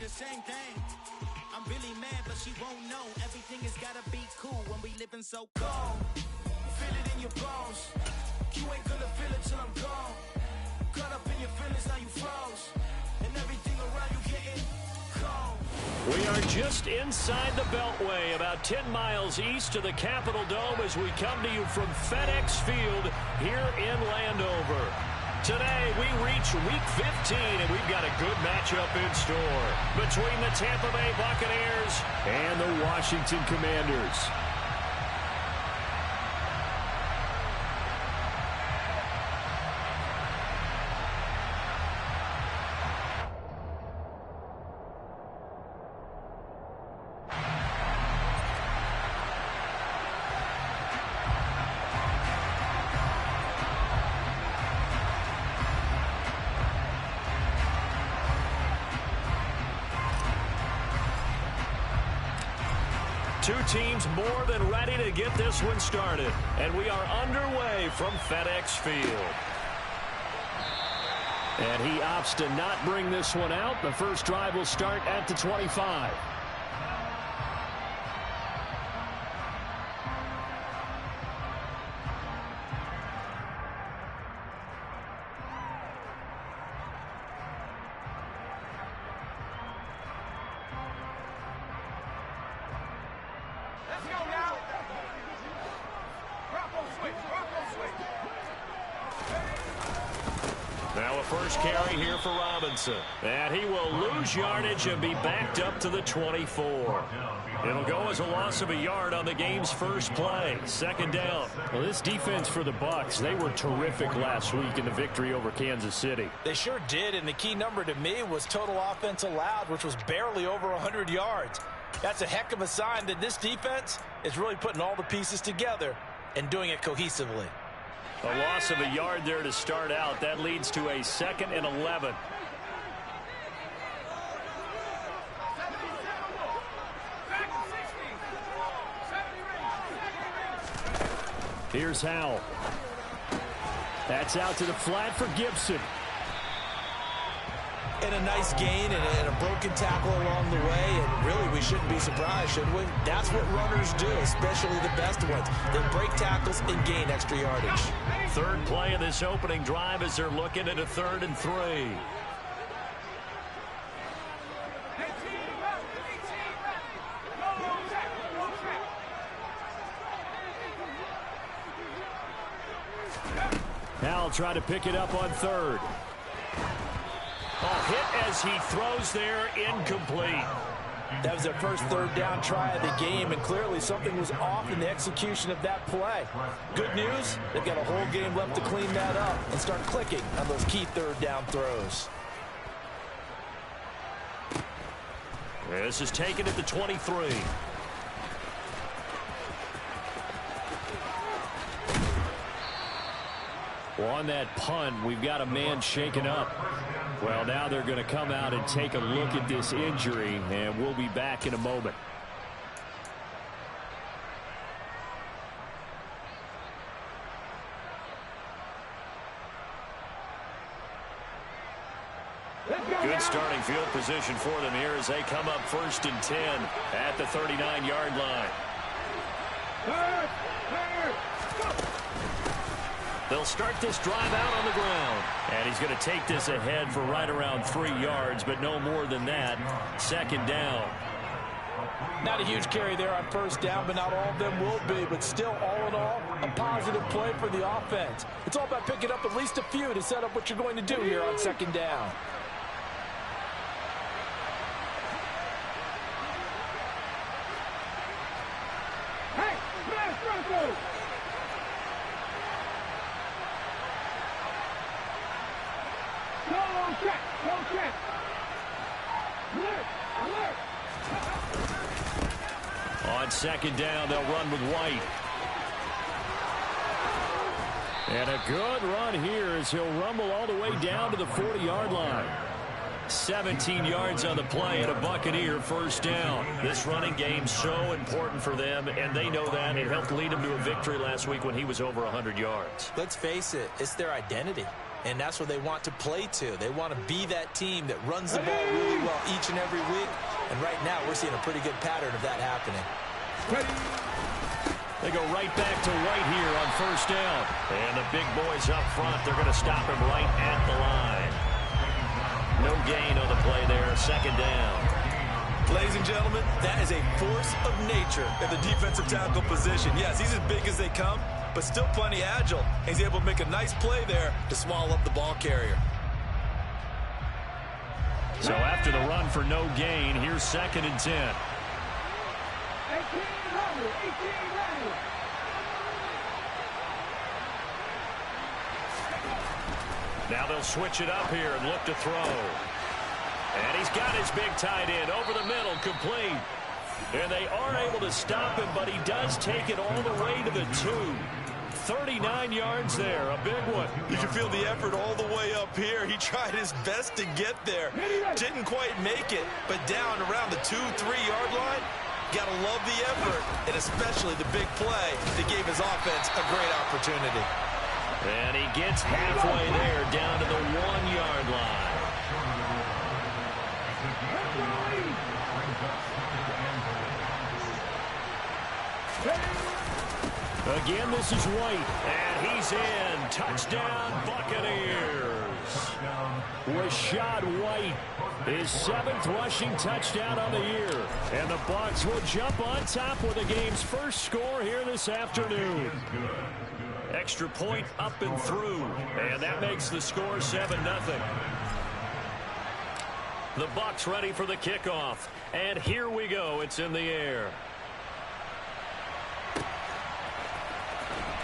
the same thing. I'm really mad, but she won't know. Everything has gotta be cool when we living so cold. Feel it in your bones. You ain't gonna feel it till I'm gone. Caught up in your feelings, now you froze. And everything around you getting cold. We are just inside the Beltway, about 10 miles east of the Capitol Dome as we come to you from FedEx Field here in Landover. Today, we reach Week 15, and we've got a good matchup in store between the Tampa Bay Buccaneers and the Washington Commanders. Two teams more than ready to get this one started. And we are underway from FedEx Field. And he opts to not bring this one out. The first drive will start at the 25. Now a first carry here for Robinson. And he will lose yardage and be backed up to the 24. It'll go as a loss of a yard on the game's first play. Second down. Well, this defense for the Bucs, they were terrific last week in the victory over Kansas City. They sure did, and the key number to me was total offense allowed, which was barely over 100 yards. That's a heck of a sign that this defense is really putting all the pieces together and doing it cohesively. A loss of a yard there to start out. That leads to a 2nd and 11. Here's Howell. That's out to the flat for Gibson. And a nice gain and a broken tackle along the way. And really, we shouldn't be surprised, should we? That's what runners do, especially the best ones. They break tackles and gain extra yardage. Third play of this opening drive as they're looking at a 3rd and 3. Howell trying to pick it up on 3rd. Hit as he throws there, incomplete. That was their first 3rd down try of the game, and clearly something was off in the execution of that play. Good news, they've got a whole game left to clean that up and start clicking on those key 3rd down throws. This is taken at the 23. Well, on that punt, we've got a man shaken up. Well, now they're going to come out and take a look at this injury, and we'll be back in a moment. Good starting field position for them here as they come up 1st and 10 at the 39-yard line. They'll start this drive out on the ground. And he's going to take this ahead for right around 3 yards, but no more than that. 2nd down. Not a huge carry there on 1st down, but not all of them will be. But still, all in all, a positive play for the offense. It's all about picking up at least a few to set up what you're going to do here on 2nd down. Hey, smash Bronco! On 2nd down, they'll run with White. And a good run here as he'll rumble all the way down to the 40-yard line. 17 yards on the play and a Buccaneer 1st down. This running game so important for them, and they know that. It helped lead them to a victory last week when he was over 100 yards. Let's face it, it's their identity. And that's what they want to play to. They want to be that team that runs the ball really well each and every week. And right now, we're seeing a pretty good pattern of that happening. They go right back to White here on first down. And the big boys up front, they're going to stop him right at the line. No gain on the play there, second down. Ladies and gentlemen, that is a force of nature in the defensive tackle position. Yes, he's as big as they come, but still plenty agile. He's able to make a nice play there to swallow up the ball carrier. So after the run for no gain, here's 2nd and 10. 18 Now they'll switch it up here and look to throw. And he's got his big tight end over the middle, complete. And they are able to stop him, but he does take it all the way to the 2. 39 yards there, a big one. You can feel the effort all the way up here. He tried his best to get there. Didn't quite make it, but down around the 2-3-yard line, gotta love the effort, and especially the big play that gave his offense a great opportunity. And he gets halfway there, down to the 1-yard line. Again, this is White, and he's in. Touchdown, Buccaneers. Rashad White, his 7th rushing touchdown on the year. And the Bucs will jump on top with the game's first score here this afternoon. Extra point up and through, and that makes the score 7-0. The Bucs ready for the kickoff, and here we go. It's in the air.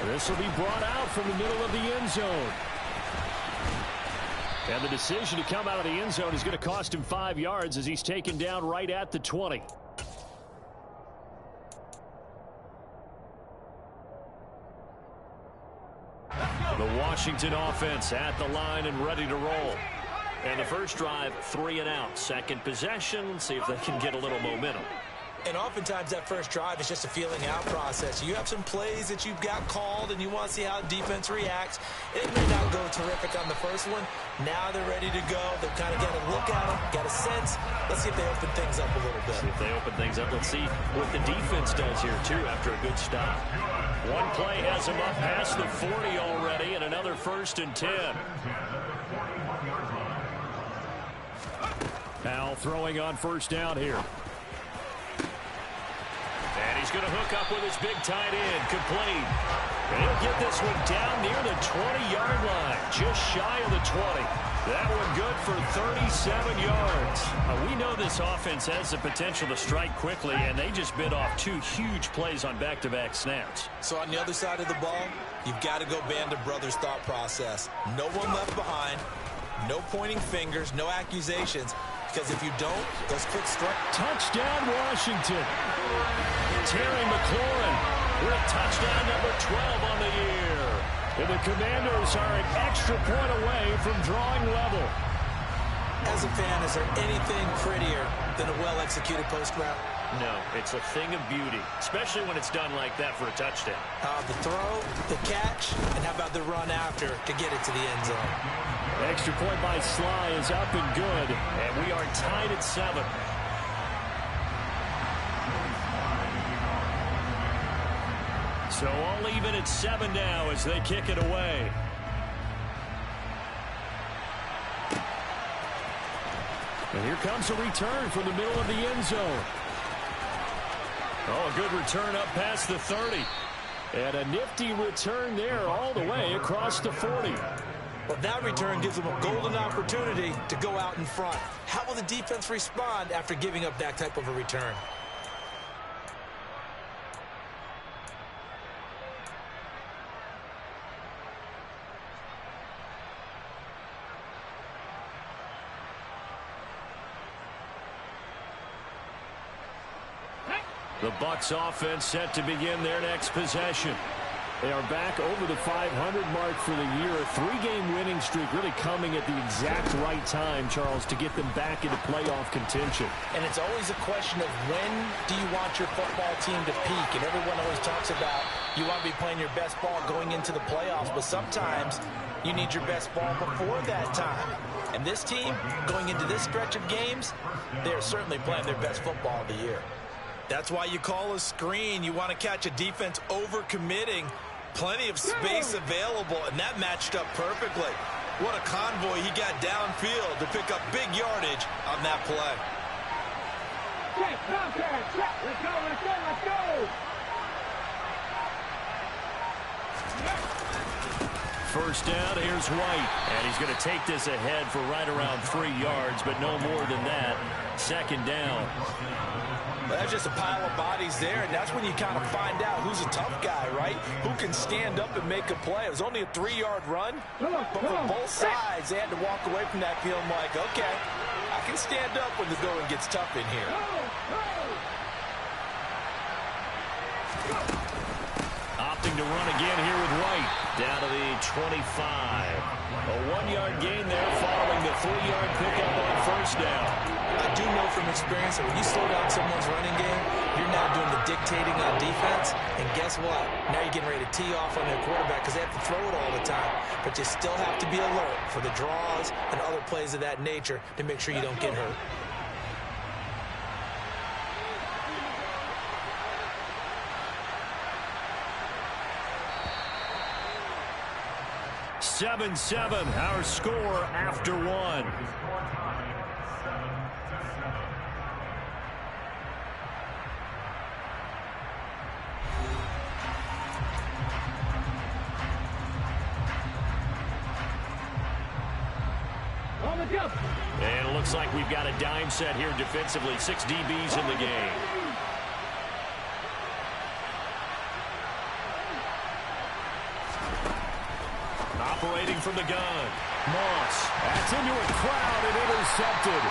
This will be brought out from the middle of the end zone. And the decision to come out of the end zone is going to cost him 5 yards as he's taken down right at the 20. The Washington offense at the line and ready to roll. And the first drive, 3 and out. Second possession, see if they can get a little momentum. And oftentimes that first drive is just a feeling out process. You have some plays that you've got called and you want to see how the defense reacts. It may not go terrific on the first one. Now they're ready to go. They've kind of got a look at them, got a sense. Let's see if they open things up a little bit. See if they open things up. Let's see what the defense does here, too, after a good stop. One play has them up past the 40 already, and another 1st and 10. Now throwing on first down here. And he's going to hook up with his big tight end, complete. And he'll get this one down near the 20-yard line, just shy of the 20. That one good for 37 yards. We know this offense has the potential to strike quickly, and they just bit off 2 huge plays on back-to-back snaps. So on the other side of the ball, you've got to go Band of Brothers thought process. No one left behind, no pointing fingers, no accusations. Because if you don't, those quick strike. Touchdown, Washington. Terry McLaurin with touchdown number 12 on the year. And the Commanders are an extra point away from drawing level. As a fan, is there anything prettier than a well-executed post route? No, it's a thing of beauty, especially when it's done like that for a touchdown. The throw, the catch, and how about the run after to get it to the end zone? Extra point by Sly is up and good, and we are tied at 7. So all even at 7 now as they kick it away. And here comes a return from the middle of the end zone. Oh, a good return up past the 30. And a nifty return there all the way across the 40. Well, that return gives them a golden opportunity to go out in front. How will the defense respond after giving up that type of a return? The Bucs offense set to begin their next possession. They are back over the 500 mark for the year. A 3-game winning streak really coming at the exact right time, Charles, to get them back into playoff contention. And it's always a question of when do you want your football team to peak? And everyone always talks about you want to be playing your best ball going into the playoffs. But sometimes You need your best ball before that time. And this team, going into this stretch of games, they're certainly playing their best football of the year. That's why you call a screen. You want to catch a defense over-committing. Plenty of space available, and that matched up perfectly. What a convoy he got downfield to pick up big yardage on that play. Check, contact, check. Let's go, let's go, let's go. First down, here's White. And he's going to take this ahead for right around 3 yards, but no more than that. Second down. Well, that's just a pile of bodies there, and that's when you kind of find out who's a tough guy, right? Who can stand up and make a play. It was only a 3-yard run, but for both sides, they had to walk away from that feeling like, okay, I can stand up when the going gets tough in here. Opting to run again here with White. Down to the 25. A 1-yard gain there following the 3-yard pickup on first down. I do know from experience that when you slow down someone's running game, you're now doing the dictating on defense. And guess what? Now you're getting ready to tee off on their quarterback because they have to throw it all the time. But you still have to be alert for the draws and other plays of that nature to make sure you don't get hurt. 7-7, our score after 1. And it looks like we've got a dime set here defensively. 6 DBs in the game. Operating from the gun. Moss. That's into a crowd and intercepted.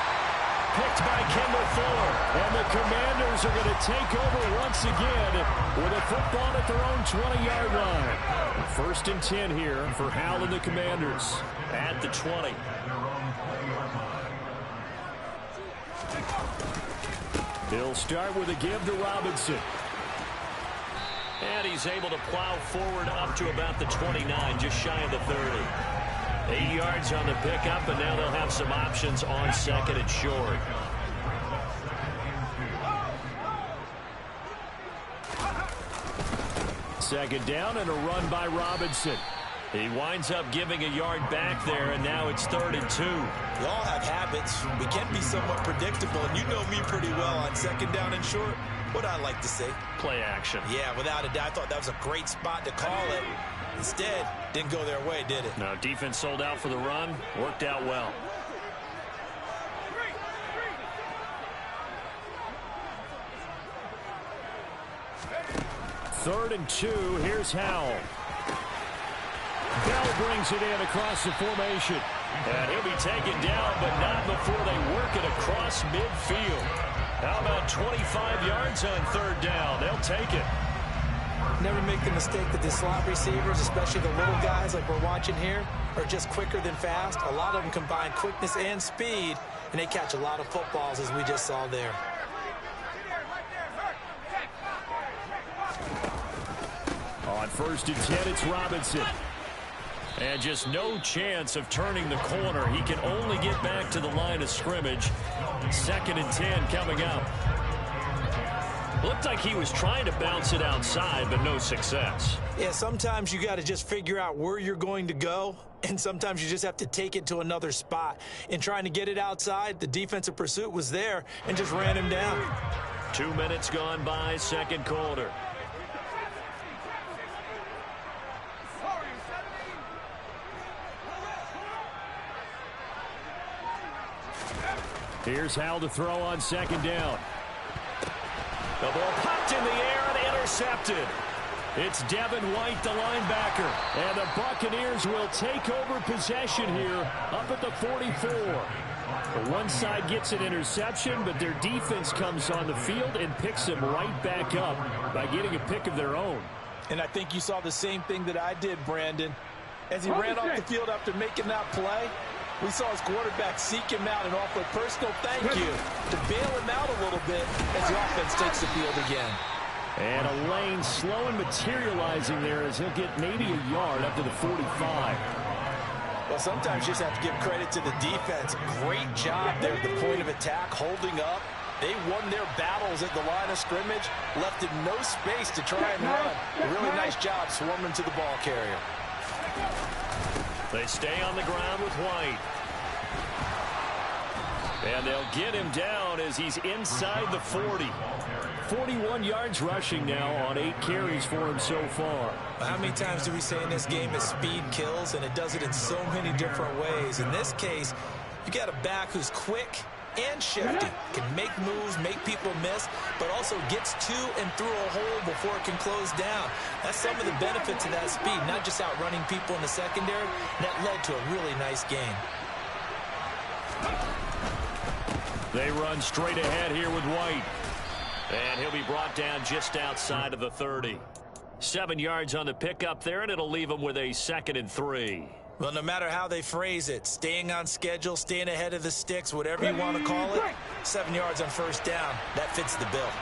Picked by Kendall Fuller. And the Commanders are going to take over once again with a football at their own 20-yard line. First and 10 here for Hal and the Commanders at the 20. He'll start with a give to Robinson. And he's able to plow forward up to about the 29, just shy of the 30. 8 yards on the pickup, and now they'll have some options on second and short. Second down and a run by Robinson. He winds up giving a yard back there, and now it's 3rd and 2. We all have habits. We can be somewhat predictable, and you know me pretty well on second down and short. What I like to say? Play action. Yeah, without a doubt. I thought that was a great spot to call it. Instead, didn't go their way, did it? No, defense sold out for the run. Worked out well. Third and 2. Here's Howell. Bell brings it in across the formation. And he'll be taken down, but not before they work it across midfield. How about 25 yards on 3rd down? They'll take it. Never make the mistake that the slot receivers, especially the little guys like we're watching here, are just quicker than fast. A lot of them combine quickness and speed, and they catch a lot of footballs, as we just saw there. On 1st and 10, it's Robinson. And just no chance of turning the corner. He can only get back to the line of scrimmage. 2nd and 10 coming up. Looked like he was trying to bounce it outside, but no success. Yeah, sometimes you got to just figure out where you're going to go, and sometimes you just have to take it to another spot. In trying to get it outside, the defensive pursuit was there and just ran him down. 2 minutes gone by, 2nd quarter. Here's Hal to throw on 2nd down. The ball popped in the air and intercepted. It's Devin White, the linebacker. And the Buccaneers will take over possession here up at the 44. The one side gets an interception, but their defense comes on the field and picks them right back up by getting a pick of their own. And I think you saw the same thing that I did, Brandon. As he ran off the field after making that play, we saw his quarterback seek him out and offer a personal thank you to bail him out a little bit as the offense takes the field again. And a lane slow and materializing there as he'll get maybe a yard up to the 45. Well, sometimes you just have to give credit to the defense. Great job there at the point of attack, holding up. They won their battles at the line of scrimmage, left it no space to try and run. A really nice job swarming to the ball carrier. They stay on the ground with White. And they'll get him down as he's inside the 40. 41 yards rushing now on 8 carries for him so far. How many times do we say in this game that speed kills, and it does it in so many different ways? In this case, you got a back who's quick and shifty, can make moves, make people miss, but also gets to and through a hole before it can close down. That's some of the benefits of that speed, not just outrunning people in the secondary. That led to a really nice game. They run straight ahead here with White. And he'll be brought down just outside of the 30. 7 yards on the pickup there, and it'll leave him with a 2nd and 3. Well, no matter how they phrase it, staying on schedule, staying ahead of the sticks, whatever you want to call it, 7 yards on first down, that fits the bill.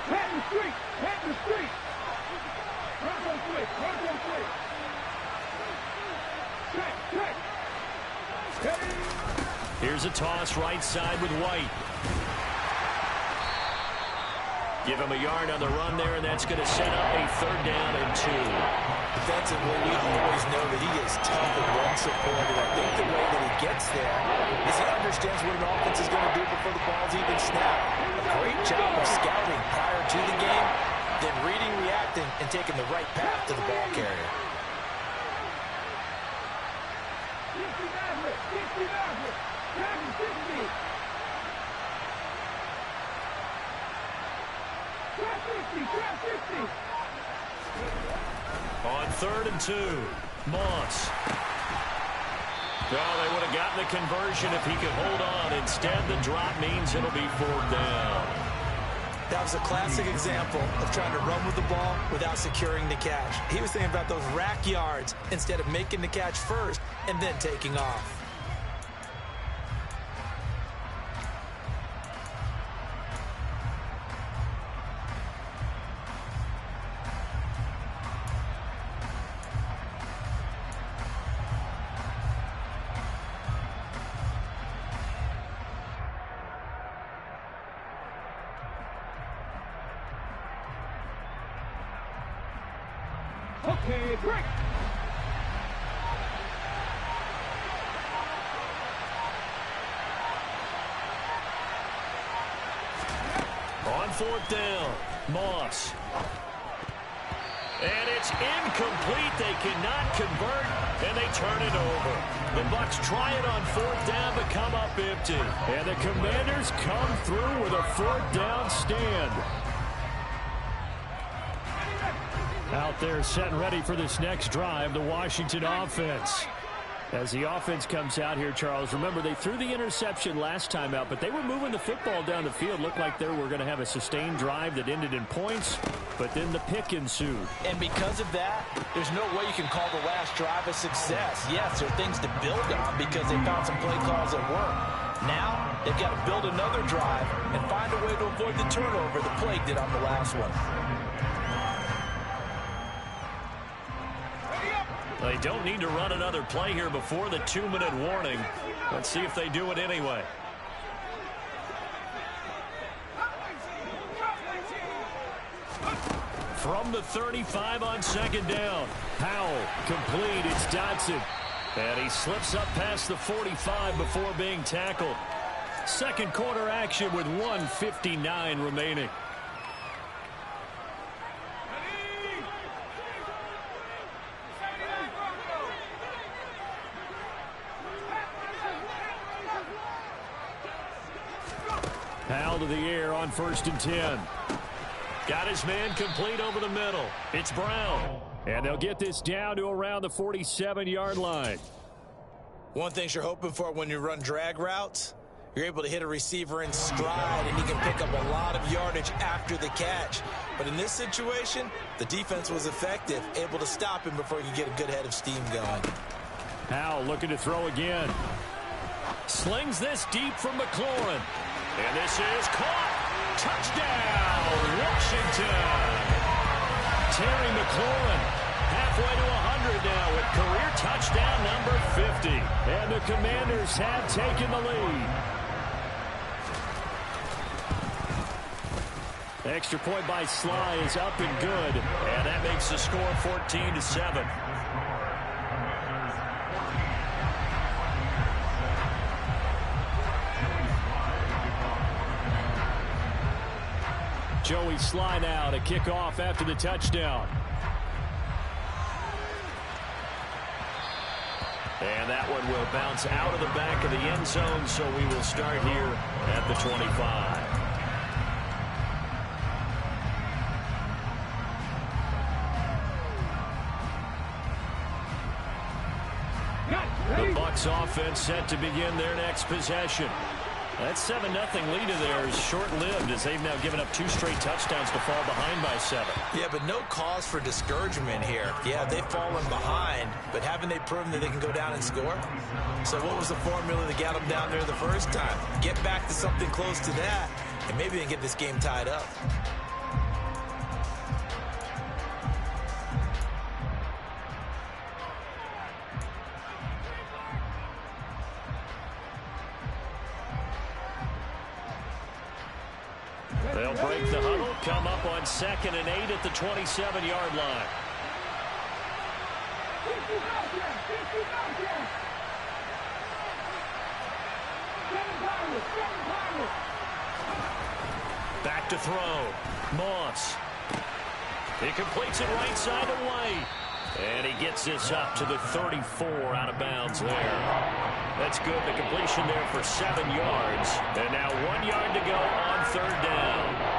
Head in the street! Head in the street! Run on quick! Run on quick! Check! Here's a toss right side with White. Give him a yard on the run there, and that's going to set up a 3rd down and 2. Defensively, we always know that he is tough and run support, and I think the way that he gets there is he understands what an offense is going to do before the ball's even snapped. A great job of scouting prior to the game, then reading, reacting, and taking the right path to the ball carrier. On 3rd and 2, Moss. Well, they would have gotten the conversion if he could hold on. Instead, the drop means it'll be 4th down. That was a classic example of trying to run with the ball without securing the catch. He was thinking about those rack yards instead of making the catch first and then taking off. Okay, break! On 4th down, Moss. And it's incomplete. They cannot convert, and they turn it over. The Bucs try it on 4th down, but come up empty. And the Commanders come through with a 4th down stand. Out there set and ready for this next drive, the Washington offense. As the offense comes out here, Charles, remember they threw the interception last time out, but they were moving the football down the field. Looked like they were going to have a sustained drive that ended in points, but then the pick ensued. And because of that, there's no way you can call the last drive a success. Yes, there are things to build on because they found some play calls that work. Now, they've got to build another drive and find a way to avoid the turnover the plague did on the last one. They don't need to run another play here before the 2-minute warning. Let's see if they do it anyway. From the 35 on 2nd down. Powell complete. It's Dotson. And he slips up past the 45 before being tackled. Second quarter action with 1:59 remaining. Powell to the air on 1st and 10. Got his man complete over the middle. It's Brown. And they'll get this down to around the 47-yard line. One thing you're hoping for when you run drag routes, you're able to hit a receiver in stride, and he can pick up a lot of yardage after the catch. But in this situation, the defense was effective, able to stop him before he could get a good head of steam going. Powell looking to throw again. Slings this deep from McLaurin. And this is caught. Touchdown, Washington. Terry McLaurin halfway to 100 now with career touchdown number 50. And the Commanders have taken the lead. Extra point by Sly is up and good. And that makes the score 14-7. Joey Sly now to kick off after the touchdown. And that one will bounce out of the back of the end zone, so we will start here at the 25. The Bucs offense set to begin their next possession. That 7-0 lead of theirs is short-lived as they've now given up 2 straight touchdowns to fall behind by 7. Yeah, but no cause for discouragement here. Yeah, they've fallen behind, but haven't they proven that they can go down and score? So what was the formula that got them down there the first time? Get back to something close to that, and maybe they can get this game tied up. They'll break the huddle, come up on 2nd and 8 at the 27-yard line. Back to throw. Moss. He completes it right side to White. And he gets this up to the 34 out of bounds there. That's good. The completion there for 7 yards. And now 1 yard to go on 3rd down.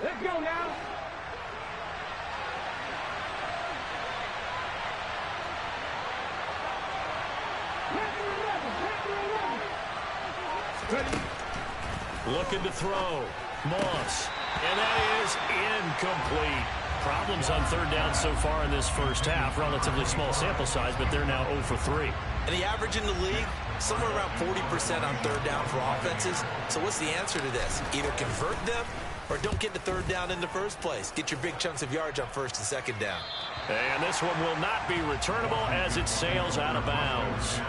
Let's go now. Looking to throw. Moss. And that is incomplete. Problems on 3rd down so far in this first half. Relatively small sample size, but they're now 0 for 3. And the average in the league, somewhere around 40% on 3rd down for offenses. So what's the answer to this? Either convert them or don't get the 3rd down in the first place. Get your big chunks of yards on 1st and 2nd down. And this one will not be returnable as it sails out of bounds.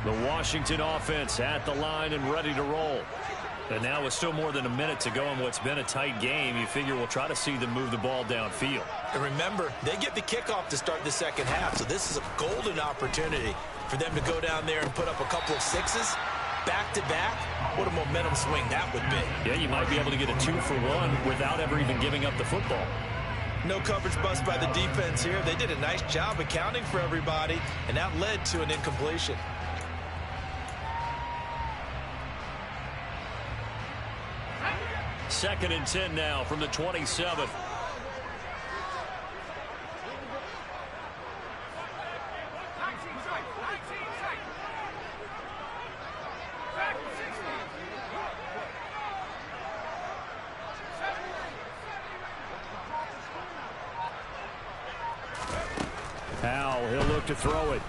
The Washington offense at the line and ready to roll. And now with still more than a minute to go in what's been a tight game, you figure we'll try to see them move the ball downfield. And remember, they get the kickoff to start the 2nd half, so this is a golden opportunity for them to go down there and put up a couple of 6s back-to-back. What a momentum swing that would be. Yeah, you might be able to get a 2-for-1 without ever even giving up the football. No coverage bust by the defense here. They did a nice job accounting for everybody, and that led to an incompletion. 2nd and 10 now from the 27. Howell, he'll look to throw it.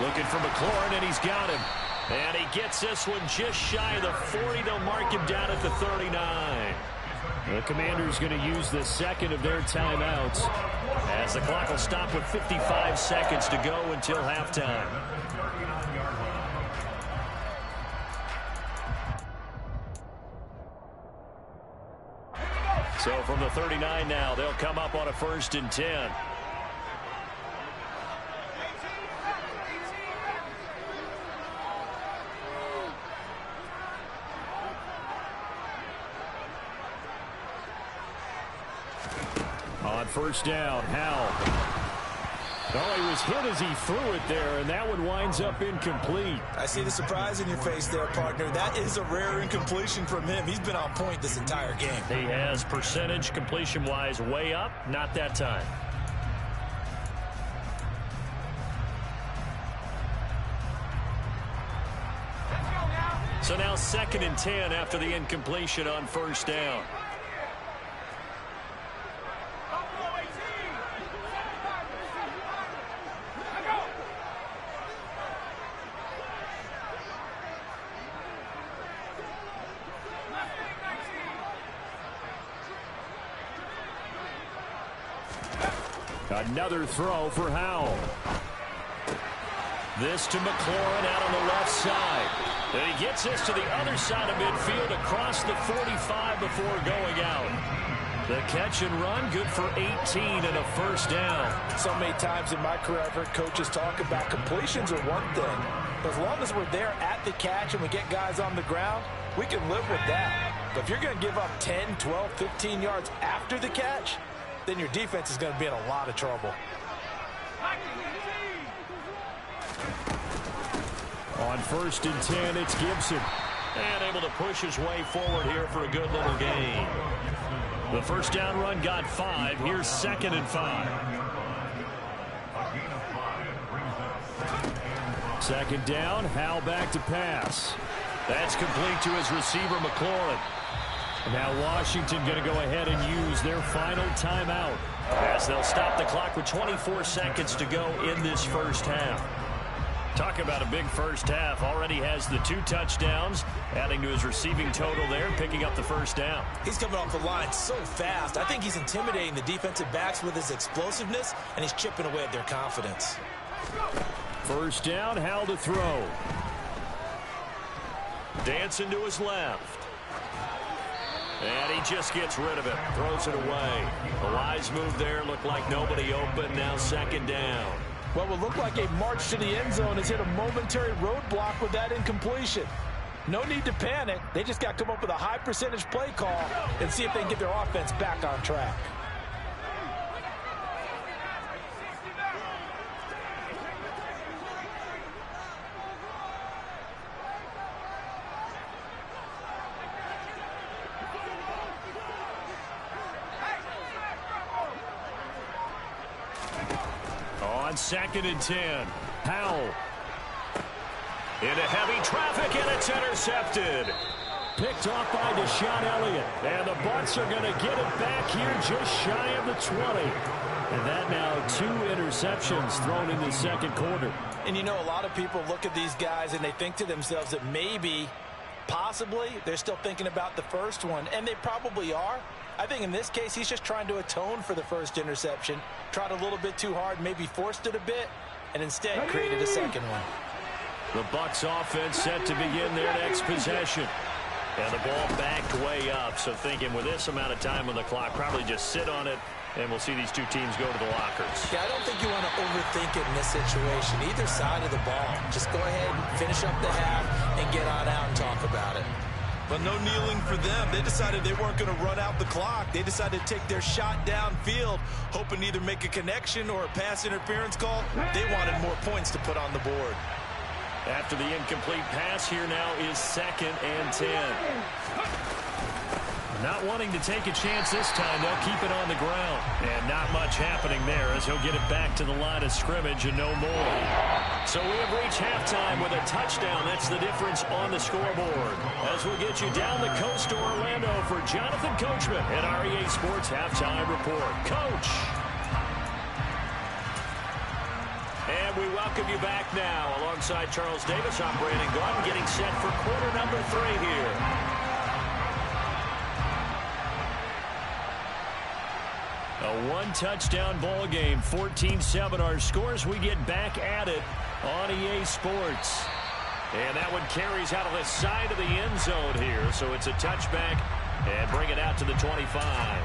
Looking for McLaurin, and he's got him. And he gets this one just shy of the 40. They'll mark him down at the 39. The Commanders going to use the 2nd of their timeouts as the clock will stop with 55 seconds to go until halftime. So from the 39 now, they'll come up on a 1st and 10. On 1st down, Howell. Oh, he was hit as he threw it there, and that one winds up incomplete. I see the surprise in your face there, partner. That is a rare incompletion from him. He's been on point this entire game. He has percentage completion-wise way up, not that time. So now 2nd and 10 after the incompletion on 1st down. Another throw for Howell. This to McLaurin out on the left side. And he gets this to the other side of midfield across the 45 before going out. The catch and run, good for 18 and a 1st down. So many times in my career, I've heard coaches talk about completions are one thing. But as long as we're there at the catch and we get guys on the ground, we can live with that. But if you're going to give up 10, 12, 15 yards after the catch, then your defense is going to be in a lot of trouble. On 1st and 10, it's Gibson. And able to push his way forward here for a good little gain. The 1st down run got 5. Here's 2nd and 5. 2nd down, Howell back to pass. That's complete to his receiver, McLaurin. Now Washington going to go ahead and use their final timeout as they'll stop the clock with 24 seconds to go in this 1st half. Talk about a big 1st half. Already has the 2 touchdowns, adding to his receiving total there, picking up the 1st down. He's coming off the line so fast. I think he's intimidating the defensive backs with his explosiveness, and he's chipping away at their confidence. 1st down, Howell to throw. Dancing to his left. And he just gets rid of it, throws it away. The wise move there, looked like nobody open, now 2nd down. What will look like a march to the end zone has hit a momentary roadblock with that incompletion. No need to panic. They just got to come up with a high percentage play call and see if they can get their offense back on track. On 2nd and 10, Howell. Into heavy traffic, and it's intercepted. Picked off by Deshaun Elliott. And the bucs are going to get it back here just shy of the 20. And that now 2 interceptions thrown in the 2nd quarter. And you know, a lot of people look at these guys and they think to themselves that maybe, possibly, they're still thinking about the first one. And they probably are. I think in this case, he's just trying to atone for the 1st interception. Tried a little bit too hard, maybe forced it a bit, and instead created a 2nd one. The Bucs offense set to begin their next possession. And the ball backed way up, so thinking with this amount of time on the clock, probably just sit on it, and we'll see these 2 teams go to the lockers. Yeah, I don't think you want to overthink it in this situation. Either side of the ball. Just go ahead and finish up the half and get on out and talk about it. But no kneeling for them. They decided they weren't going to run out the clock. They decided to take their shot downfield, hoping to either make a connection or a pass interference call. They wanted more points to put on the board. After the incomplete pass, here now is 2nd and 10. Not wanting to take a chance this time, they'll keep it on the ground. And not much happening there as he'll get it back to the line of scrimmage and no more. So we have reached halftime with a touchdown. That's the difference on the scoreboard. As we'll get you down the coast to Orlando for Jonathan Coachman at our EA Sports Halftime Report. Coach. And we welcome you back now. Alongside Charles Davis, I'm Brandon Gaudin, getting set for quarter number 3 here. A 1-touchdown ball game, 14-7 our scores. We get back at it on EA Sports. And that one carries out of the side of the end zone here. So it's a touchback and bring it out to the 25.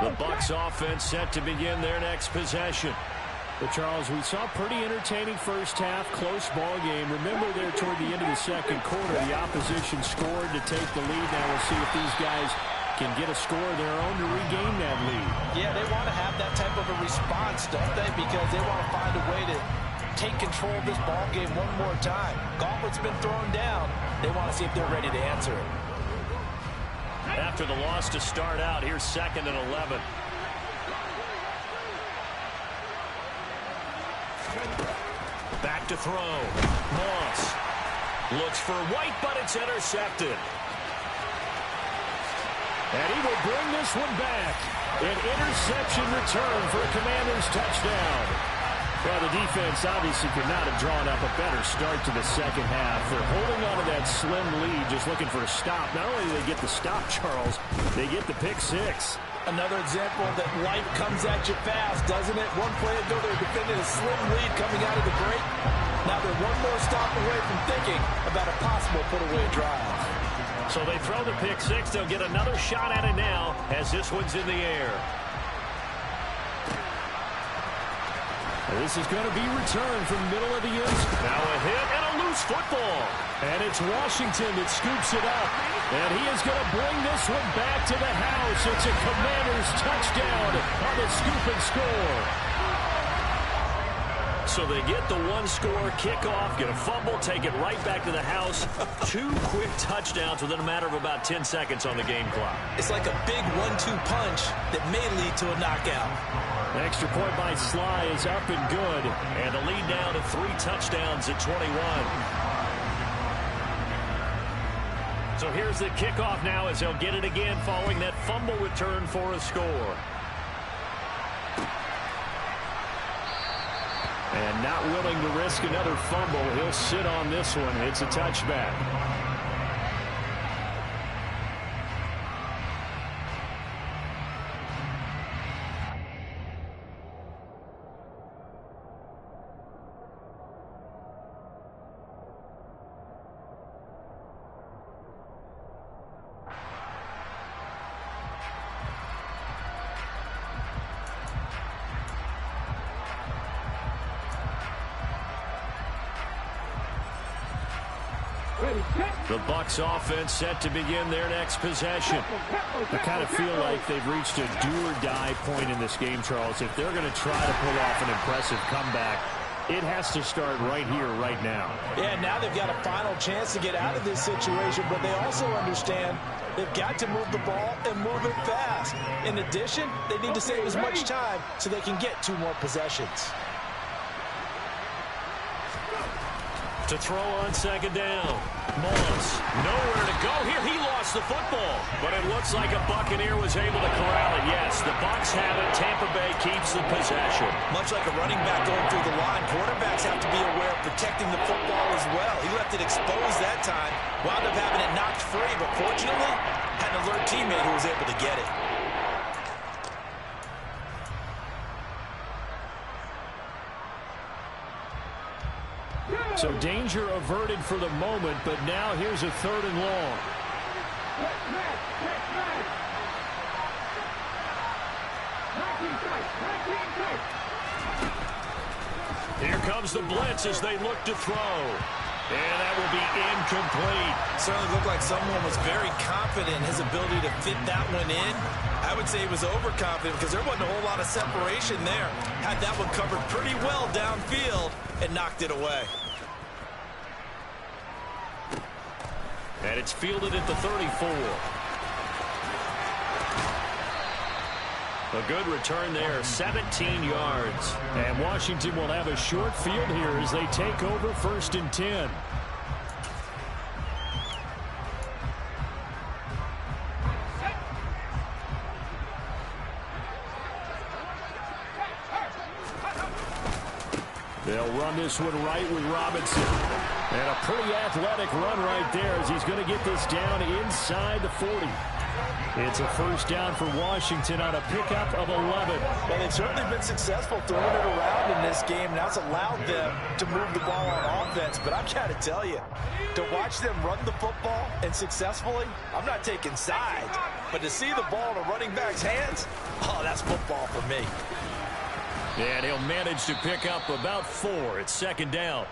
The Bucs offense set to begin their next possession. Well, Charles, we saw a pretty entertaining first half, close ball game. Remember there toward the end of the second quarter, the opposition scored to take the lead. Now we'll see if these guys can get a score of their own to regain that lead. Yeah, they want to have that type of a response, don't they? Because they want to find a way to take control of this ball game one more time. Gauntlet's been thrown down. They want to see if they're ready to answer it. After the loss to start out, here's 2nd and 11. Back to throw. Moss looks for White, but it's intercepted. And he will bring this one back. An interception return for a Commanders touchdown. Well, the defense obviously could not have drawn up a better start to the second half. They're holding on to that slim lead, just looking for a stop. Not only do they get the stop, Charles, they get the pick six. Another example that life comes at you fast, doesn't it? One play ago, they were defending a slim lead coming out of the break. Now they're one more stop away from thinking about a possible put-away drive. So they throw the pick six. They'll get another shot at it now as this one's in the air. This is going to be returned from the middle of the end. Now a hit and a loose football. And it's Washington that scoops it up. And he is going to bring this one back to the house. It's a Commanders touchdown on the scoop and score. So they get the one-score kickoff, get a fumble, take it right back to the house. 2 quick touchdowns within a matter of about 10 seconds on the game clock. It's like a big 1-2 punch that may lead to a knockout. An extra point by Sly is up and good. And the lead down to 3 touchdowns at 21. So here's the kickoff now as they'll get it again following that fumble return for a score. And not willing to risk another fumble. He'll sit on this one. It's a touchback. The Bucs offense set to begin their next possession. I kind of feel like they've reached a do-or-die point in this game, Charles. If they're going to try to pull off an impressive comeback, it has to start right here, right now. Yeah, now they've got a final chance to get out of this situation, but they also understand they've got to move the ball and move it fast. In addition, they need to save as much time so they can get 2 more possessions. To throw on 2nd down. Moss, nowhere to go here. He lost the football, but it looks like a Buccaneer was able to corral it. Yes, the Bucs have it. Tampa Bay keeps the possession. Much like a running back going through the line, quarterbacks have to be aware of protecting the football as well. He left it exposed that time, wound up having it knocked free, but fortunately, had an alert teammate who was able to get it. So danger averted for the moment, but now here's a 3rd and long. Here comes the blitz as they look to throw. And that will be incomplete. Certainly looked like someone was very confident in his ability to fit that one in. I would say he was overconfident because there wasn't a whole lot of separation there. Had that one covered pretty well downfield and knocked it away. And it's fielded at the 34. A good return there, 17 yards. And Washington will have a short field here as they take over 1st and 10. They'll run this one right with Robinson. And a pretty athletic run right there as he's going to get this down inside the 40. It's a 1st down for Washington on a pickup of 11. Well, they've certainly been successful throwing it around in this game. Now it's allowed them to move the ball on offense. But I've got to tell you, to watch them run the football and successfully, I'm not taking sides. But to see the ball in a running back's hands, oh, that's football for me. And he'll manage to pick up about 4 at second down.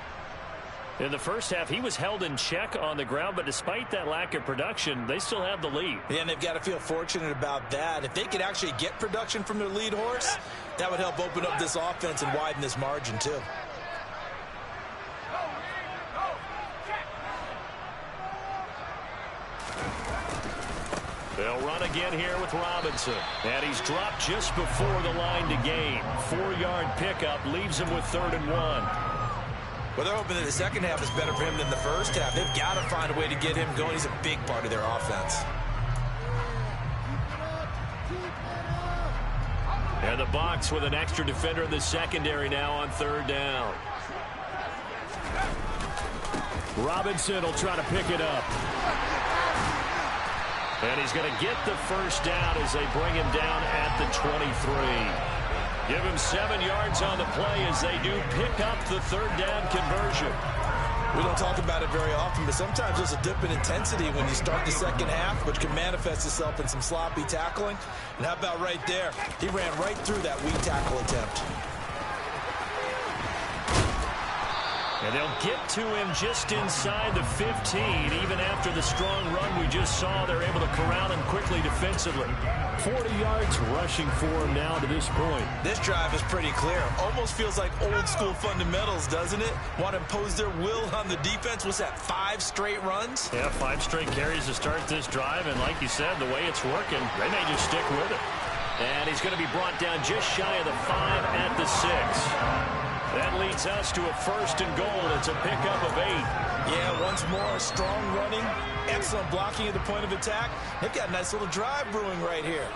In the first half, he was held in check on the ground, but despite that lack of production, they still have the lead. Yeah, and they've got to feel fortunate about that. If they could actually get production from their lead horse, that would help open up this offense and widen this margin, too. They'll run again here with Robinson. And he's dropped just before the line to gain. 4-yard pickup leaves him with 3rd and 1. Well, they're hoping that the second half is better for him than the first half. They've got to find a way to get him going. He's a big part of their offense. And the Bucs with an extra defender in the secondary now on 3rd down. Robinson will try to pick it up. And he's going to get the first down as they bring him down at the 23. Give him 7 yards on the play as they do pick up the 3rd down conversion. We don't talk about it very often, but sometimes there's a dip in intensity when you start the second half, which can manifest itself in some sloppy tackling. And how about right there? He ran right through that weak tackle attempt. And they'll get to him just inside the 15. Even after the strong run we just saw, they're able to corral him quickly defensively. 40 yards rushing for him now to this point. This drive is pretty clear. Almost feels like old school fundamentals, doesn't it? Want to impose their will on the defense. What's that, 5 straight runs? Yeah, 5 straight carries to start this drive. And like you said, the way it's working, they may just stick with it. And he's going to be brought down just shy of the 5 at the 6. That leads us to a 1st and goal. It's a pickup of 8. Yeah, once more, strong running, excellent blocking at the point of attack. They've got a nice little drive brewing right here.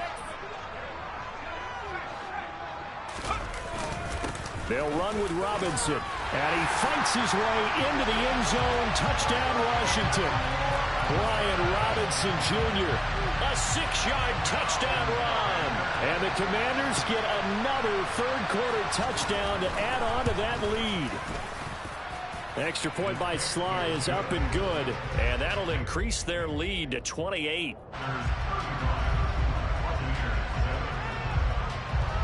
They'll run with Robinson. And he fights his way into the end zone. Touchdown, Washington. Brian Robinson Jr. A 6-yard touchdown run. And the Commanders get another 3rd quarter touchdown to add on to that lead. Extra point by Sly is up and good. And that'll increase their lead to 28.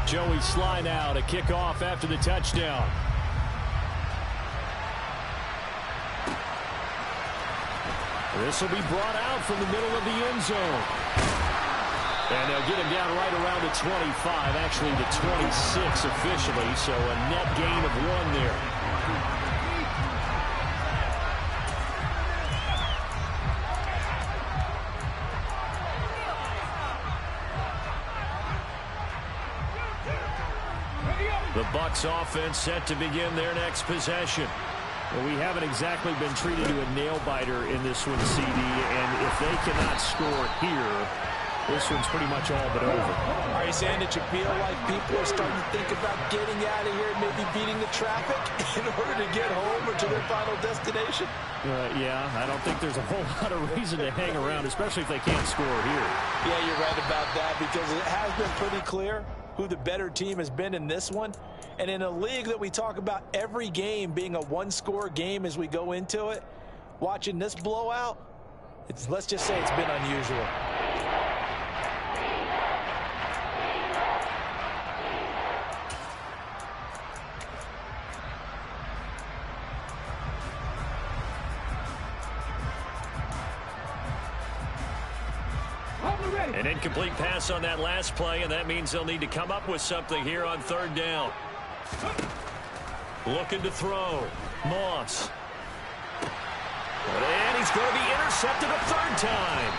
Joey Sly now to kick off after the touchdown. This will be brought out from the middle of the end zone. And they'll get him down right around the 25, actually the 26 officially, so a net gain of 1 there. The Bucs offense set to begin their next possession. Well, we haven't exactly been treated to a nail-biter in this one, CD, and if they cannot score here, this one's pretty much all but over. Are you saying that you feel like people are starting to think about getting out of here and maybe beating the traffic in order to get home or to their final destination? Yeah, I don't think there's a whole lot of reason to hang around, especially if they can't score here. Yeah, you're right about that because it has been pretty clear who the better team has been in this one. And in a league that we talk about every game being a 1-score game as we go into it, watching this blowout, let's just say it's been unusual. An incomplete pass on that last play, and that means they'll need to come up with something here on 3rd down. Looking to throw. Moss. And he's going to be intercepted a 3rd time.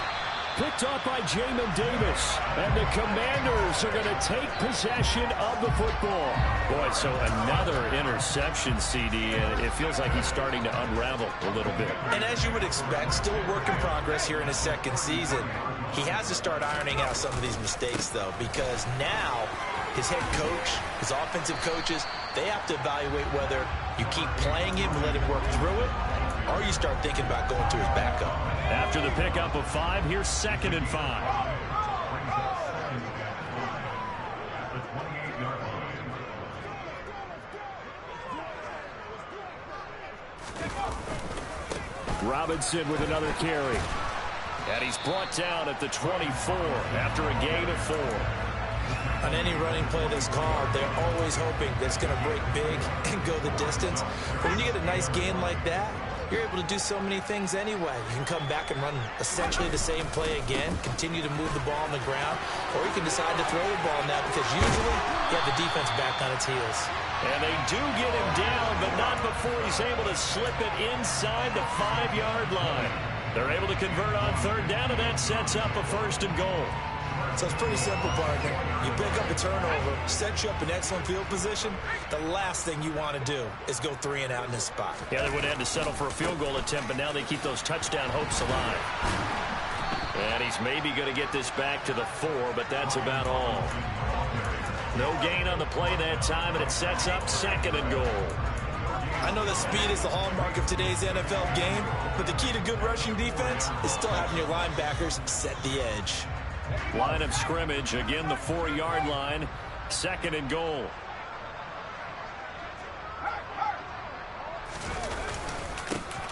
Picked off by Jamin Davis. And the Commanders are going to take possession of the football. Boy, so another interception, CD, and it feels like he's starting to unravel a little bit. And as you would expect, still a work in progress here in his 2nd season. He has to start ironing out some of these mistakes, though, because now his head coach, his offensive coaches, they have to evaluate whether you keep playing him and let him work through it, or you start thinking about going to his backup. After the pickup of 5, here's 2nd and 5. Robinson with another carry. And he's brought down at the 24 after a gain of 4. On any running play that's called, they're always hoping that it's going to break big and go the distance. But when you get a nice gain like that, you're able to do so many things anyway. You can come back and run essentially the same play again, continue to move the ball on the ground, or you can decide to throw the ball now because usually you have the defense back on its heels. And they do get him down, but not before he's able to slip it inside the 5-yard line. They're able to convert on third down, and that sets up a 1st and goal. So it's pretty simple, partner. You pick up a turnover, set you up in excellent field position. The last thing you want to do is go 3 and out in this spot. Yeah, they would have had to settle for a field goal attempt, but now they keep those touchdown hopes alive. And he's maybe going to get this back to the 4, but that's about all. No gain on the play that time, and it sets up 2nd and goal. I know that speed is the hallmark of today's NFL game, but the key to good rushing defense is still having your linebackers set the edge. Line of scrimmage, again the 4-yard line, 2nd and goal.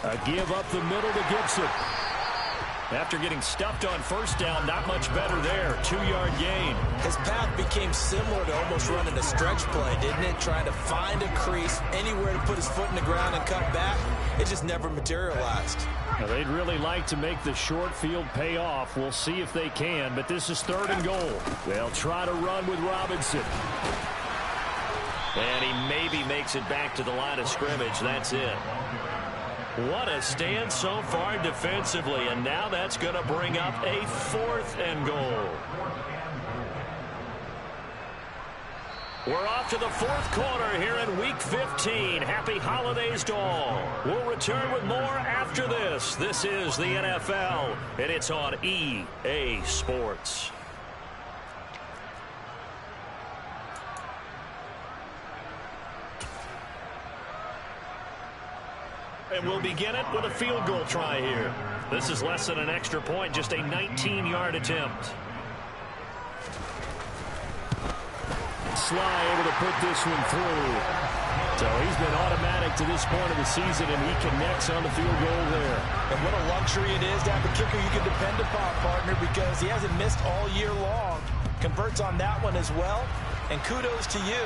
A give up the middle to Gibson. After getting stuffed on 1st down, not much better there. 2-yard gain. His path became similar to almost running a stretch play, didn't it? Trying to find a crease, anywhere to put his foot in the ground and cut back. It just never materialized. Now, they'd really like to make the short field pay off. We'll see if they can, but this is 3rd and goal. They'll try to run with Robinson. And he maybe makes it back to the line of scrimmage. That's it. What a stand so far defensively, and now that's going to bring up a 4th and goal. We're off to the 4th quarter here in Week 15. Happy holidays to all. We'll return with more after this. This is the NFL, and it's on EA Sports. And we'll begin it with a field goal try here. This is less than an extra point, just a 19-yard attempt. Sly able to put this one through. So he's been automatic to this point of the season, and he connects on the field goal there. And what a luxury it is to have a kicker you can depend upon, partner, because he hasn't missed all year long. Converts on that one as well. And kudos to you.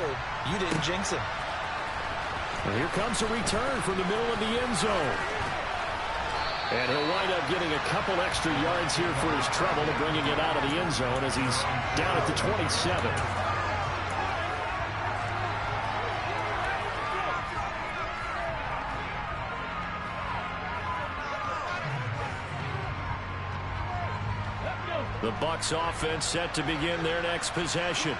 You didn't jinx him. And here comes a return from the middle of the end zone. And he'll wind up getting a couple extra yards here for his trouble to bringing it out of the end zone as he's down at the 27. The Bucs offense set to begin their next possession.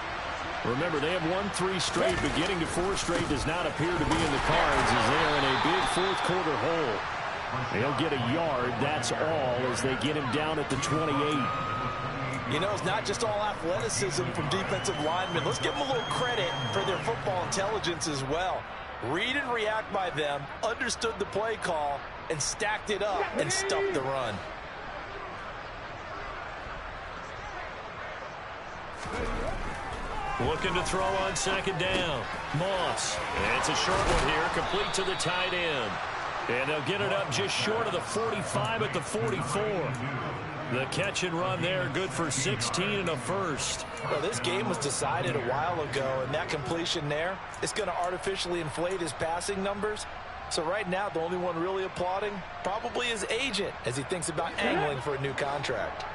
Remember, they have won 3 straight, but getting to 4 straight does not appear to be in the cards as they are in a big 4th quarter hole. They'll get a yard, that's all, as they get him down at the 28. You know, it's not just all athleticism from defensive linemen. Let's give them a little credit for their football intelligence as well. Read and react by them, understood the play call, and stacked it up and stuffed the run. Looking to throw on 2nd down. Moss. And it's a short one here, complete to the tight end. And they'll get it up just short of the 45 at the 44. The catch and run there, good for 16 and a first. Well, this game was decided a while ago, and that completion there is going to artificially inflate his passing numbers. So right now, the only one really applauding probably his agent as he thinks about angling for a new contract.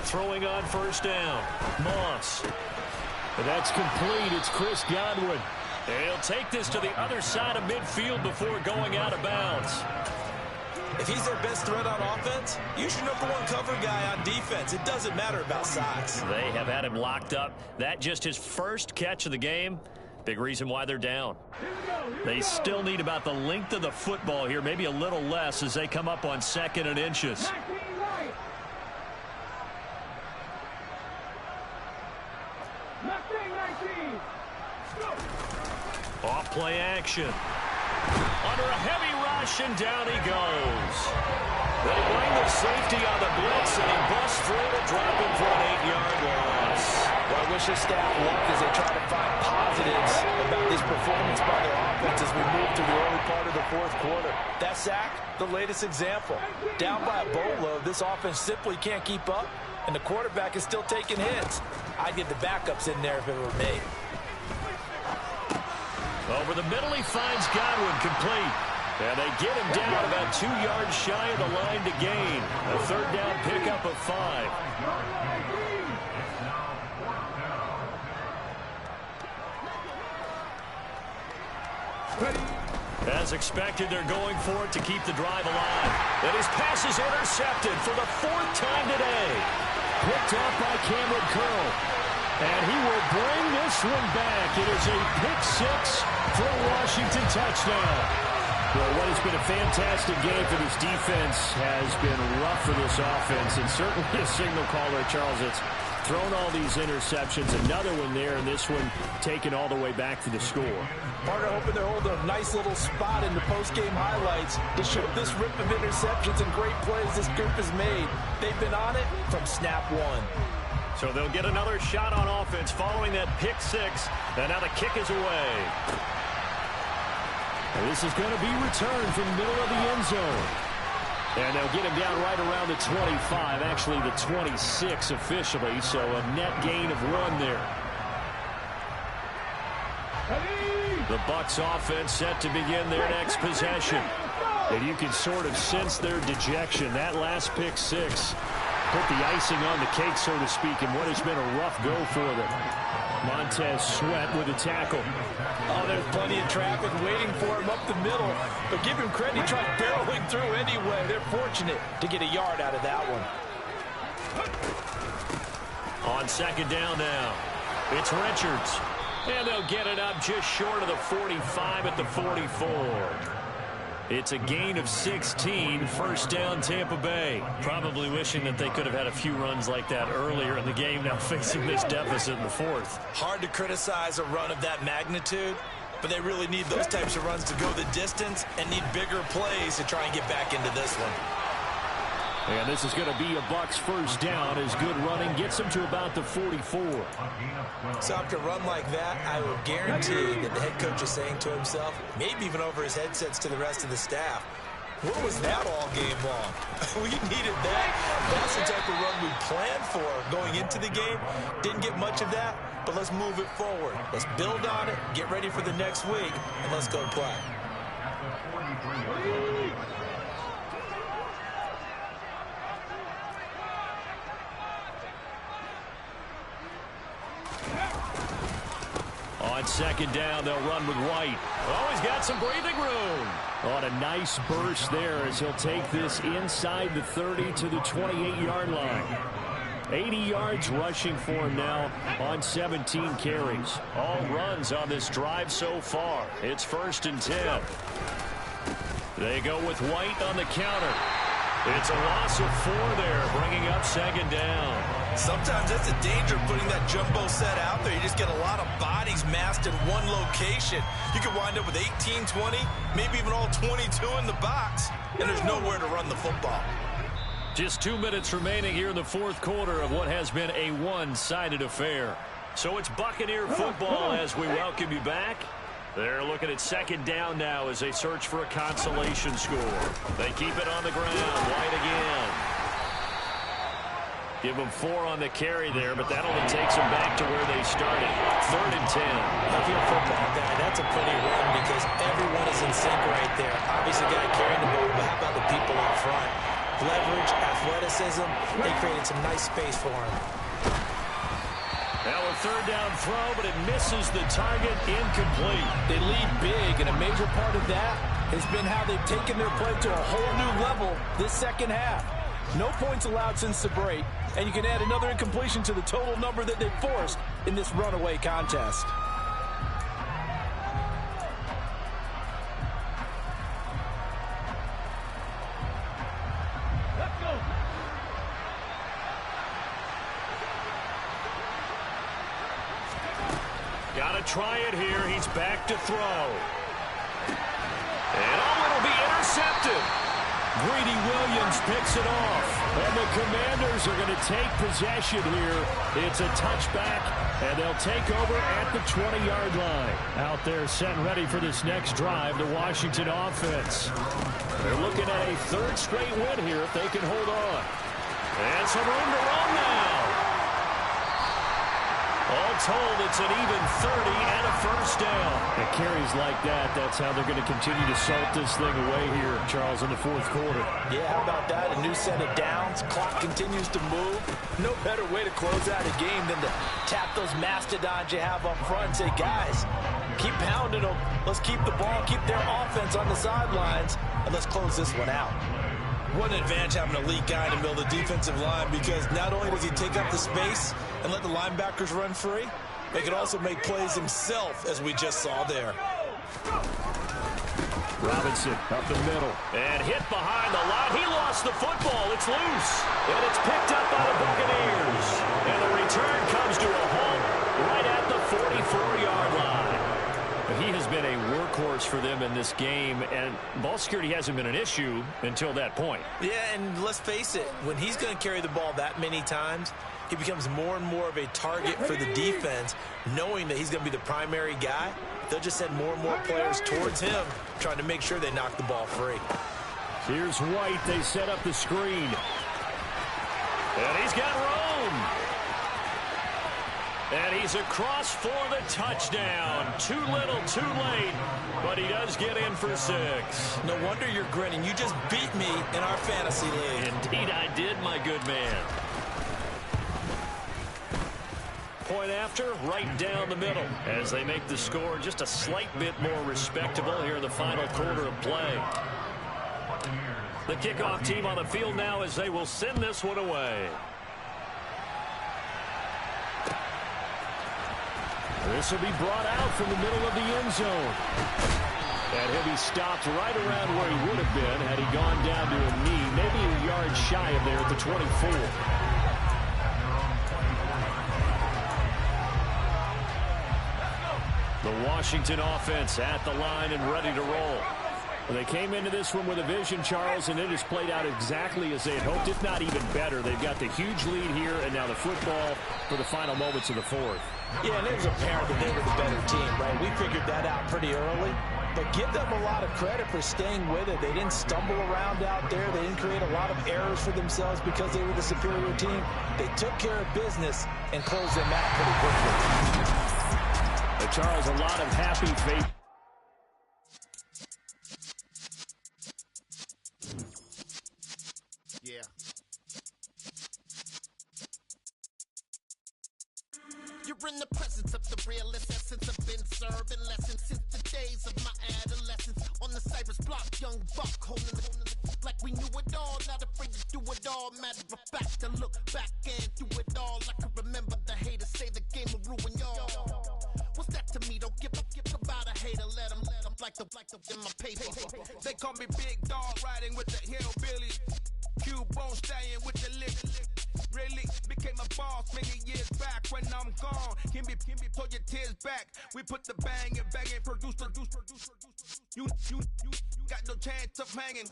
Throwing on 1st down. Moss. And that's complete. It's Chris Godwin. And he'll take this to the other side of midfield before going out of bounds. If he's their best threat on offense, use your #1 cover guy on defense. It doesn't matter about size. They have had him locked up. That just his first catch of the game. Big reason why they're down. They still need about the length of the football here, maybe a little less as they come up on 2nd and inches. Off play action. Under a heavy rush, and down he goes. They bring the safety on the blitz, and he busts through to drop him for an 8-yard loss. Well, I wish his staff luck as they try to find positive positives about this performance by their offense as we move to the early part of the fourth quarter. That sack, the latest example. Down by a boatload, this offense simply can't keep up, and the quarterback is still taking hits. I'd get the backups in there if it were me. Over the middle, he finds Godwin complete. And they get him down about 2 yards shy of the line to gain. A third down pickup of 5. As expected, they're going for it to keep the drive alive. And his pass is intercepted for the 4th time today. Picked off by Cameron Curl. And he will bring this one back. It is a pick-6 for a Washington touchdown. Well, what has been a fantastic game for this defense has been rough for this offense. And certainly a signal caller, Charles, it's thrown all these interceptions. Another one there, and this one taken all the way back to the score. Partner hoping they're holding a nice little spot in the post-game highlights to show this rip of interceptions and great plays this group has made. They've been on it from snap one. So they'll get another shot on offense following that pick-6. And now the kick is away. And this is going to be returned from the middle of the end zone. And they'll get him down right around the 25, actually the 26 officially, so a net gain of 1 there. The Bucs offense set to begin their next possession. And you can sort of sense their dejection. That last pick-6 put the icing on the cake, so to speak, in what has been a rough go for them. Montez Sweat with a tackle. Oh, there's plenty of traffic waiting for him up the middle. But give him credit, he tried barreling through anyway. They're fortunate to get a yard out of that one. On second down now, it's Richards. And they'll get it up just short of the 45 at the 44. It's a gain of 16, first down Tampa Bay. Probably wishing that they could have had a few runs like that earlier in the game, now facing this deficit in the 4th. Hard to criticize a run of that magnitude, but they really need those types of runs to go the distance and need bigger plays to try and get back into this one. And this is going to be a Bucs first down as good running gets them to about the 44. So after a run like that, I will guarantee that the head coach is saying to himself, maybe even over his headsets to the rest of the staff, what was that all game long? We needed that. That's the type of run we planned for going into the game. Didn't get much of that, but let's move it forward. Let's build on it, get ready for the next week, and let's go play. On second down, they'll run with White. Oh, he's got some breathing room. On a nice burst there as he'll take this inside the 30 to the 28-yard line. 80 yards rushing for him now on 17 carries. All runs on this drive so far. It's 1st and 10. They go with White on the counter. It's a loss of 4 there, bringing up second down. Sometimes that's the danger of putting that jumbo set out there. You just get a lot of bodies massed in one location. You could wind up with 18, 20, maybe even all 22 in the box, and there's nowhere to run the football. Just 2 minutes remaining here in the 4th quarter of what has been a one-sided affair. So it's Buccaneer football as we welcome you back. They're looking at second down now as they search for a consolation score. They keep it on the ground. White again. Give them 4 on the carry there, but that only takes them back to where they started. 3rd and 10. If you're a football guy, that's a pretty run because everyone is in sync right there. Obviously, guy carrying the ball, but how about the people up front? Leverage, athleticism, they created some nice space for him. Now a 3rd down throw, but it misses the target, incomplete. They lead big, and a major part of that has been how they've taken their play to a whole new level this second half. No points allowed since the break, and you can add another incompletion to the total number that they forced in this runaway contest. Let's go. Gotta try it here. He's back to throw. And it'll be intercepted. Greedy Williams picks it off. And the Commanders are going to take possession here. It's a touchback, and they'll take over at the 20-yard line. Out there set and ready for this next drive, the Washington offense. They're looking at a third straight win here if they can hold on. And some room to run now. All told, it's an even 30 and a first down. It carries like that. That's how they're going to continue to salt this thing away here, Charles, in the fourth quarter. Yeah, how about that? A new set of downs. Clock continues to move. No better way to close out a game than to tap those mastodons you have up front and say, guys, keep pounding them. Let's keep the ball, keep their offense on the sidelines, and let's close this one out. What an advantage having an elite guy in the middle of the defensive line, because not only does he take up the space and let the linebackers run free, they can also make plays himself, as we just saw there. Robinson up the middle and hit behind the line. He lost the football. It's loose, and it's picked up by the Buccaneers. And the return comes to a halt right at the 44-yard line. He has been a workhorse for them in this game, and ball security hasn't been an issue until that point. Yeah, and let's face it, when he's going to carry the ball that many times, he becomes more and more of a target for the defense, knowing that he's going to be the primary guy. They'll just send more and more players towards him, trying to make sure they knock the ball free. Here's White. They set up the screen. And he's got Rome. And he's across for the touchdown. Too little, too late, but he does get in for 6. No wonder you're grinning. You just beat me in our fantasy league. Indeed I did, my good man. Point after, right down the middle, as they make the score just a slight bit more respectable here in the final quarter of play. The kickoff team on the field now as they will send this one away. This will be brought out from the middle of the end zone. And he'll be stopped right around where he would have been had he gone down to a knee, maybe a yard shy of there at the 24. The Washington offense at the line and ready to roll. Well, they came into this one with a vision, Charles, and it has played out exactly as they had hoped, if not even better. They've got the huge lead here, and now the football for the final moments of the fourth. Yeah, and it was apparent that they were the better team, right? We figured that out pretty early. But give them a lot of credit for staying with it. They didn't stumble around out there. They didn't create a lot of errors for themselves because they were the superior team. They took care of business and closed them out pretty quickly. Charles, a lot of happy faith. Yeah. You're in the presence of the realest essence. I've been serving lessons since the days of my adolescence. On the Cypress block, young buck holding the like we knew it all, not afraid to do it all. Matter of fact, to look back and do it all. I can remember the haters say the game will ruin y'all. What's that to me? Don't give about a hater. Let them like the in my paper. They call me Big Dog, riding with the hillbilly. Cubone staying with the lick. Really became a boss many years back. When I'm gone, can be pull your tears back. We put the bang and produce. You got no chance of hanging.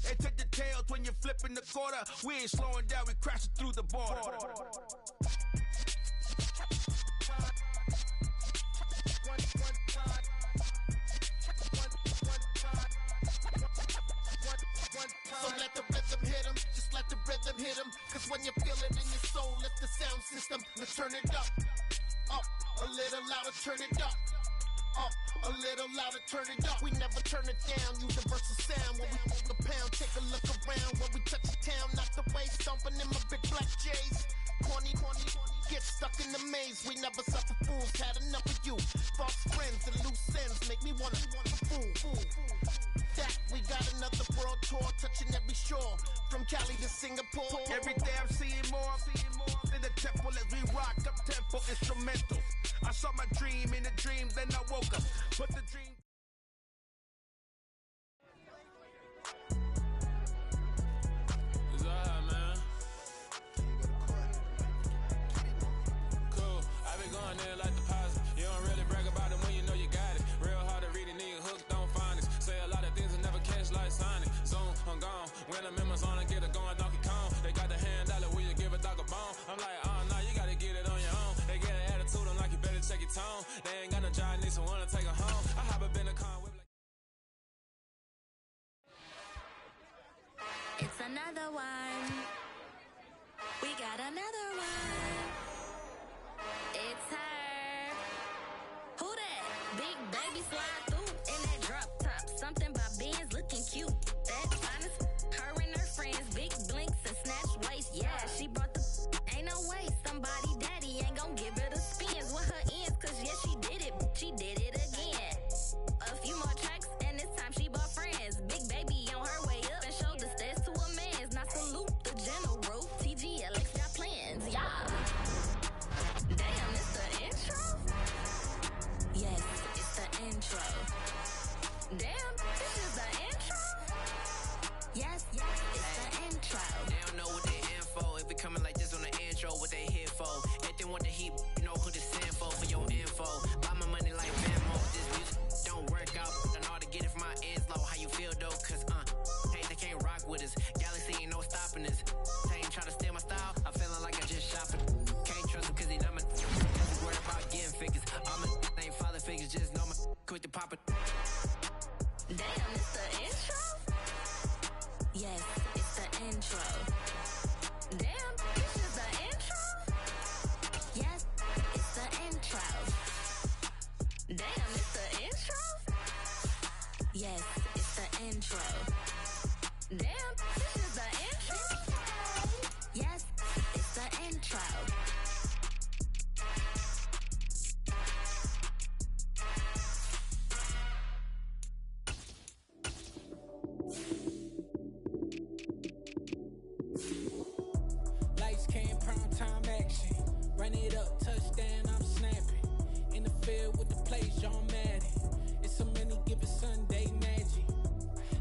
They take the tails when you're flipping the quarter. We ain't slowing down, we crashing through the border. So let the rhythm hit him, just let the rhythm hit him. Cause when you feel it in your soul, lift the sound system. Let's turn it up, a little louder, turn it up, a little louder, turn it up. We never turn it down, universal sound. When we hold the pound, take a look around. When we touch the town, knock the way, stomping in my big black J's. Corny, get stuck in the maze. We never suffer fools, had enough of you. False friends and loose ends make me wanna fool. That we got another world tour, touching every shore, from Cali to Singapore. Every day I'm seeing more in the temple as we rock up tempo instrumentals. I saw my dream in a dream, then I woke up. But the dream. It's all man. Cool. I been going there like deposit. You don't really brag about it when you know you got it. Real hard to read a nigga hooked, don't find it. Say a lot of things and never catch like Sonic. Zoom, I'm gone. tone. They ain't got no job, need someone to take her home. I hop up in the car, whip like. It's another one. We got another one. It's her. Who that? Big baby slide through in that drop top. Something about Benz looking cute. That honest. Her and her friends, big blinks and snatch waist. Yeah, she brought the. Ain't no way somebody daddy ain't gon' give her the spins with her ends. Cause yeah, she did it. She did it again. A few more tracks and this time she bought friends. Big baby on her way up and showed the stairs to a man's. Now salute the general. TGLX got plans, yeah. Damn, it's the intro? Yes, it's the intro. Damn, this is the intro? Yes, it's the intro. They don't know what they in for. If it coming like this on the intro, what they here for? If they want the heat, you know who to send for your info. Buy my money like Venmo. This music don't work out. I know how to get it from my ends low. How you feel though? Cause hey, they can't rock with us. Galaxy ain't no stopping us. They ain't trying to steal my style. I'm feeling like I just shopping. Can't trust him cause he not my worried about getting figures. All my ain't father figures. Just know my quit the poppin'. Damn, it's the intro? Yes, it's the intro. Damn, this is the intro? Yes, it's the intro. Damn, it's the intro? Yes, it's the intro. Damn, this is the intro? Yes, it's the intro. Lights came, prime time action. Run it up, touchdown, I'm snapping. In the field with the plays, John Madden. It's a many given Sunday magic.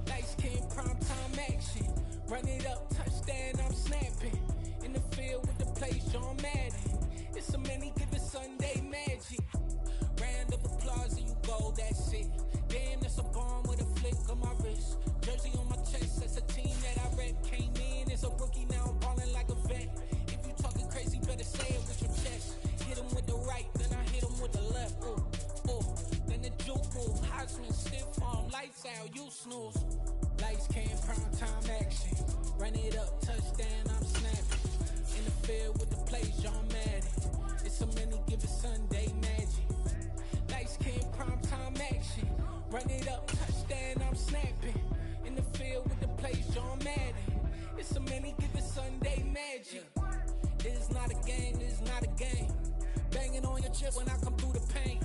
Lights came, prime time action. Run it up, touchdown, I'm snapping. In the field with the plays, John Madden. It's a many given Sunday magic. Round of applause and you go, that's it. Damn, that's a bomb with a flick on my wrist. Jersey on my chest, that's a team that I rep. Came in as a rookie, now I'm ballin' like a vet. If you talking crazy, better say it with your chest. Hit him with the right, then I hit him with the left. Then the juke move, Heisman, stiff arm, lights out, you snooze. Lights came, prime time action. Run it up, touchdown, I'm snapping. In the field with the plays, John Madden. It's a many given Sunday magic. Lights came, prime time action. Run it up, touchdown, I'm snapping. In the field with the plays, John Madden. It's a many given Sunday magic. This is not a game, this is not a game. Banging on your chest when I come through the pain.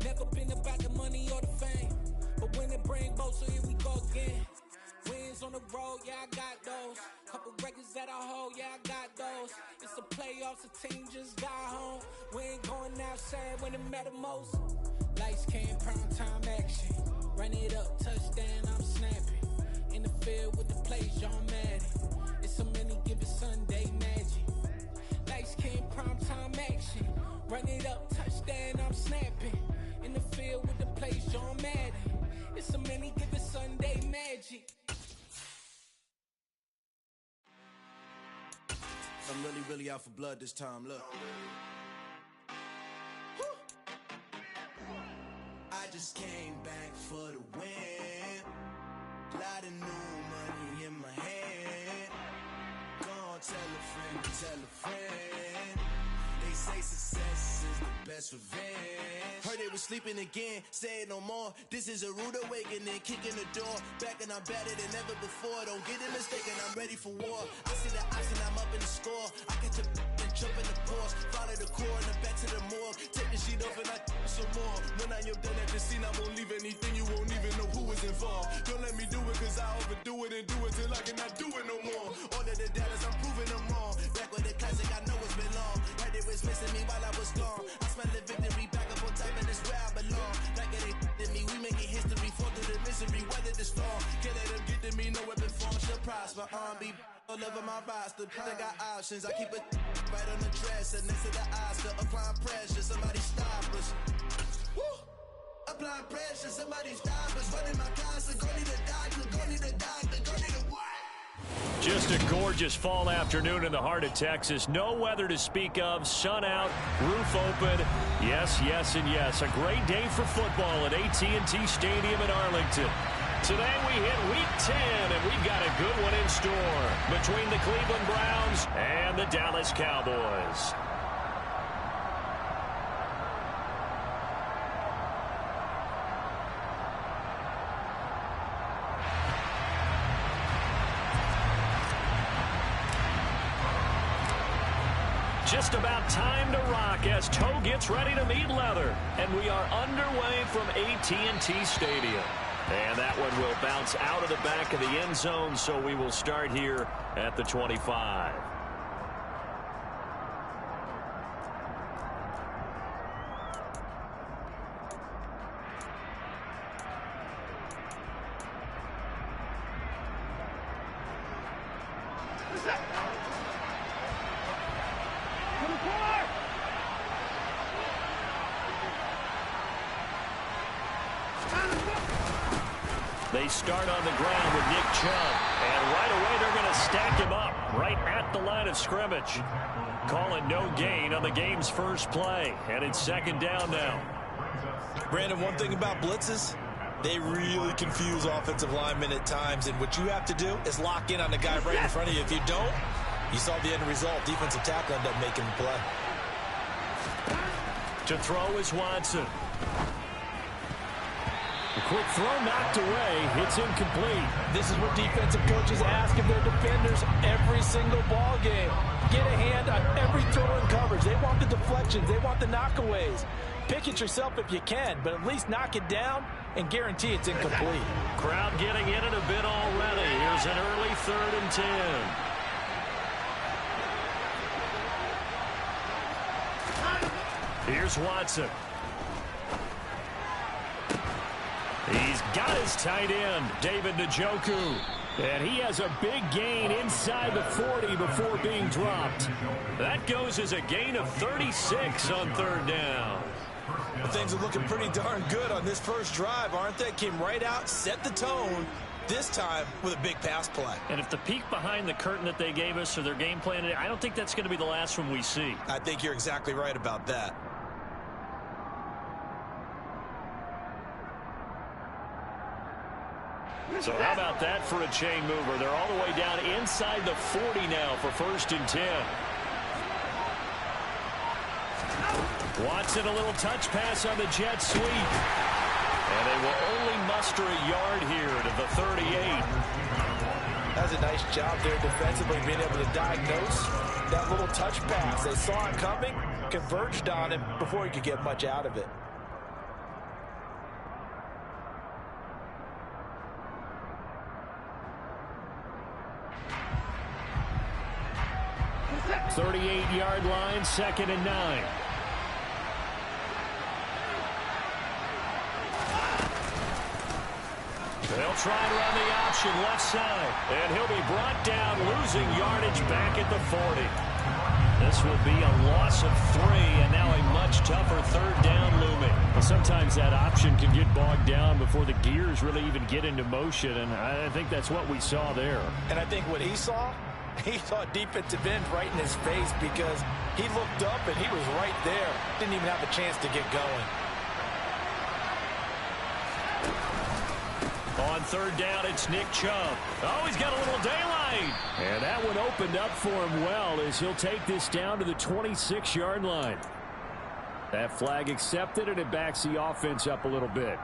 Never been about the money or the fame. But when it bring both, so here we go again. Wins on the road, yeah, I got those. Couple records that I hold, yeah, I got those. It's the playoffs, the team just got home. We ain't going outside when it matter most. Lights came, prime time action. Run it up, touchdown, I'm snapping. In the field with the plays, John Madden. It's a many given Sunday magic. Lights came, prime time action. Run it up, touchdown, I'm snapping. In the field with the plays, John Madden. It's a many given Sunday magic. I'm really out for blood this time, look. I just came back for the win. Lot of new money in my hand. Gonna tell a friend. They say success is the best revenge. Heard they was sleeping again, say it no more. This is a rude awakening, kicking the door. Back and I'm better than ever before. Don't get it mistaken, I'm ready for war. I see the option, I'm up in the score. I get to and jump in the pause. Follow the core and then back to the morgue. Take the sheet off and I some more. When I am done at the scene, I won't leave anything. You won't even know who is involved. Don't let me do it cause I overdo it and do it till I cannot do it no more. All of the doubters, I'm proving them wrong. Back with the classic, I know it's been long. Heard it was missing me while I was gone. I smell the victory, back up on time and it's where I belong. Like it ain't to me, we making history. Fall through the misery, weather the storm. Can't let them get to me, no weapon form should prosper. Be all over my roster, I got options. I keep it right on the dresser, next to the Oscar. Applying pressure, somebody stop us. Woo! Applying pressure, somebody stop us. Running my concert, go need a doctor, go need a doctor, go need a what? Just a gorgeous fall afternoon in the heart of Texas. No weather to speak of. Sun out, roof open. Yes, yes, and yes. A great day for football at AT&T Stadium in Arlington. Today we hit Week 10, and we've got a good one in store between the Cleveland Browns and the Dallas Cowboys. Just about time to rock as toe gets ready to meet leather. And we are underway from AT&T Stadium. And that one will bounce out of the back of the end zone, so we will start here at the 25. They start on the ground with Nick Chubb. And right away, they're going to stack him up right at the line of scrimmage. Calling no gain on the game's first play. And it's second down now. Brandon, one thing about blitzes, they really confuse offensive linemen at times. And what you have to do is lock in on the guy right in front of you. If you don't, you saw the end result. Defensive tackle ended up making the play. To throw is Watson. A quick throw knocked away. It's incomplete. This is what defensive coaches ask of their defenders every single ball game. Get a hand on every throw in coverage. They want the deflections. They want the knockaways. Pick it yourself if you can, but at least knock it down and guarantee it's incomplete. Crowd getting in it a bit already. Here's an early 3rd and 10. Here's Watson. He's got his tight end, David Njoku. And he has a big gain inside the 40 before being dropped. That goes as a gain of 36 on 3rd down. Well, things are looking pretty darn good on this first drive, aren't they? Came right out, set the tone, this time with a big pass play. And if the peek behind the curtain that they gave us or their game plan, I don't think that's going to be the last one we see. I think you're exactly right about that. So how about that for a chain mover? They're all the way down inside the 40 now for 1st and 10. Watson, a little touch pass on the jet sweep. And they will only muster a yard here to the 38. That's a nice job there defensively, being able to diagnose that little touch pass. They saw it coming, converged on him before he could get much out of it. The 38-yard line, 2nd and 9. They'll try to run the option left side. And he'll be brought down, losing yardage back at the 40. This will be a loss of 3, and now a much tougher 3rd down looming. Well, sometimes that option can get bogged down before the gears really even get into motion, and I think that's what we saw there. And I think what he saw defensive end right in his face, because he looked up and he was right there. Didn't even have a chance to get going. On 3rd down, it's Nick Chubb. Oh, he's got a little daylight. And that one opened up for him well as he'll take this down to the 26-yard line. That flag accepted, and it backs the offense up a little bit.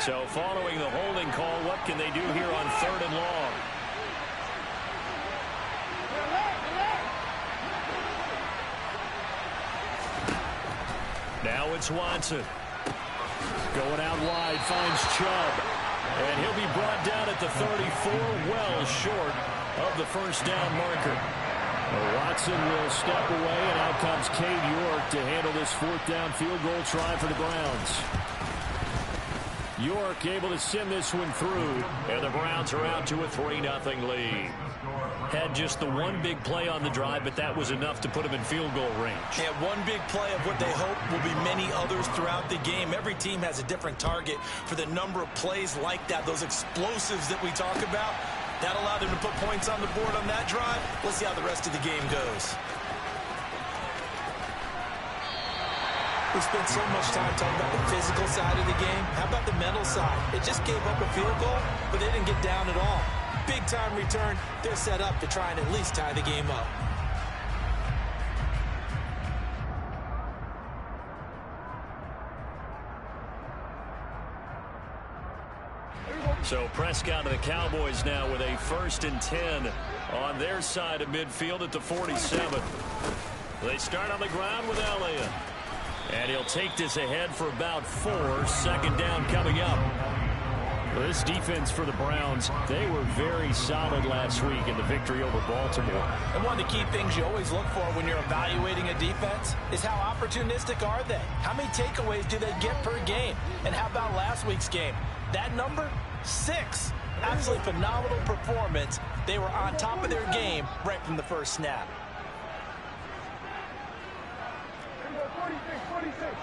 So following the holding call, what can they do here on 3rd and long? Now it's Watson. Going out wide, finds Chubb. And he'll be brought down at the 34, well short of the 1st down marker. Well, Watson will step away, and out comes Cade York to handle this 4th down field goal try for the Browns. York able to send this one through, and the Browns are out to a 3-0 lead. Had just the one big play on the drive, but that was enough to put them in field goal range. Yeah, one big play of what they hope will be many others throughout the game. Every team has a different target for the number of plays like that, those explosives that we talk about. That allowed them to put points on the board on that drive. Let's see how the rest of the game goes. We spent so much time talking about the physical side of the game. How about the mental side? It just gave up a field goal, but they didn't get down at all. Big-time return. They're set up to try and at least tie the game up. So Prescott and the Cowboys now with a 1st and 10 on their side of midfield at the 47. They start on the ground with Elliott. And he'll take this ahead for about 4. 2nd down coming up. Well, this defense for the Browns, they were very solid last week in the victory over Baltimore. And one of the key things you always look for when you're evaluating a defense is how opportunistic are they? How many takeaways do they get per game? And how about last week's game? That number? 6. Absolutely phenomenal performance. They were on top of their game right from the first snap. 46.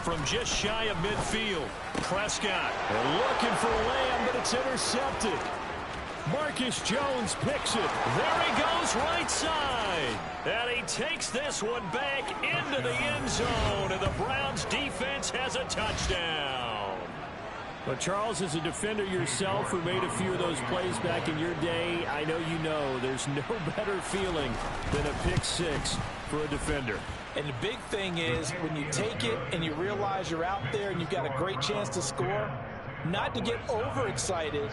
From just shy of midfield, Prescott looking for Lamb, but it's intercepted. Marcus Jones picks it. There he goes, right side. And he takes this one back into the end zone, and the Browns defense has a touchdown. But Charles, as a defender yourself who made a few of those plays back in your day, I know you know there's no better feeling than a pick 6 for a defender. And the big thing is when you take it and you realize you're out there and you've got a great chance to score, not to get overexcited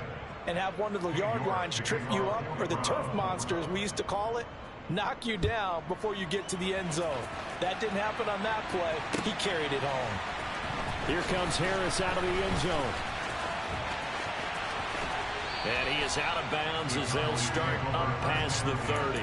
and have one of the yard lines trip you up, or the turf monster, as we used to call it, knock you down before you get to the end zone. That didn't happen on that play. He carried it home. Here comes Harris out of the end zone. And he is out of bounds as they'll start up past the 30.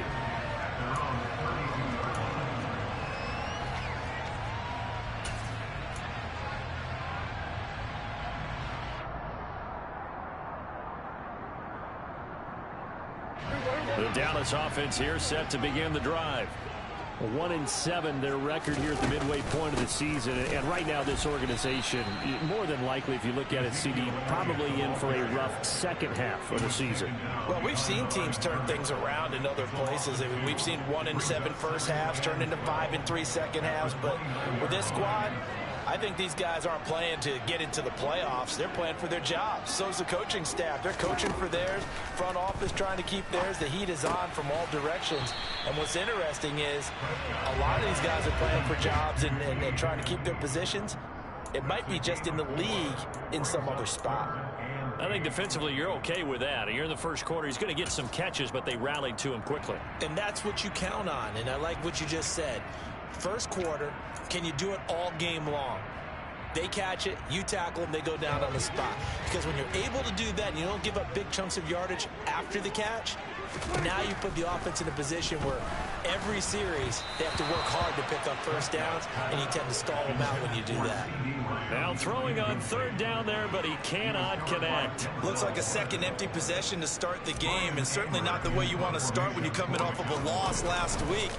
The Dallas offense here set to begin the drive. 1-7 their record here at the midway point of the season, and right now this organization, more than likely, if you look at it, CD, probably in for a rough second half of the season. Well, we've seen teams turn things around in other places. I mean, we've seen 1-7 first halves turn into 5-3 second halves, but with this squad, I think these guys aren't playing to get into the playoffs. They're playing for their jobs. So's the coaching staff. They're coaching for theirs. Front office trying to keep theirs. The heat is on from all directions. And what's interesting is a lot of these guys are playing for jobs and trying to keep their positions. It might be just in the league in some other spot. I think defensively you're okay with that. Here in the first quarter, he's going to get some catches, but they rallied to him quickly. And that's what you count on. And I like what you just said. First quarter, can you do it all game long? They catch it, you tackle them, they go down on the spot. Because when you're able to do that and you don't give up big chunks of yardage after the catch, now you put the offense in a position where every series they have to work hard to pick up first downs, and you tend to stall them out when you do that. Now throwing on 3rd down there, but he cannot connect. Looks like a second empty possession to start the game, and certainly not the way you want to start when you're coming off of a loss last week.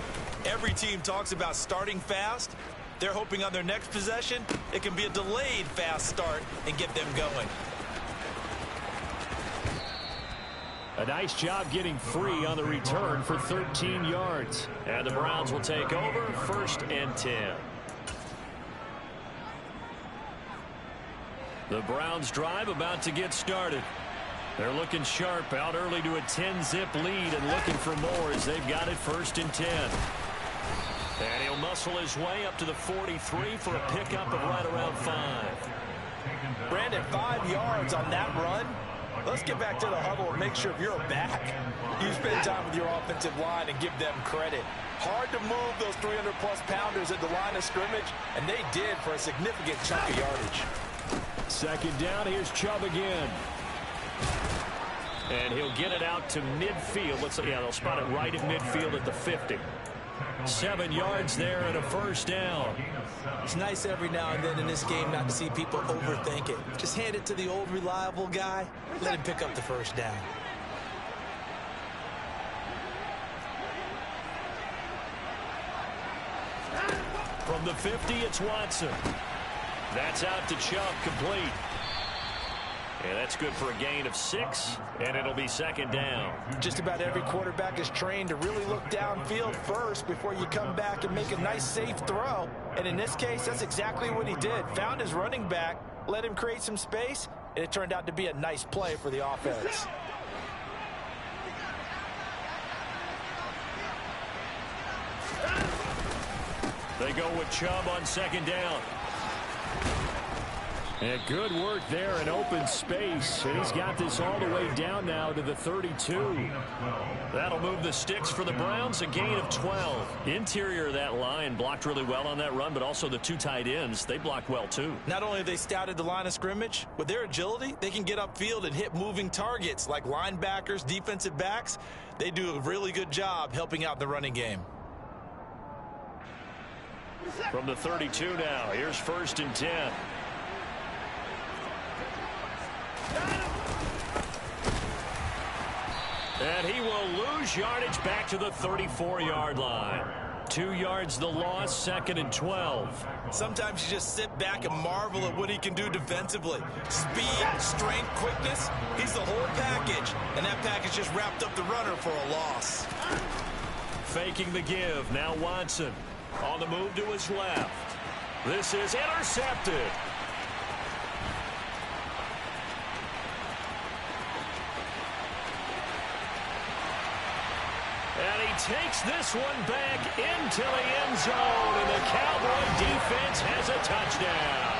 Every team talks about starting fast. They're hoping on their next possession, it can be a delayed fast start and get them going. A nice job getting free on the return for 13 yards. And the Browns will take over 1st and 10. The Browns drive about to get started. They're looking sharp, out early to a 10-zip lead and looking for more as they've got it 1st and 10. And he'll muscle his way up to the 43 for a pickup of right around 5. Brandon, 5 yards on that run. Let's get back to the huddle and make sure you're back. You spend time with your offensive line and give them credit. Hard to move those 300-plus pounders at the line of scrimmage, and they did for a significant chunk of yardage. 2nd down, here's Chubb again. And he'll get it out to midfield. They'll spot it right at midfield at the 50. 7 yards there and a first down. It's nice every now and then in this game not to see people overthink it. Just hand it to the old reliable guy. Let him pick up the first down. From the 50, it's Watson. That's out to Chubb, complete. And that's good for a gain of 6, and it'll be second down. Just about every quarterback is trained to really look downfield first before you come back and make a nice, safe throw. And in this case, that's exactly what he did. Found his running back, let him create some space, and it turned out to be a nice play for the offense. They go with Chubb on second down. And good work there in open space. And he's got this all the way down now to the 32. That'll move the sticks for the Browns, a gain of 12. Interior of that line blocked really well on that run, but also the 2 tight ends, they blocked well too. Not only have they scouted the line of scrimmage, with their agility, they can get upfield and hit moving targets like linebackers, defensive backs. They do a really good job helping out the running game. From the 32 now, here's 1st and 10. And he will lose yardage back to the 34-yard line. 2 yards the loss, 2nd and 12. Sometimes you just sit back and marvel at what he can do defensively. Speed, strength, quickness, he's the whole package. And that package just wrapped up the runner for a loss. Faking the give, now Watson. On the move to his left. This is intercepted. And he takes this one back into the end zone, and the Cowboy defense has a touchdown.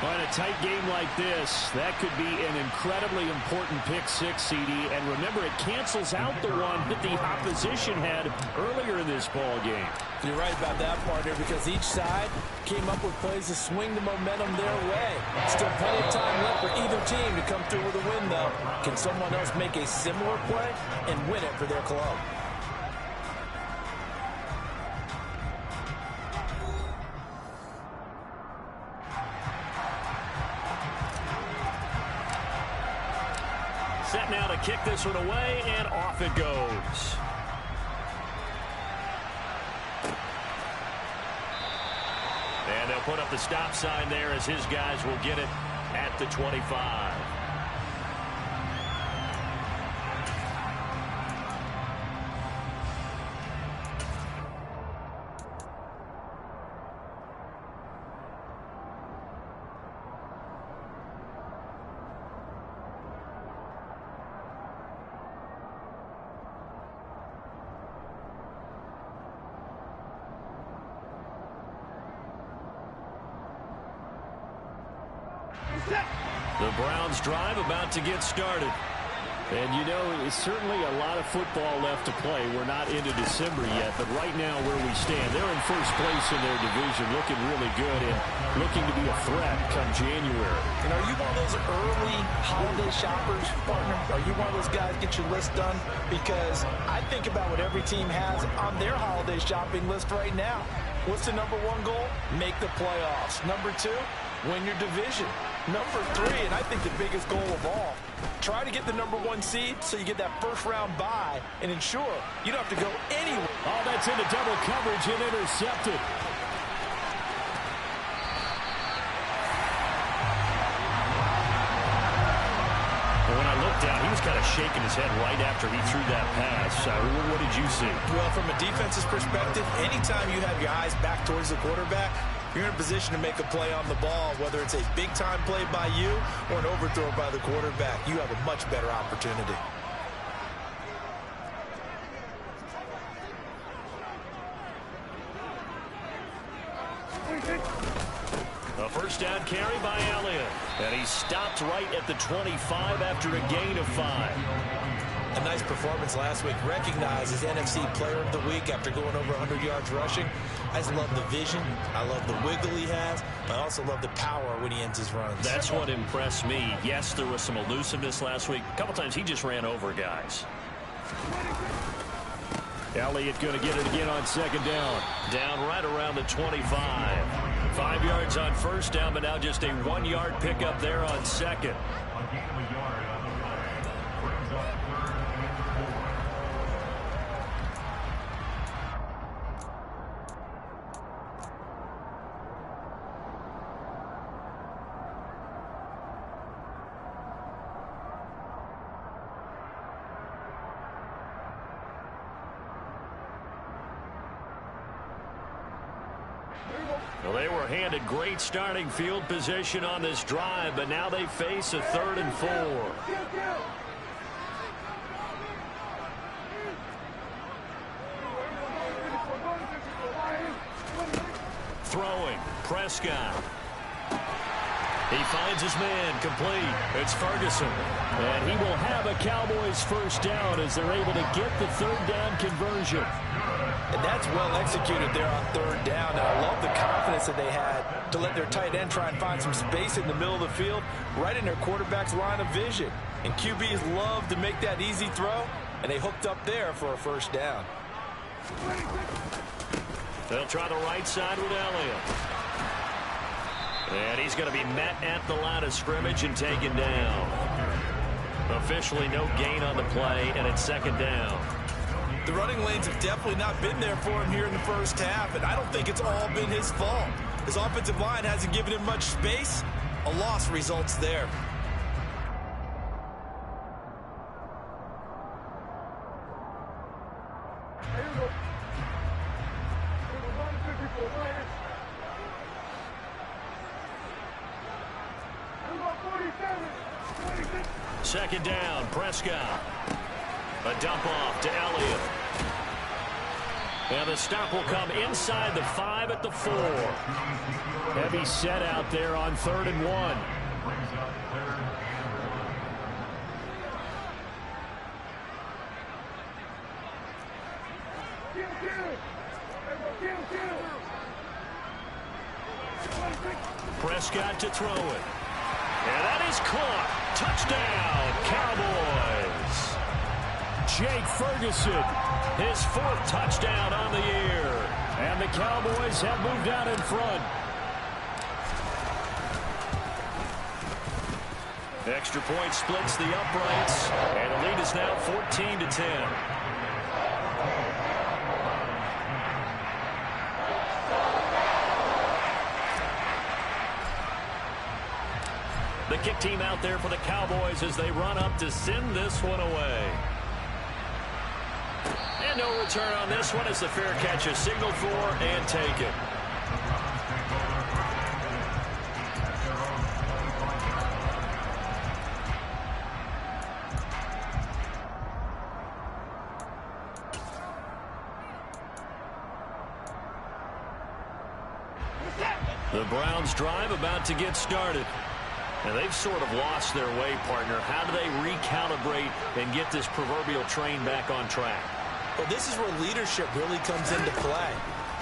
Well, in a tight game like this, that could be an incredibly important pick six, CD. And remember, it cancels out the one that the opposition had earlier in this ball game. You're right about that, partner, because each side came up with plays to swing the momentum their way. Still plenty of time left for either team to come through with a win, though. Can someone else make a similar play and win it for their club? Set now to kick this one away, and off it goes. And they'll put up the stop sign there as his guys will get it at the 25. The Browns drive about to get started. And, you know, it's certainly a lot of football left to play. We're not into December yet, but right now where we stand, they're in first place in their division, looking really good and looking to be a threat come January. And are you one of those early holiday shoppers, partner? Are you one of those guys get your list done? Because I think about what every team has on their holiday shopping list right now. What's the number one goal? Make the playoffs. Number two, win your division. Number three, and I think the biggest goal of all, try to get the number one seed so you get that first round bye and ensure you don't have to go anywhere. Oh, that's into double coverage and intercepted. When I looked down, he was kind of shaking his head right after he threw that pass. What did you see? Well, from a defense's perspective, anytime you have your eyes back towards the quarterback, you're in a position to make a play on the ball, whether it's a big-time play by you or an overthrow by the quarterback. You have a much better opportunity. A first down carry by Elliott. And he stopped right at the 25 after a gain of 5. A nice performance last week. Recognized as NFC Player of the Week after going over 100 yards rushing. I just love the vision. I love the wiggle he has. I also love the power when he ends his runs. That's what impressed me. Yes, there was some elusiveness last week. A couple times he just ran over guys. Elliott going to get it again on second down. Down right around the 25. 5 yards on first down, but now just a 1-yard pickup there on second. Well, they were handed great starting field position on this drive, but now they face a 3rd and 4. Throwing, Prescott. He finds his man, complete. It's Ferguson. And he will have a Cowboys first down as they're able to get the 3rd down conversion. And that's well executed there on 3rd down. And I love the confidence that they had to let their tight end try and find some space in the middle of the field, right in their quarterback's line of vision. And QBs love to make that easy throw, and they hooked up there for a first down. They'll try the right side with Elliott. And he's going to be met at the line of scrimmage and taken down. Officially no gain on the play, and it's 2nd down. The running lanes have definitely not been there for him here in the first half, and I don't think it's all been his fault. His offensive line hasn't given him much space. A loss results there. Second down, Prescott. A dump off to Elliott. And the stop will come inside the 5 at the 4. Heavy set out there on 3rd and 1. Prescott to throw it. And that is caught. Touchdown, Cowboys. Jake Ferguson, his 4th touchdown on the year. And the Cowboys have moved out in front. Extra point splits the uprights, and the lead is now 14-10. The kick team out there for the Cowboys as they run up to send this one away. And no return on this one as the fair catch is signaled for and taken. The Browns drive about to get started. And they've sort of lost their way, partner. How do they recalibrate and get this proverbial train back on track? Well, this is where leadership really comes into play.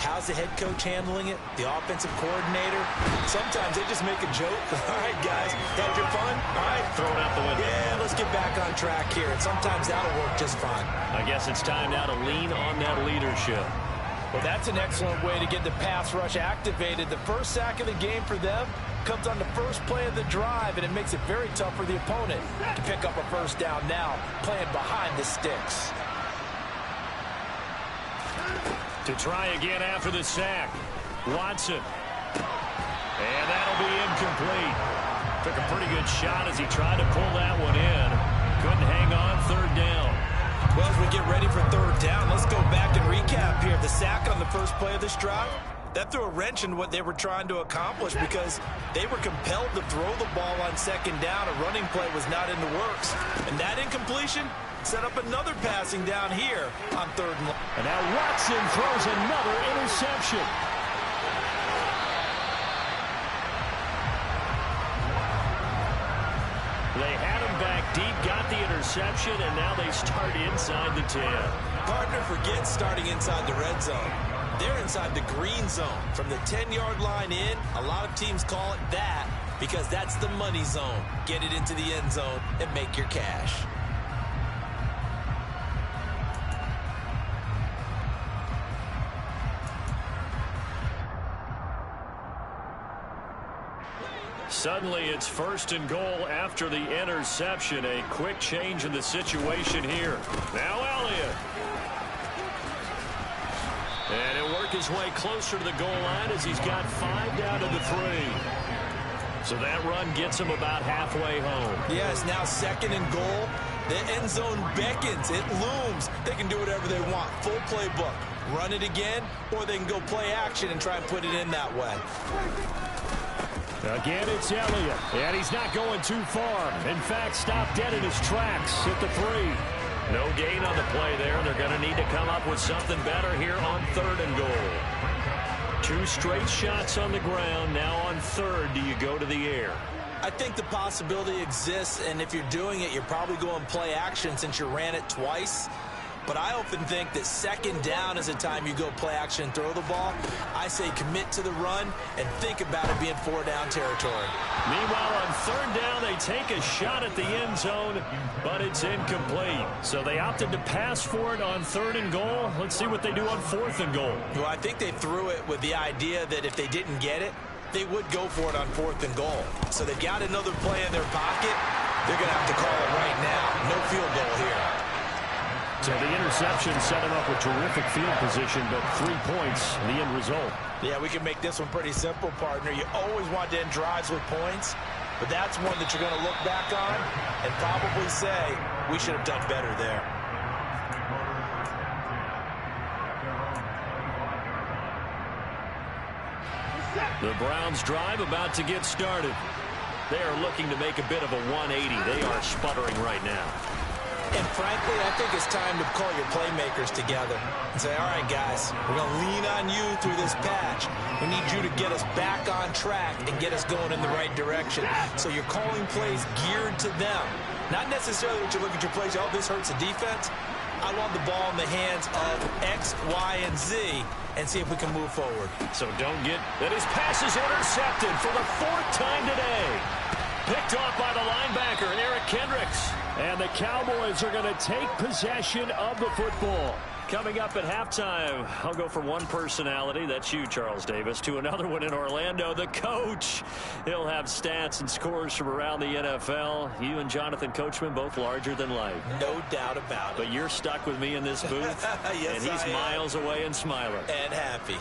How's the head coach handling it? The offensive coordinator? Sometimes they just make a joke. All right, guys, had your fun? All right. Throw it out the window. Yeah, let's get back on track here. And sometimes that'll work just fine. I guess it's time now to lean on that leadership. Well, that's an excellent way to get the pass rush activated. The first sack of the game for them comes on the first play of the drive, and it makes it very tough for the opponent to pick up a first down now, playing behind the sticks. To try again after the sack, Watson. And that'll be incomplete. Took a pretty good shot as he tried to pull that one in. Couldn't hang on 3rd down. Well, as we get ready for 3rd down, let's go back and recap here. The sack on the first play of this drive, that threw a wrench in what they were trying to accomplish because they were compelled to throw the ball on 2nd down. A running play was not in the works. And that incompletion set up another passing down here on 3rd and 1. And now Watson throws another interception. They had him back deep, got the interception, and now they start inside the 10. Partner, forget starting inside the red zone. They're inside the green zone. From the 10-yard line in, a lot of teams call it that because that's the money zone. Get it into the end zone and make your cash. Suddenly it's 1st and goal after the interception. A quick change in the situation here. Now Elliott. And he'll work his way closer to the goal line as he's got 5 down to the 3. So that run gets him about halfway home. Yes, now 2nd and goal. The end zone beckons. It looms. They can do whatever they want. Full playbook. Run it again, or they can go play action and try and put it in that way. Again, it's Elliott, and he's not going too far. In fact, stopped dead in his tracks at the 3. No gain on the play there. They're going to need to come up with something better here on 3rd and goal. 2 straight shots on the ground. Now on 3rd, do you go to the air? I think the possibility exists, and if you're doing it, you're probably going play action since you ran it twice. But I often think that 2nd down is a time you go play action and throw the ball. I say commit to the run and think about it being 4-down territory. Meanwhile, on 3rd down, they take a shot at the end zone, but it's incomplete. So they opted to pass for it on 3rd and goal. Let's see what they do on 4th and goal. Well, I think they threw it with the idea that if they didn't get it, they would go for it on 4th and goal. So they've got another play in their pocket. They're going to have to call it right now. No field goal here. So the interception set him up with terrific field position, but 3 points, the end result. Yeah, we can make this one pretty simple, partner. You always want to end drives with points, but that's one that you're going to look back on and probably say, we should have done better there. The Browns drive about to get started. They are looking to make a bit of a 180. They are sputtering right now. And frankly, I think it's time to call your playmakers together and say, all right, guys, we're going to lean on you through this patch. We need you to get us back on track and get us going in the right direction. So you're calling plays geared to them. Not necessarily that you look at your plays, oh, this hurts the defense. I want the ball in the hands of X, Y, and Z and see if we can move forward. So don't get that his pass is intercepted for the 4th time today. Picked off by the linebacker, Eric Kendricks. And the Cowboys are going to take possession of the football. Coming up at halftime, I'll go from one personality, that's you, Charles Davis, to another one in Orlando, the coach. He'll have stats and scores from around the NFL. You and Jonathan Coachman, both larger than life. No doubt about it. But you're stuck with me in this booth, yes, and he's miles away and smiling. And happy.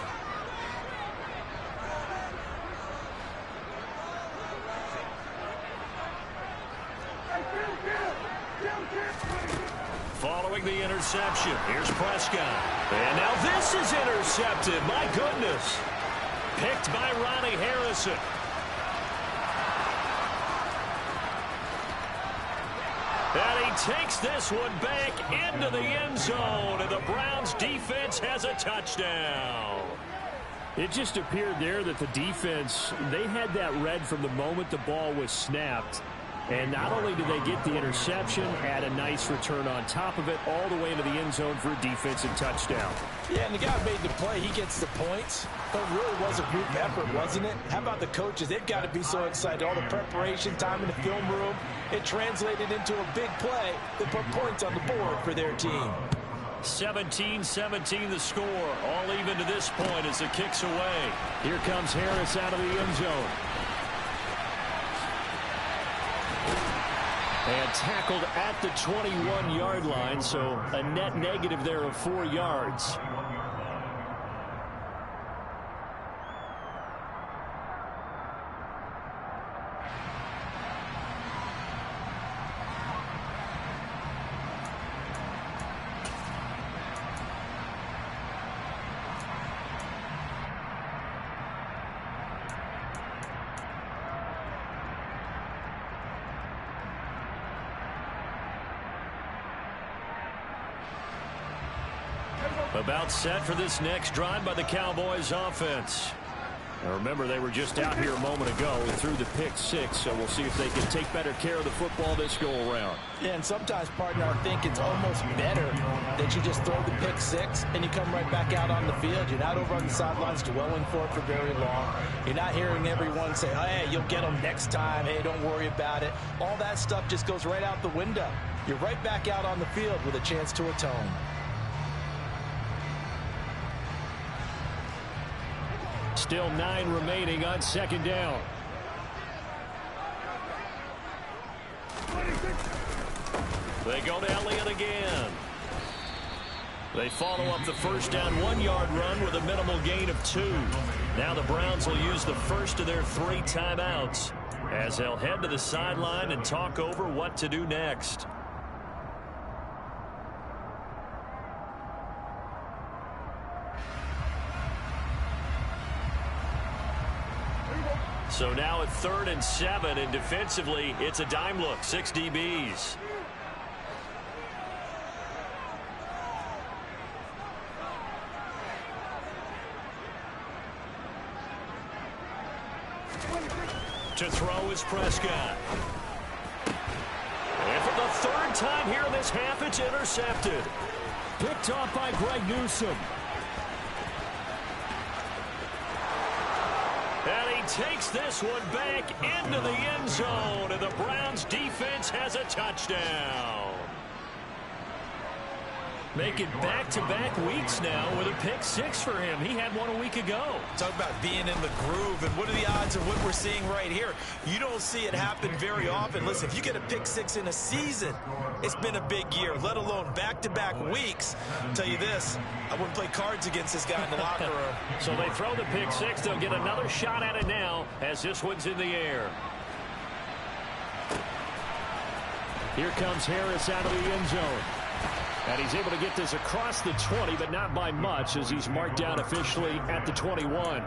Following the interception, here's Prescott. And now this is intercepted. My goodness. Picked by Ronnie Harrison. And he takes this one back into the end zone, and the Browns defense has a touchdown. It just appeared there that the defense, they had that read from the moment the ball was snapped. And not only did they get the interception, add a nice return on top of it, all the way into the end zone for a defensive touchdown. Yeah, and the guy made the play. He gets the points. But it really was a group effort, wasn't it? How about the coaches? They've got to be so excited. All the preparation time in the film room, it translated into a big play that put points on the board for their team. 17-17 the score. All even to this point as the kick's away. Here comes Harris out of the end zone. And tackled at the 21-yard line, so a net negative there of 4 yards. About set for this next drive by the Cowboys offense. Now remember, they were just out here a moment ago and threw the pick 6, so we'll see if they can take better care of the football this go-around. Yeah, and sometimes, partner, I think it's almost better that you just throw the pick 6 and you come right back out on the field. You're not over on the sidelines dwelling for it for very long. You're not hearing everyone say, oh, hey, you'll get them next time. Hey, don't worry about it. All that stuff just goes right out the window. You're right back out on the field with a chance to atone. Still 9 remaining on second down. They go to Elliott again. They follow up the first down 1-yard run with a minimal gain of 2. Now the Browns will use the first of their 3 timeouts as they'll head to the sideline and talk over what to do next. So now at 3rd and 7, and defensively, it's a dime look, 6 DBs. To throw is Prescott. And for the 3rd time here in this half, it's intercepted. Picked off by Greg Newsome. And he takes this one back into the end zone, and the Browns defense has a touchdown. Making back-to-back weeks now with a pick 6 for him. He had one a week ago. Talk about being in the groove, and what are the odds of what we're seeing right here? You don't see it happen very often. Listen, if you get a pick 6 in a season, it's been a big year, let alone back-to-back weeks. I'll tell you this, I wouldn't play cards against this guy in the locker room. So they throw the pick 6. They'll get another shot at it now as this one's in the air. Here comes Harris out of the end zone. And he's able to get this across the 20, but not by much, as he's marked down officially at the 21.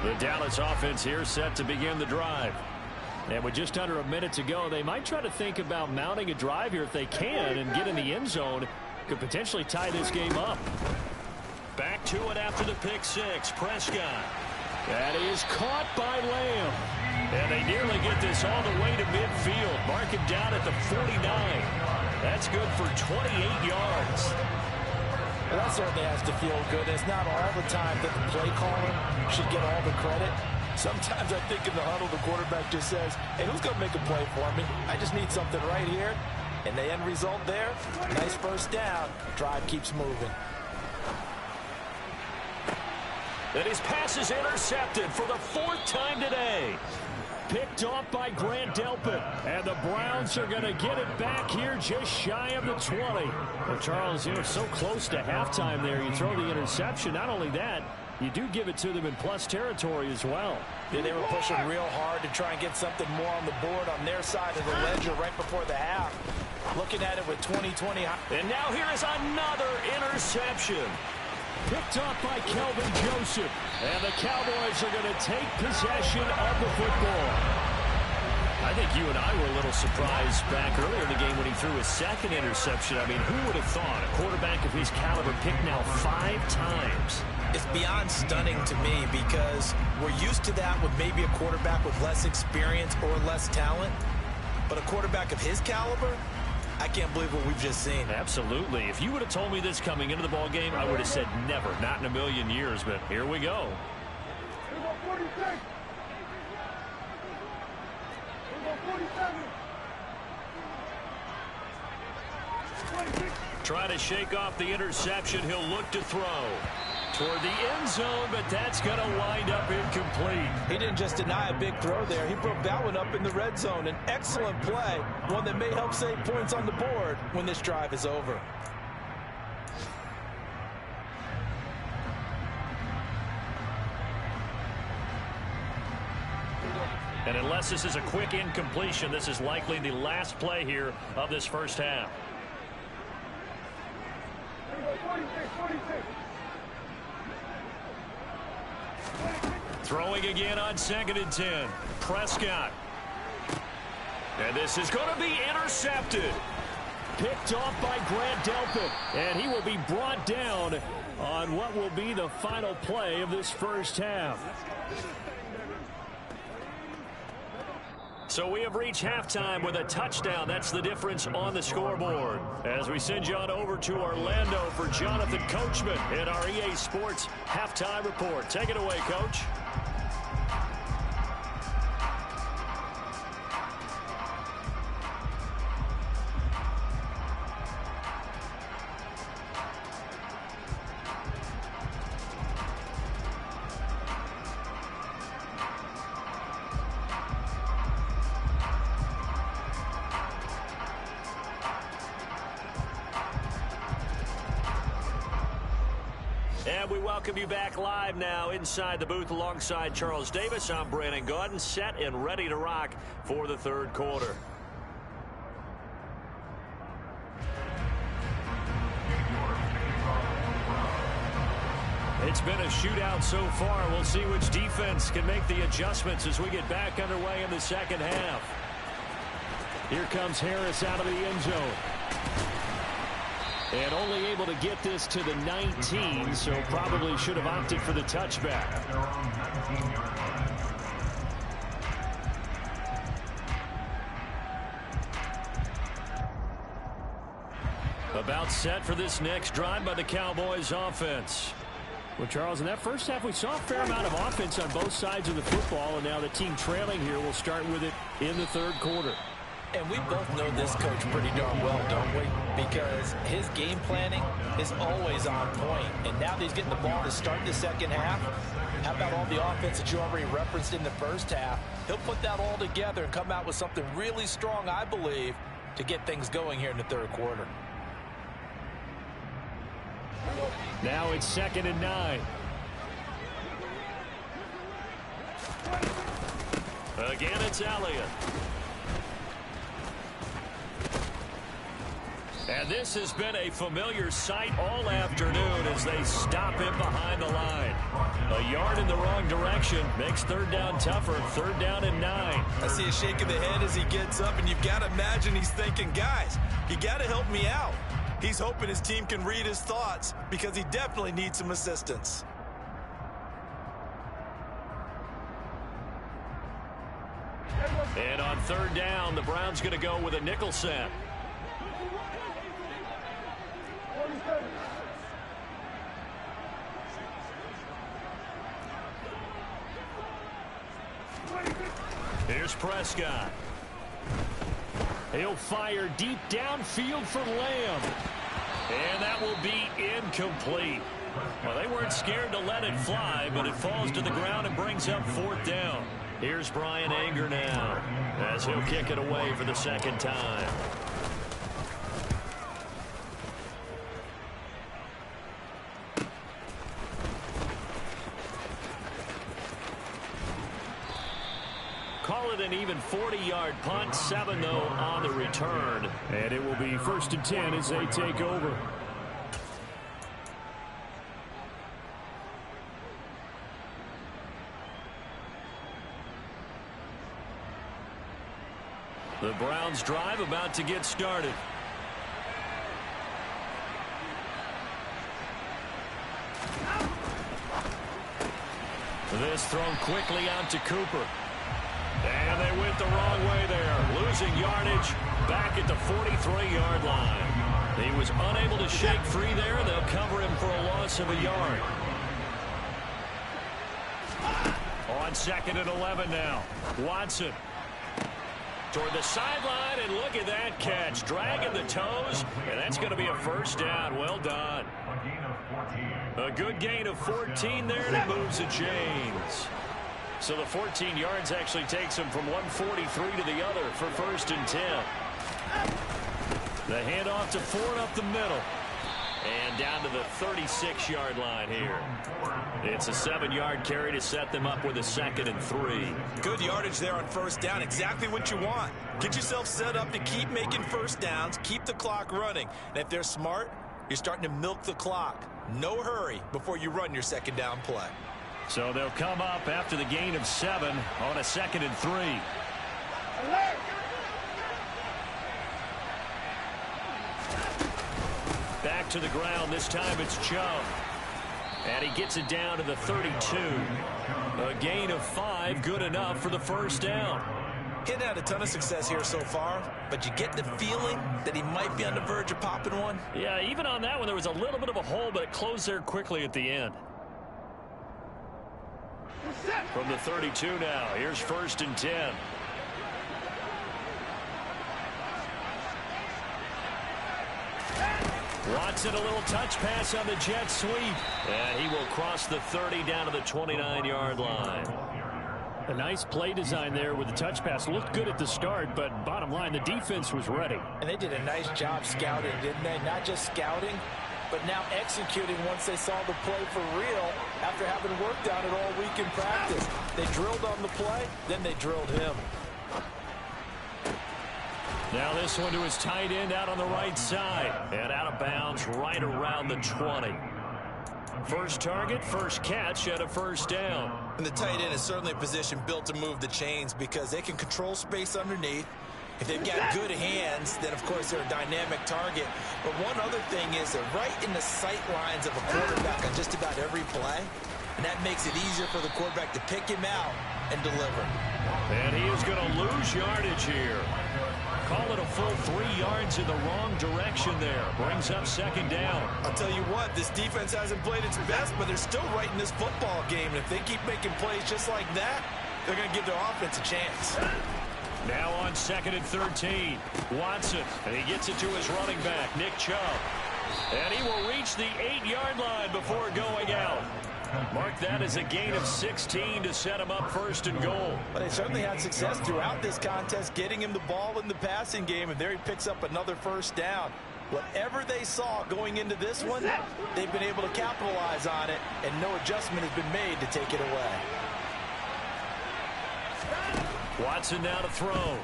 The Dallas offense here set to begin the drive. And with just under a minute to go, they might try to think about mounting a drive here if they can and get in the end zone. Could potentially tie this game up. Back to it after the pick 6. Prescott. That is caught by Lamb. And they nearly get this all the way to midfield. Mark him down at the 49. That's good for 28 yards. Well, that certainly has to feel good. It's not all the time that the play caller should get all the credit. Sometimes I think in the huddle, the quarterback just says, hey, who's going to make a play for me? I just need something right here. And the end result there, nice first down. Drive keeps moving. And his pass is intercepted for the 4th time today. Picked off by Grant Delpit. And the Browns are going to get it back here just shy of the 20. Well, Charles, you know, so close to halftime there. You throw the interception. Not only that, you do give it to them in plus territory as well. Yeah, they were pushing real hard to try and get something more on the board on their side of the ledger right before the half. Looking at it with 20-20. And now here is another interception. Picked off by Kelvin Joseph. And the Cowboys are going to take possession of the football. I think you and I were a little surprised back earlier in the game when he threw his 2nd interception. I mean, who would have thought a quarterback of his caliber picked now 5 times? It's beyond stunning to me because we're used to that with maybe a quarterback with less experience or less talent. But a quarterback of his caliber, I can't believe what we've just seen. Absolutely. If you would have told me this coming into the ball game, I would have said never, not in a million years. But here we go. Try to shake off the interception. He'll look to throw toward the end zone, but that's going to wind up incomplete. He didn't just deny a big throw there. He broke that one up in the red zone. An excellent play, one that may help save points on the board when this drive is over. And unless this is a quick incompletion, this is likely the last play here of this first half. Throwing again on 2nd and 10. Prescott. And this is going to be intercepted. Picked off by Grant Delpit. And he will be brought down on what will be the final play of this first half. So we have reached halftime with a touchdown. That's the difference on the scoreboard. As we send you on over to Orlando for Jonathan Coachman in our EA Sports Halftime Report. Take it away, Coach. And we welcome you back live now inside the booth alongside Charles Davis. I'm Brandon Gaudin, set and ready to rock for the third quarter. It's been a shootout so far. We'll see which defense can make the adjustments as we get back underway in the second half. Here comes Harris out of the end zone. And only able to get this to the 19, so probably should have opted for the touchback. About set for this next drive by the Cowboys offense. Well, Charles, in that first half, we saw a fair amount of offense on both sides of the football, and now the team trailing here will start with it in the third quarter. And we both know this coach pretty darn well, don't we? Because his game planning is always on point. And now that he's getting the ball to start the second half, how about all the offense that you already referenced in the first half? He'll put that all together and come out with something really strong, I believe, to get things going here in the third quarter. Now it's 2nd and 9. Again, it's Elliott. And this has been a familiar sight all afternoon as they stop him behind the line. A yard in the wrong direction makes third down tougher. 3rd down and 9. I see a shake of the head as he gets up, and you've got to imagine he's thinking, guys, you got to help me out. He's hoping his team can read his thoughts because he definitely needs some assistance. And on 3rd down, the Browns going to go with a nickel set. Here's Prescott. He'll fire deep downfield for Lamb. And that will be incomplete. Well, they weren't scared to let it fly, but it falls to the ground and brings up 4th down. Here's Brian Anger now as he'll kick it away for the 2nd time. Call it an even 40-yard punt, 7 though on the return. And it will be 1st and 10 as they take over. The Browns drive about to get started. This thrown quickly out to Cooper. And they went the wrong way there. Losing yardage back at the 43-yard line. He was unable to shake free there. They'll cover him for a loss of a yard. On 2nd and 11 now. Watson toward the sideline, and look at that catch. Dragging the toes, and that's going to be a 1st down. Well done. A good gain of 14 there, and it moves the chains. So the 14 yards actually takes him from 143 to the other for 1st and 10. The handoff to Ford up the middle. And down to the 36-yard line here. It's a 7-yard carry to set them up with a 2nd and 3. Good yardage there on 1st down. Exactly what you want. Get yourself set up to keep making 1st downs, keep the clock running. And if they're smart, you're starting to milk the clock. No hurry before you run your 2nd down play. So they'll come up after the gain of 7 on a 2nd and 3. Back to the ground. This time it's Chubb. And he gets it down to the 32. A gain of 5, good enough for the 1st down. He hadn't had a ton of success here so far, but you get the feeling that he might be on the verge of popping one. Yeah, even on that one, there was a little bit of a hole, but it closed there quickly at the end. From the 32 now, here's 1st and 10. Watson, a little touch pass on the jet sweep. And he will cross the 30 down to the 29-yard line. A nice play design there with the touch pass. Looked good at the start, but bottom line, the defense was ready. And they did a nice job scouting, didn't they? Not just scouting, but now executing once they saw the play for real after having worked on it all week in practice. They drilled on the play, then they drilled him. Now this one to his tight end out on the right side. And out of bounds right around the 20. First target, first catch, and a first down. And the tight end is certainly a position built to move the chains because they can control space underneath. If they've got good hands, then of course they're a dynamic target. But one other thing is they're right in the sight lines of a quarterback on just about every play. And that makes it easier for the quarterback to pick him out and deliver. And he is going to lose yardage here. Call it a full 3 yards in the wrong direction there. Brings up second down. I'll tell you what, this defense hasn't played its best, but they're still right in this football game. And if they keep making plays just like that, they're going to give their offense a chance. Now on 2nd and 13. Watson, and he gets it to his running back, Nick Chubb. And he will reach the 8-yard line before going out. Mark that as a gain of 16 to set him up first and goal. But they certainly had success throughout this contest, getting him the ball in the passing game, and there he picks up another first down. Whatever they saw going into this one, they've been able to capitalize on it, and no adjustment has been made to take it away. Watson now to throw.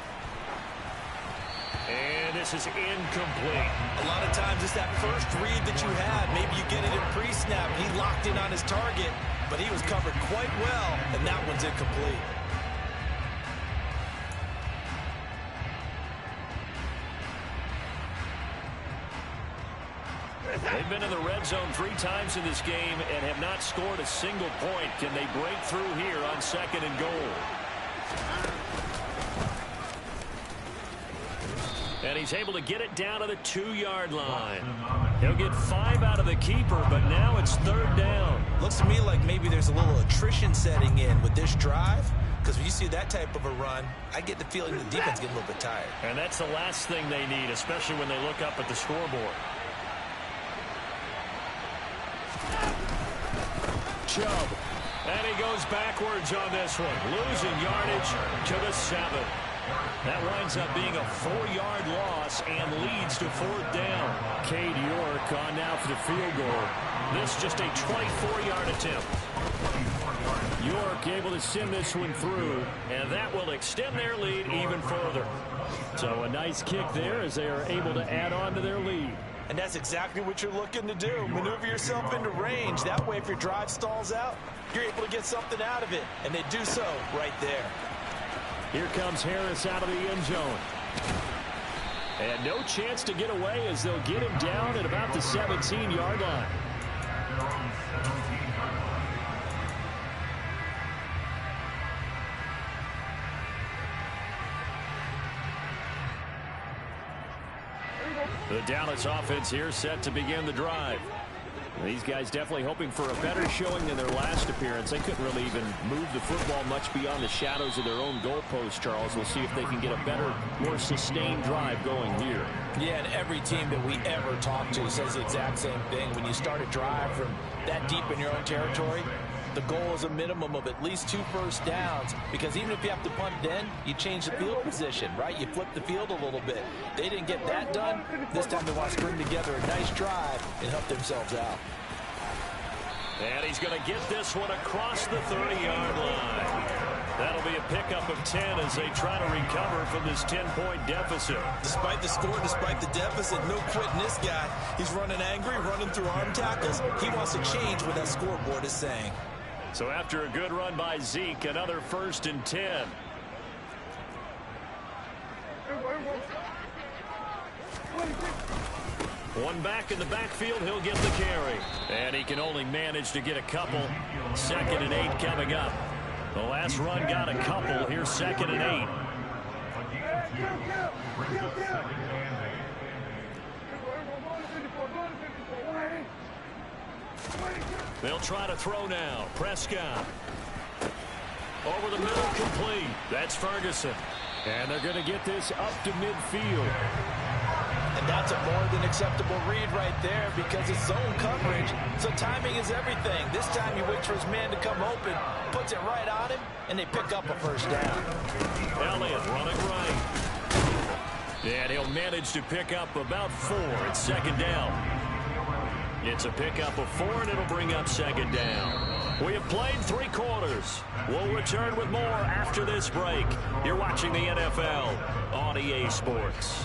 And this is incomplete. A lot of times it's that first read that you had. Maybe you get it in pre-snap. He locked in on his target, but he was covered quite well, and that one's incomplete. They've been in the red zone 3 times in this game and have not scored a single point. Can they break through here on 2nd and goal? And he's able to get it down to the 2-yard line. He'll get 5 out of the keeper, but now it's 3rd down. Looks to me like maybe there's a little attrition setting in with this drive, because when you see that type of a run, I get the feeling the defense getting a little bit tired. And that's the last thing they need, especially when they look up at the scoreboard. Chubb. And he goes backwards on this one, losing yardage to the 7. That winds up being a 4-yard loss and leads to 4th down. Cade York on now for the field goal. This just a 24-yard attempt. York able to send this one through, and that will extend their lead even further. So a nice kick there as they are able to add on to their lead. And that's exactly what you're looking to do. Maneuver yourself into range. That way, if your drive stalls out, you're able to get something out of it. And they do so right there. Here comes Harris out of the end zone. And no chance to get away as they'll get him down at about the 17-yard line. The Dallas offense here set to begin the drive. These guys definitely hoping for a better showing than their last appearance. They couldn't really even move the football much beyond the shadows of their own goalpost, Charles. We'll see if they can get a better, more sustained drive going here. Yeah, and every team that we ever talk to says the exact same thing. When you start a drive from that deep in your own territory, the goal is a minimum of at least 2 first downs, because even if you have to punt then, you change the field position, right? You flip the field a little bit. They didn't get that done. This time they want to string together a nice drive and help themselves out. And he's going to get this one across the 30-yard line. That'll be a pickup of 10 as they try to recover from this 10-point deficit. Despite the score, despite the deficit, no quitting this guy. He's running angry, running through arm tackles. He wants to change what that scoreboard is saying. So after a good run by Zeke, another 1st and 10. One back in the backfield, he'll get the carry. And he can only manage to get a couple. 2nd and 8 coming up. The last run got a couple. Here's 2nd and 8. They'll try to throw now. Prescott. Over the middle, complete. That's Ferguson. And they're going to get this up to midfield. And that's a more than acceptable read right there, because it's zone coverage, so timing is everything. This time he waits for his man to come open, puts it right on him, and they pick up a first down. Elliott running right. And he'll manage to pick up about 4 at 2nd down. It's a pickup of 4, and it'll bring up second down. We have played 3 quarters. We'll return with more after this break. You're watching the NFL on EA Sports.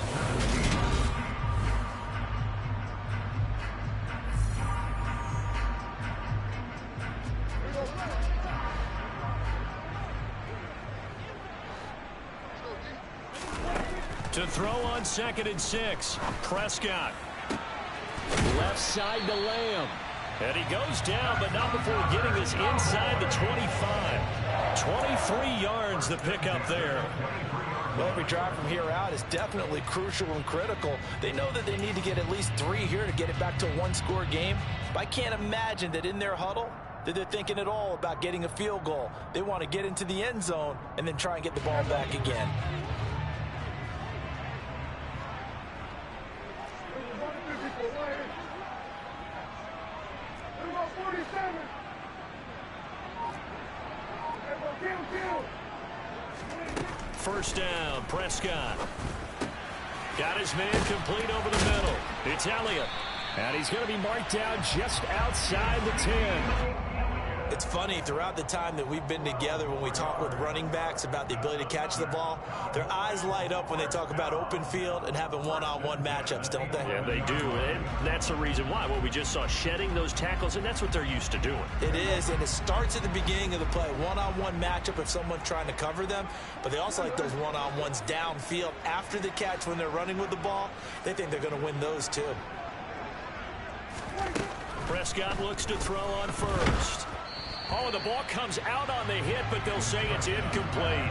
To throw on 2nd and 6, Prescott. Left side to Lamb. And he goes down, but not before getting this inside the 25. 23 yards the pickup there. Well, every drive from here out is definitely crucial and critical. They know that they need to get at least 3 here to get it back to a 1-score game. But I can't imagine that in their huddle that they're thinking at all about getting a field goal. They want to get into the end zone and then try and get the ball back again. First down, Prescott. Got his man complete over the middle. It's Elliott. And he's going to be marked down just outside the 10. It's funny, throughout the time that we've been together, when we talk with running backs about the ability to catch the ball, their eyes light up when they talk about open field and having one-on-one matchups, don't they? Yeah, they do, and that's the reason why. Well, we just saw shedding those tackles, and that's what they're used to doing. It is, and it starts at the beginning of the play. One-on-one matchup if someone's trying to cover them, but they also like those one-on-ones downfield after the catch when they're running with the ball. They think they're going to win those, too. Prescott looks to throw on first. Oh, the ball comes out on the hit, but they'll say it's incomplete.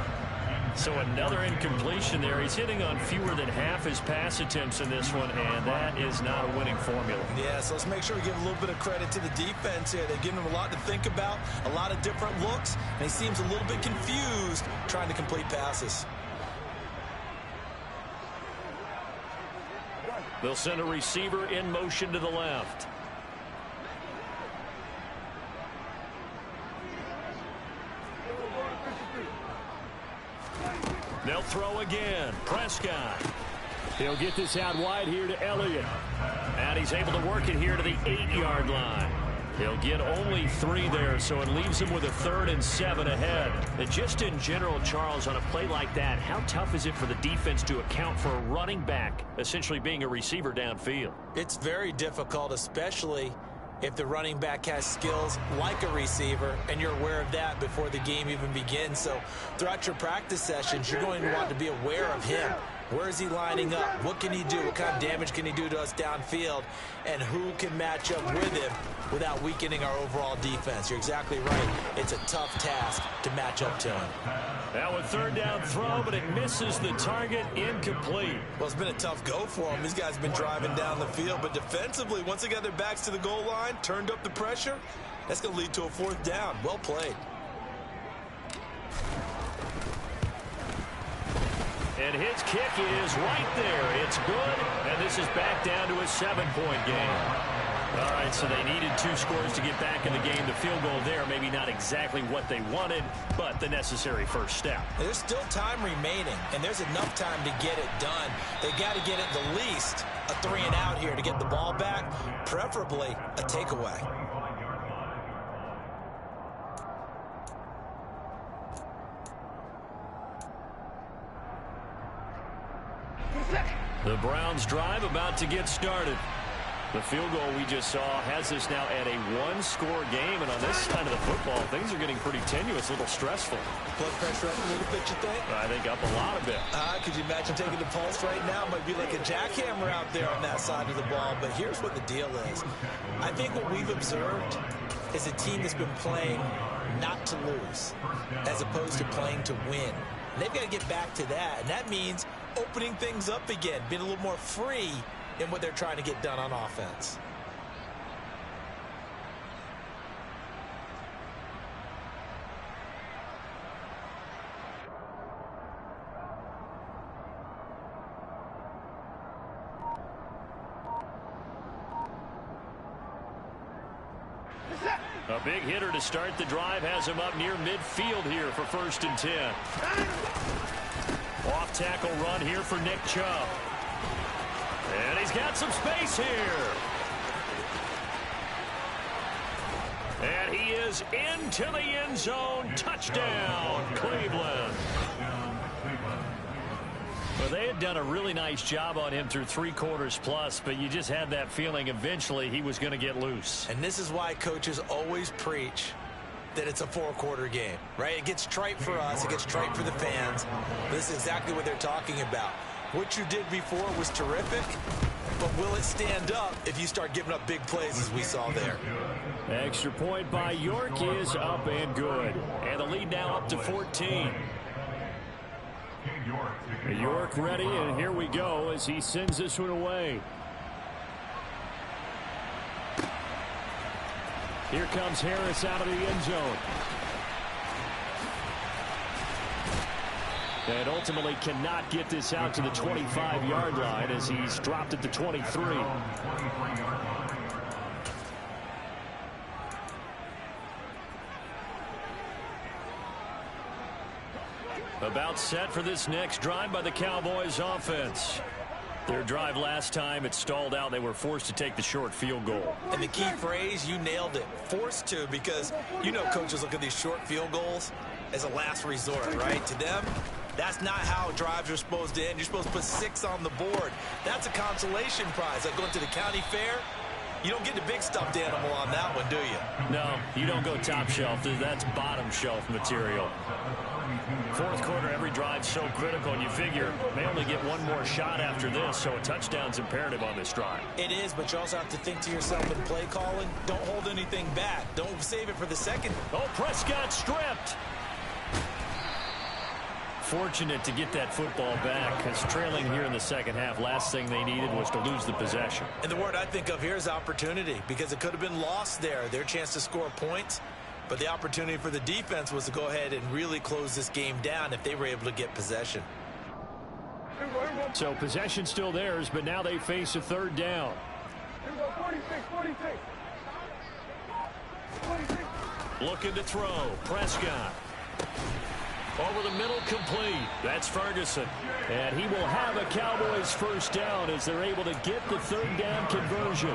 So another incompletion there. He's hitting on fewer than half his pass attempts in this one, and that is not a winning formula. Yeah, so let's make sure we give a little bit of credit to the defense here. They've given him a lot to think about, a lot of different looks, and he seems a little bit confused trying to complete passes. They'll send a receiver in motion to the left. They'll throw again. Prescott. He'll get this out wide here to Elliott. And he's able to work it here to the 8-yard line. He'll get only 3 there, so it leaves him with a 3rd and 7 ahead. And just in general, Charles, on a play like that, how tough is it for the defense to account for a running back essentially being a receiver downfield? It's very difficult, especially if the running back has skills like a receiver, and you're aware of that before the game even begins. So throughout your practice sessions, you're going to want to be aware of him. Where is he lining up? What can he do? What kind of damage can he do to us downfield? And who can match up with him without weakening our overall defense? You're exactly right. It's a tough task to match up to him. Now a 3rd down throw, but it misses the target. Incomplete. Well, it's been a tough go for him. These guys have been driving down the field, but defensively, once they got their backs to the goal line, turned up the pressure, that's going to lead to a 4th down. Well played. And his kick is right there. It's good, and this is back down to a 7-point game. All right, so they needed 2 scores to get back in the game. The field goal there, maybe not exactly what they wanted, but the necessary first step. There's still time remaining, and there's enough time to get it done. They got to get at the least a 3-and-out here to get the ball back, preferably a takeaway. The Browns drive about to get started. The field goal we just saw has us now at a 1-score game, and on this side of the football, things are getting pretty tenuous, a little stressful. Blood pressure up a little bit, you think? I think up a lot of it. Could you imagine taking the pulse right now? Might be like a jackhammer out there on that side of the ball, but here's what the deal is. I think what we've observed is a team that's been playing not to lose, as opposed to playing to win. And they've got to get back to that, and that means opening things up again, being a little more free in what they're trying to get done on offense. A big hitter to start the drive has him up near midfield here for 1st and 10. Off tackle run here for Nick Chubb. And he's got some space here. And he is into the end zone. Touchdown, Cleveland. Well, they had done a really nice job on him through 3 quarters plus, but you just had that feeling eventually he was going to get loose. And this is why coaches always preach that it's a 4-quarter game, right? It gets trite for us. It gets trite for the fans. This is exactly what they're talking about. What you did before was terrific, but will it stand up if you start giving up big plays as we saw there? Extra point by York is up and good. And the lead now up to 14. York ready, and here we go as he sends this one away. Here comes Harris out of the end zone. And ultimately cannot get this out to the 25-yard line as he's dropped it to 23. About set for this next drive by the Cowboys offense. Their drive last time, it stalled out. They were forced to take the short field goal. And the key phrase, you nailed it. Forced to, because you know coaches look at these short field goals as a last resort, right? To them, that's not how drives are supposed to end. You're supposed to put 6 on the board. That's a consolation prize. Like going to the county fair, you don't get the big stuffed animal on that one, do you? No, you don't go top shelf. That's bottom shelf material. Fourth quarter, every drive so critical, and you figure they only get one more shot after this, so a touchdown's imperative on this drive. It is, but you also have to think to yourself in play calling, don't hold anything back. Don't save it for the second. Oh, Prescott stripped. Fortunate to get that football back, because trailing here in the second half, last thing they needed was to lose the possession. And the word I think of here is opportunity, because it could have been lost there. Their chance to score points. But the opportunity for the defense was to go ahead and really close this game down if they were able to get possession. So possession still theirs, but now they face a third down. 46. Looking to throw. Prescott. Over the middle, complete. That's Ferguson. And he will have a Cowboys first down as they're able to get the third down conversion.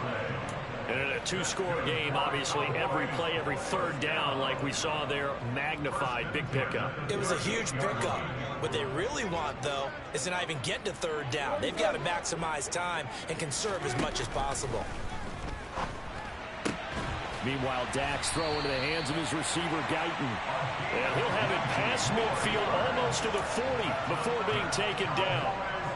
And in a 2-score game, obviously, every play, every third down, like we saw there, magnified, big pickup. It was a huge pickup. What they really want, though, is to not even get to third down. They've got to maximize time and conserve as much as possible. Meanwhile, Dak's throw into the hands of his receiver, Guyton. And he'll have it past midfield almost to the 40 before being taken down.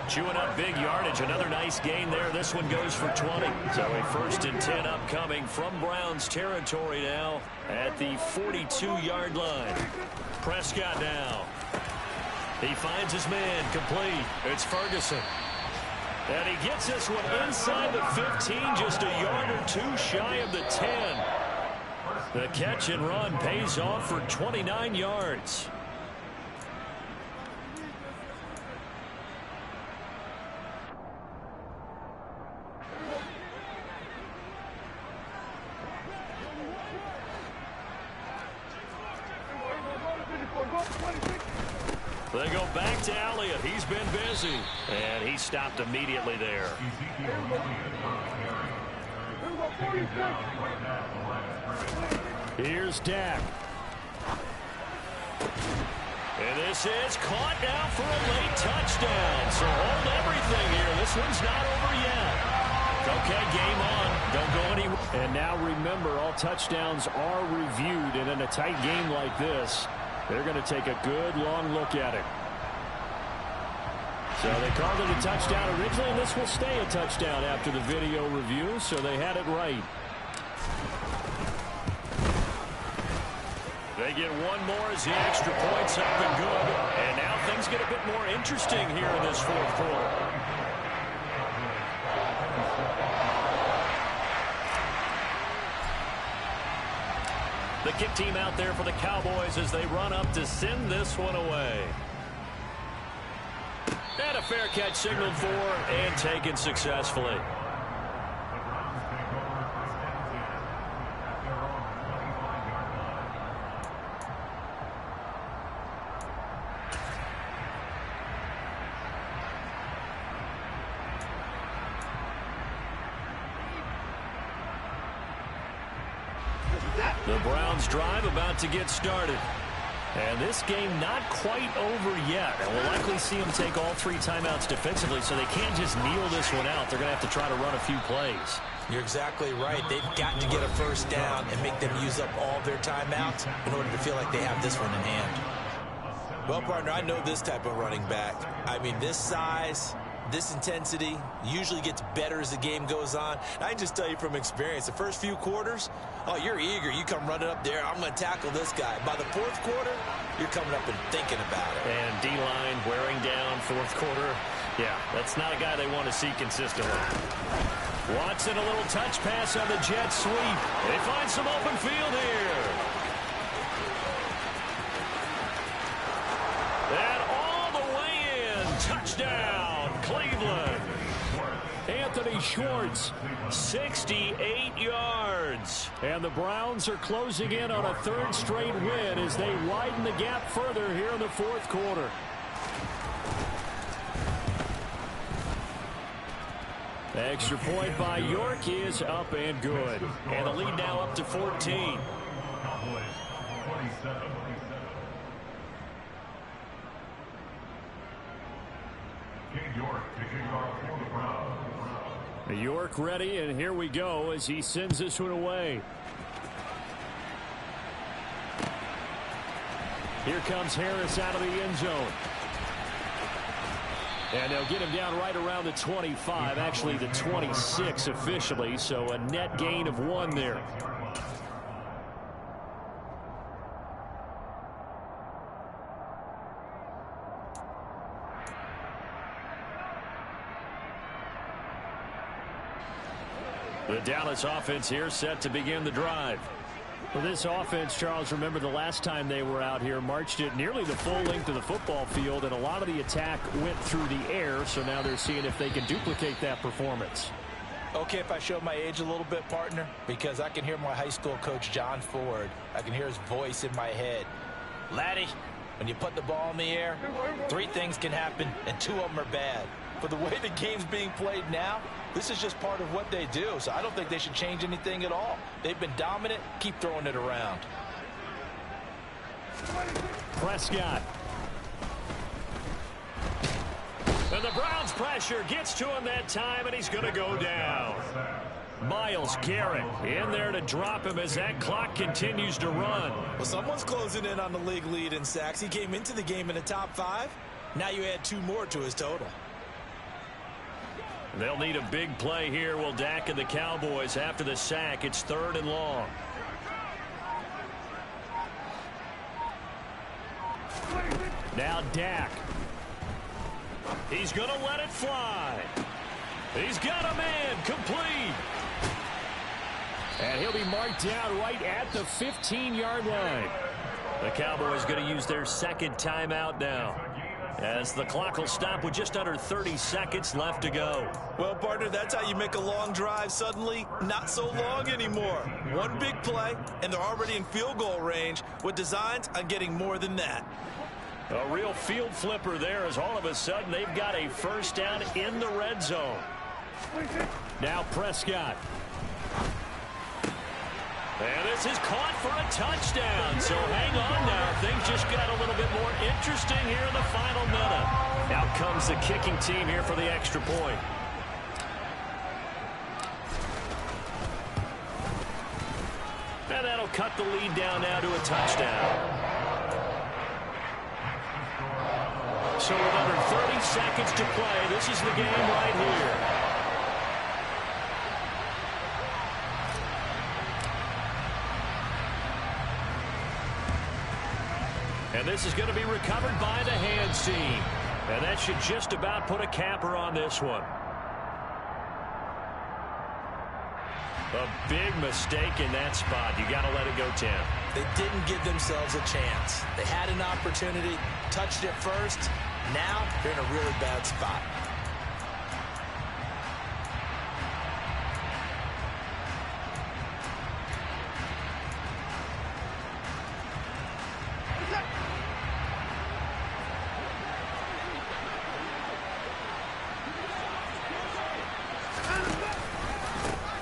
Chewing up big yardage. Another nice gain there. This one goes for 20. So a 1st and 10 upcoming from Browns territory now at the 42-yard line. Prescott now. He finds his man, complete. It's Ferguson. And he gets this one inside the 15, just a yard or 2 shy of the 10. The catch and run pays off for 29 yards. They go back to Elliott. He's been busy. And he stopped immediately there. Here's Dak. And this is caught now for a late touchdown. So hold everything here. This one's not over yet. Okay, game on. Don't go anywhere. And now remember, all touchdowns are reviewed. And in a tight game like this, they're going to take a good long look at it. So they called it a touchdown originally, and this will stay a touchdown after the video review, so they had it right. They get one more as the extra point's up and good. And now things get a bit more interesting here in this fourth quarter. The kick team out there for the Cowboys as they run up to send this one away. And a fair catch signaled for and taken successfully. The Browns drive about to get started. And this game not quite over yet. And we'll likely see them take all 3 timeouts defensively, so they can't just kneel this one out. They're going to have to try to run a few plays. You're exactly right. They've got to get a first down and make them use up all their timeouts in order to feel like they have this one in hand. Well, partner, I know this type of running back. I mean, this size, this intensity usually gets better as the game goes on. I can just tell you from experience, the first few quarters, oh, you're eager. You come running up there, I'm going to tackle this guy. By the 4th quarter, you're coming up and thinking about it. And D-line wearing down 4th quarter. Yeah, that's not a guy they want to see consistently. Watson, a little touch pass on the jet sweep. They find some open field here. And all the way in. Touchdown, Cleveland. Anthony Schwartz, 68 yards. And the Browns are closing in on a 3rd straight win as they widen the gap further here in the 4th quarter. Extra point by York is up and good. And the lead now up to 14. York ready, and here we go as he sends this one away. Here comes Harris out of the end zone. And they'll get him down right around the 25, actually the 26 officially, so a net gain of 1 there. The Dallas offense here set to begin the drive. For this offense, Charles, remember the last time they were out here, marched it nearly the full length of the football field, and a lot of the attack went through the air, so now they're seeing if they can duplicate that performance. Okay, if I show my age a little bit, partner, because I can hear my high school coach, John Ford. I can hear his voice in my head. Laddie, when you put the ball in the air, 3 things can happen, and 2 of them are bad. For the way the game's being played now, this is just part of what they do, so I don't think they should change anything at all. They've been dominant. Keep throwing it around. Prescott. And the Browns pressure gets to him that time, and he's going to go down. Myles Garrett in there to drop him as that clock continues to run. Well, someone's closing in on the league lead in sacks. He came into the game in the top 5. Now you add 2 more to his total. They'll need a big play here, will Dak and the Cowboys after the sack. It's 3rd and long. Now Dak. He's going to let it fly. He's got a man complete. And he'll be marked down right at the 15-yard line. The Cowboys going to use their 2nd timeout now, as the clock will stop with just under 30 seconds left to go. Well, partner, that's how you make a long drive suddenly not so long anymore. 1 big play, and they're already in field goal range with designs on getting more than that. A real field flipper there, as all of a sudden they've got a first down in the red zone. Now Prescott. And this is caught for a touchdown. So hang on now. Things just got a little bit more interesting here in the final minute. Out comes the kicking team here for the extra point. And that'll cut the lead down now to a touchdown. So with under 30 seconds to play, this is the game right here. And this is going to be recovered by the hands team. And that should just about put a capper on this one. A big mistake in that spot. You got to let it go, Tim. They didn't give themselves a chance. They had an opportunity, touched it first. Now they're in a really bad spot.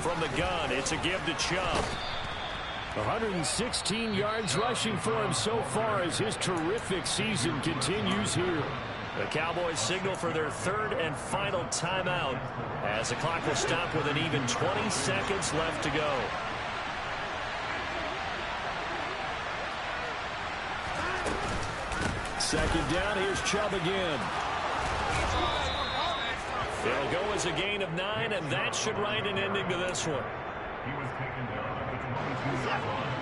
From the gun, it's a give to Chubb. 116 yards rushing for him so far as his terrific season continues here. The Cowboys signal for their third and final timeout as the clock will stop with an even 20 seconds left to go. Second down, here's Chubb again. It'll go as a gain of 9, and that should write an ending to this one. He was taken down at the 22-yard line.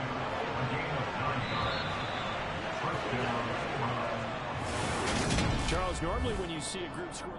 A gain of 9 yards. First down. Charles, normally when you see a group score...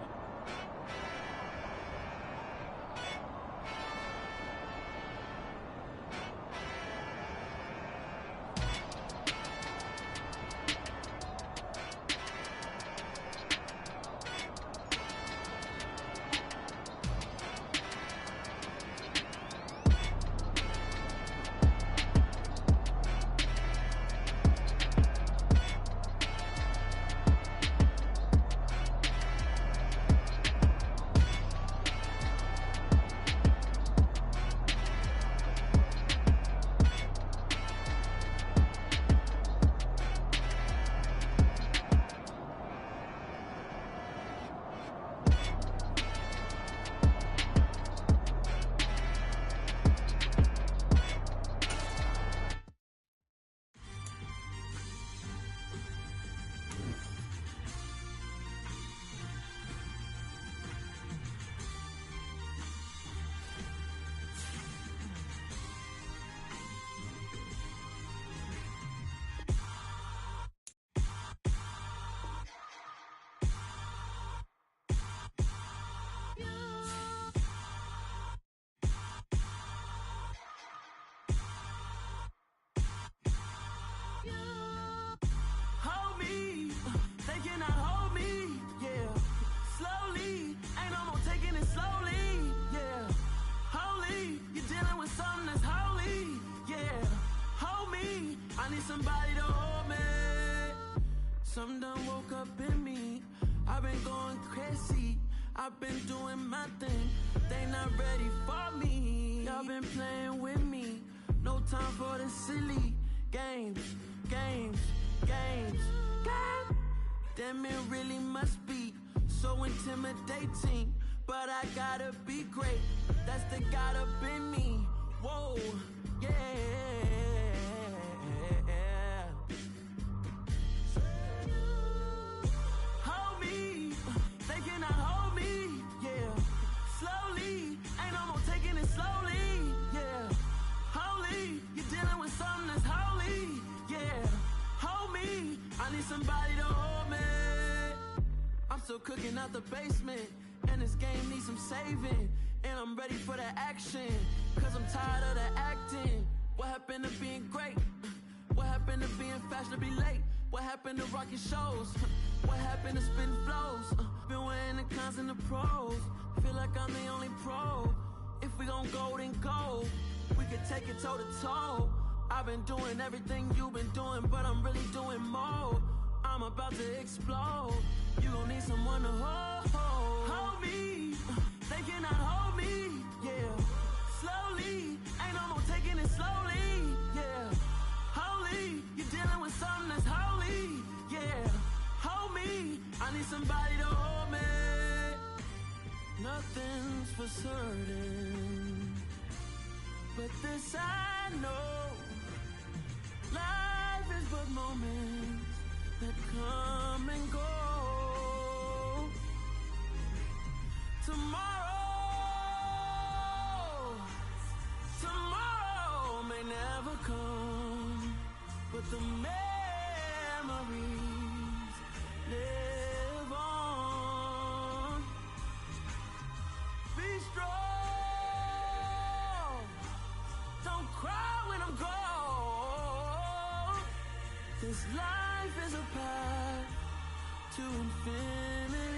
Somebody to hold me. Some done woke up in me. I've been going crazy. I've been doing my thing. They not ready for me. Y'all been playing with me. No time for the silly games. Damn, it really must be so intimidating. But I gotta be great. That's the God up in me. Whoa, yeah. Hold me, they cannot hold me, yeah. Slowly, ain't no more taking it slowly, yeah. Holy, you're dealing with something that's holy, yeah. Hold me, I need somebody to hold me. I'm still cooking out the basement, and this game needs some saving. And I'm ready for the action, cause I'm tired of the acting. What happened to being great? What happened to being fashionably late? What happened to rocking shows? What happened to spitting flows? Been wearing the cons and the pros. Feel like I'm the only pro. If we gon' go, then go. We could take it toe to toe. I've been doing everything you've been doing, but I'm really doing more. I'm about to explode. You gon' need someone to hold. Hold me. They cannot hold me. Yeah. Slowly. Ain't no more taking it slowly. Yeah. Holy. You're dealing with something that's holy. Yeah. Hold me. I need somebody to hold me. Nothing's for certain, but this I know. Life is but moments that come and go. Tomorrow may never come, but the memories live on. Be strong, don't cry when I'm gone. This life is a path to infinity.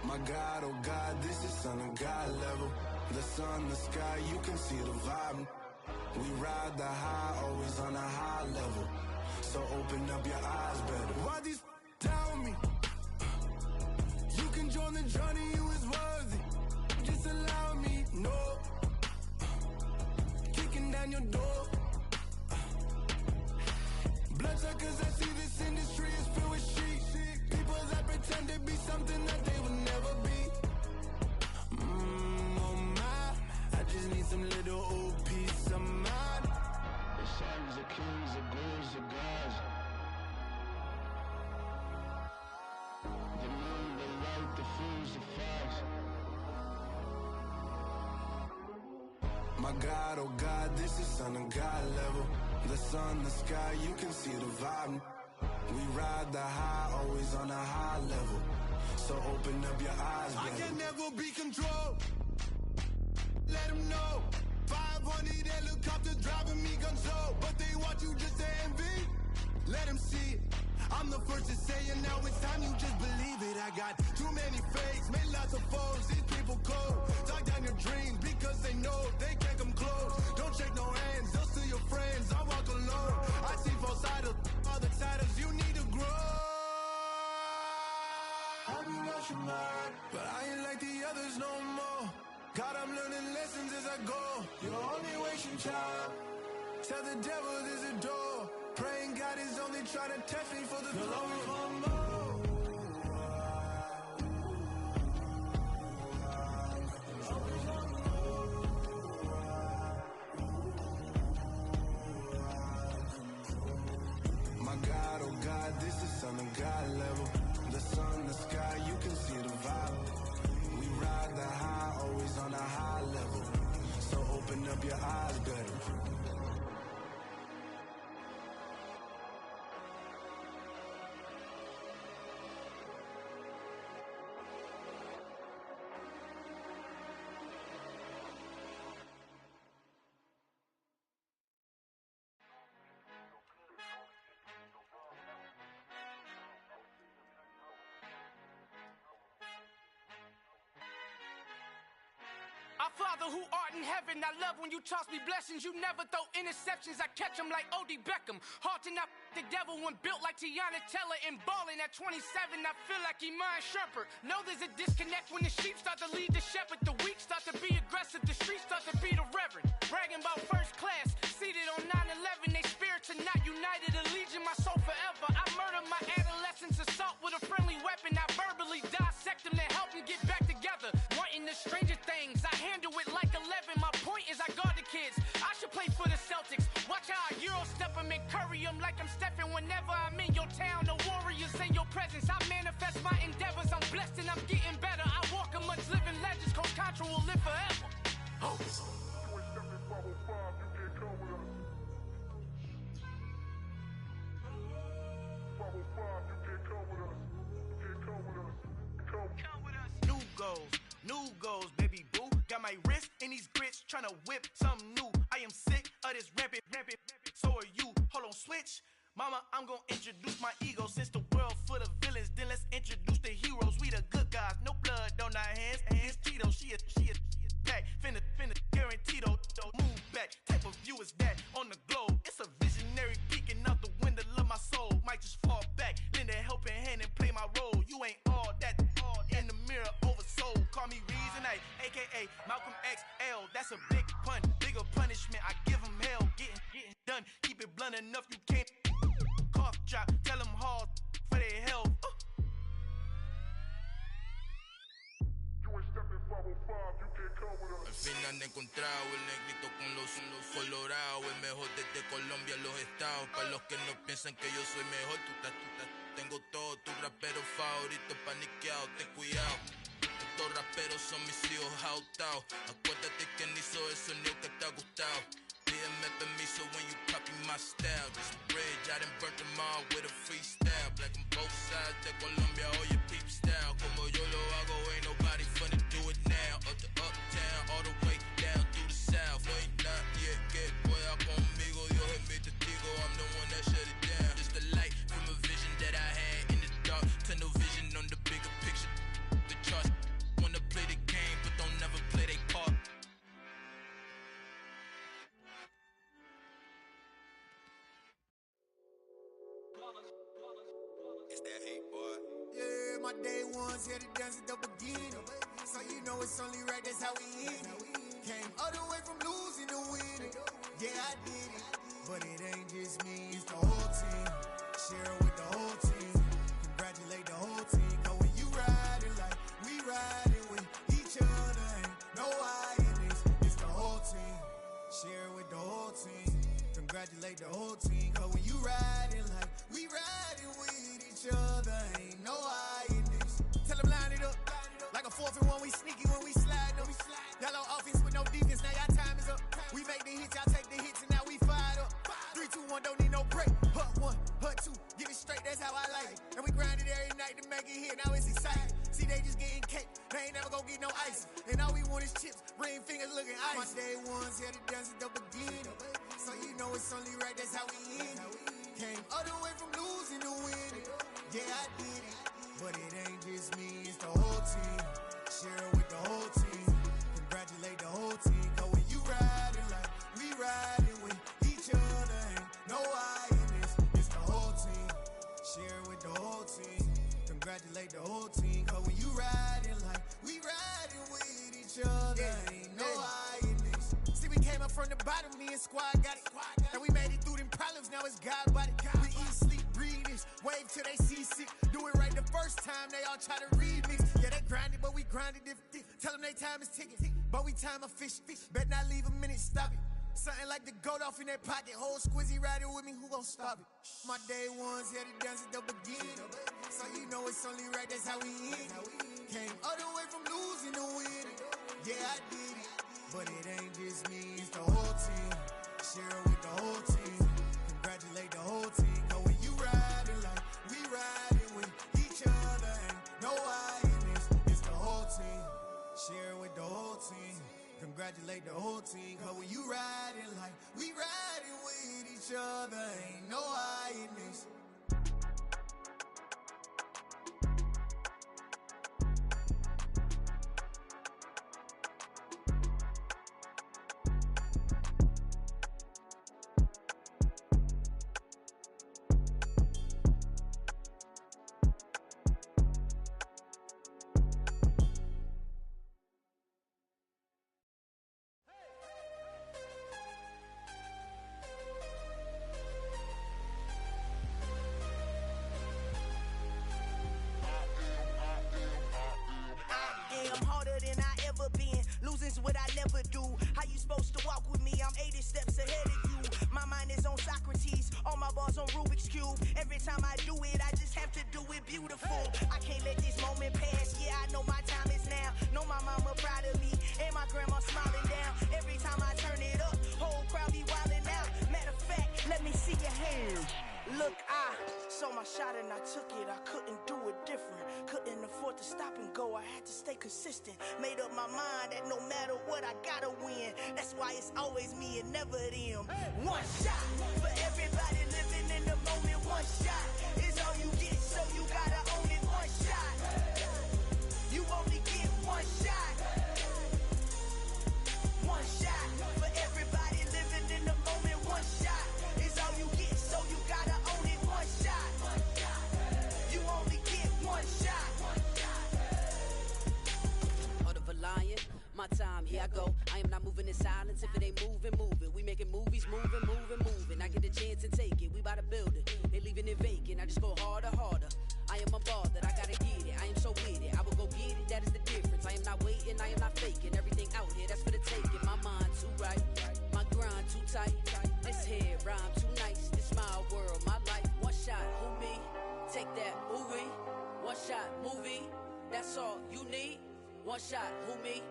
My God, oh God, this is Son of God level. The sun, the sky, you can see the vibe. We ride the high, always on a high level. So open up your eyes better. Why these doubt me? You can join the journey, you is worthy. Just allow me, no. Kicking down your door. Bloodsuckers, I see this industry is filled with sheep. People that pretend to be something that they will never be. Oh my, I just need some little old peace of mind. The sons, the kings, the ghouls, the gods. The moon, the light, the fools, the facts. My God, oh God, this is Son of God level. The sun, the sky, you can see the vibe. We ride the high, always on a high level. So open up your eyes, baby. I can never be controlled. Let them know. 500 helicopters driving me gonzo. But they want you just to envy. Let them see it. I'm the first to say it, now it's time you just believe it. I got too many fakes, made lots of foes. These people cold. Talk down your dreams because they know they can't come close. Don't shake no hands, they'll steal your friends. I walk alone. I see false idols, other titles, you need to grow. I be rushing mine, but I ain't like the others no more. God, I'm learning lessons as I go. You're only wasting time. Tell the devil there's a door. Praying God is only trying to test me for the throne. My God, oh God, this is Son of God level. The sun, the sky, you can see the vibe. We ride the high, always on a high level. So open up your eyes better. Our Father who art in heaven, I love when you toss me blessings. You never throw interceptions, I catch them like O.D. Beckham. Hard to not the devil when built like Tiana Teller and balling at 27, I feel like Iman Shumpert. Know there's a disconnect when the sheep start to lead the shepherd. The weak start to be aggressive, the streets start to be the reverend. Bragging about first class, seated on 9/11. They spirits are not united, a legion, my soul forever. I murder my adolescence, assault with a friendly weapon. I verbally dissect them to help them get back together. Wanting the stranger things, I handle it like 11. My point is I guard the kids. I should play for the Celtics. Watch how I Euro step them and curry them like I'm Stephen. Whenever I'm in your town, the Warriors in your presence. I manifest my endeavors. I'm blessed and I'm getting better. I walk amongst living legends. Coach Contra will live forever. Oh. New goals, baby boo. Got my wrist in these grits, tryna whip something new. I am sick of this rampant. So are you. Hold on, switch. Mama, I'm gonna introduce my ego. Since the world full of villains, then let's introduce the heroes. We the good guys, no blood on our hands. Hands Tito, she a pack. Finna, guaranteed. Move back. Type of view is that on the globe? It's a visionary peeking out the window of my soul. Might just fall back, lend a helping hand and play my role. You ain't all that. In the mirror, oversold. Call me Reason A, aka Malcolm XL. That's a big pun, bigger punishment. I give him hell, getting done. Keep it blunt enough, you can't. Cough drop, tell them hard for their health. Al fin han encontrado el negrito con los colorados, el mejor desde Colombia, los estados. Para los que no piensan que yo soy mejor, tengo todo, tus raperos favoritos paniqueados, ten cuidado. Estos raperos son mis hijos adoptados. Acuérdate quién hizo el sonido que te ha gustado. Pídeme permiso when you copy my style. This bridge, I done burnt them all with a freestyle. Black on both sides de Colombia, oye peep style. Como yo lo hago, ain't nobody finna do it now. Up to uptown, all the way down through the south. Ain't not yet, que pueda conmigo, Dios es mi testigo. I'm the one that shut it down. Just the light from a vision that I had in the dark. Tunnel vision on the bigger picture. The charts day ones here to dance at the beginning. So you know it's only right, that's how we end it. Came all the way from losing to winning. Yeah, I did it. But it ain't just me, it's the whole team. Share it with the whole team. Congratulate the whole team. Cause when you riding like we riding with each other, ain't no I in this. It's the whole team. Share it with the whole team. Congratulate the whole team. Cause when you riding like we riding with each other, ain't no I in this. Tell them line it up. Like a 4th and 1, we sneaky when we slide them. Y'all on offense with no defense, now y'all time is up. We make the hits, y'all take the hits, and now we fired up. 3, 2, 1, don't need no break. Hut 1, hut 2, get it straight, that's how I like it. And we grind it every night to make it hit, now it's exciting. See, they just getting cake, they ain't never gonna get no ice. And all we want is chips, ring fingers looking ice. My day ones here to dance at the beginning. So you know it's only right, that's how we end it. Came all the way from losing to winning. Yeah, I did it. But it ain't just me, it's the whole team. Share it with the whole team. Congratulate the whole team. Cause when you riding like we riding with each other, ain't no I in this. It's the whole team. Share it with the whole team. Congratulate the whole team. Cause when you riding like we riding with each other, ain't no I in this. See, we came up from the bottom, me and squad got it. And we made it through them problems, now it's God body. We eat, sleep, breathe this. Wave till they see sick. Do it right the first time, they all try to remix. Yeah, they grinded, but we grinded different. Tell them they time is ticking, but we time a fish. Bet not leave a minute, stop it. Something like the goat off in their pocket. Whole squizzy riding with me, who gon' stop it? My day ones here to dance at the beginning. So you know it's only right, that's how we end it. Came all the way from losing to winning. Yeah, I did it. But it ain't just me, it's the whole team. Share it with the whole team. Congratulate the whole team. Cause when you riding like we riding with each other, ain't no I in this. It's the whole team. Share it with the whole team. Congratulate the whole team. Cause when you riding like we riding with each other, ain't no I in this. What I never do. How you supposed to walk with me? I'm 80 steps ahead of you. My mind is on Socrates, all my bars on Rubik's Cube. Every time I do it, I just have to do it beautiful. I can't let this moment pass. Yeah, I know my time is now. Know my mama proud of me, and my grandma smiling down. Every time I turn it up, whole crowd be wilding out. Matter of fact, let me see your hands. Look, I saw my shot and I took it. I couldn't do it different. Couldn't afford to stop and go. I had to stay consistent. Made up my mind that no matter what, I gotta win. That's why it's always me and never them. One shot for everybody living in the moment. One shot is all you get, so you gotta own it. One shot. You only get one shot. One shot for everybody living in the moment. One shot is all you get, so you gotta own it. One shot. You only get one shot. Heart of a lion, my time, here I go. I am not moving in silence. If it ain't moving, move it. We making movies, moving. I get a chance and take it. We bout to build it. They leaving it vacant. I just go harder. I am a ball that I gotta get it. I am so with it. I will go get it. That is the difference. I am not waiting. I am not faking. Everything out here, that's for the taking. My mind too right. My grind too tight. This head rhyme too nice. This my world, my life. One shot, who me? Take that, ooh wee. One shot, movie. That's all you need. One shot, who me?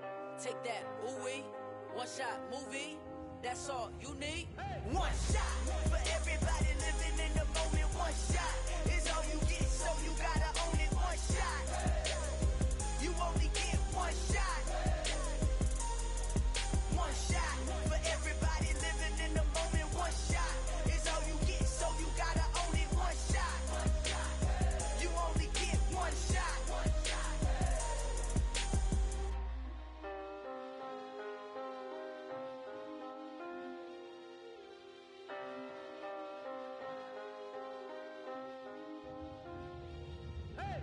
Take that, ooh wee. One shot, movie. That's all you need. One shot for everybody living in the moment. One shot is all you get, so you gotta own it. One shot. You only get one shot. One shot for everybody living in the moment. One shot is all you get, so you gotta own it. One shot. You only get one shot.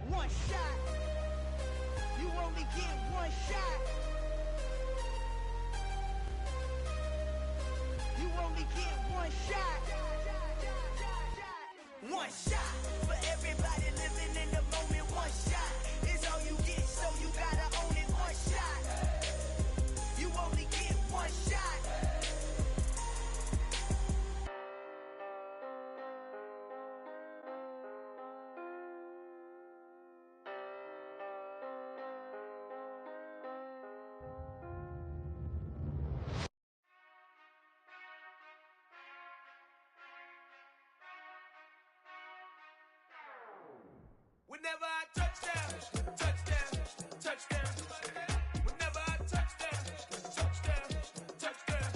One shot You only get one shot. You only get one shot. One shot for everybody living in the moment. One shot is all you get, so you gotta own it. One shot. You only get one shot. Whenever I touchdown, touchdown, touchdown. Whenever I touchdown, touchdown, touchdown.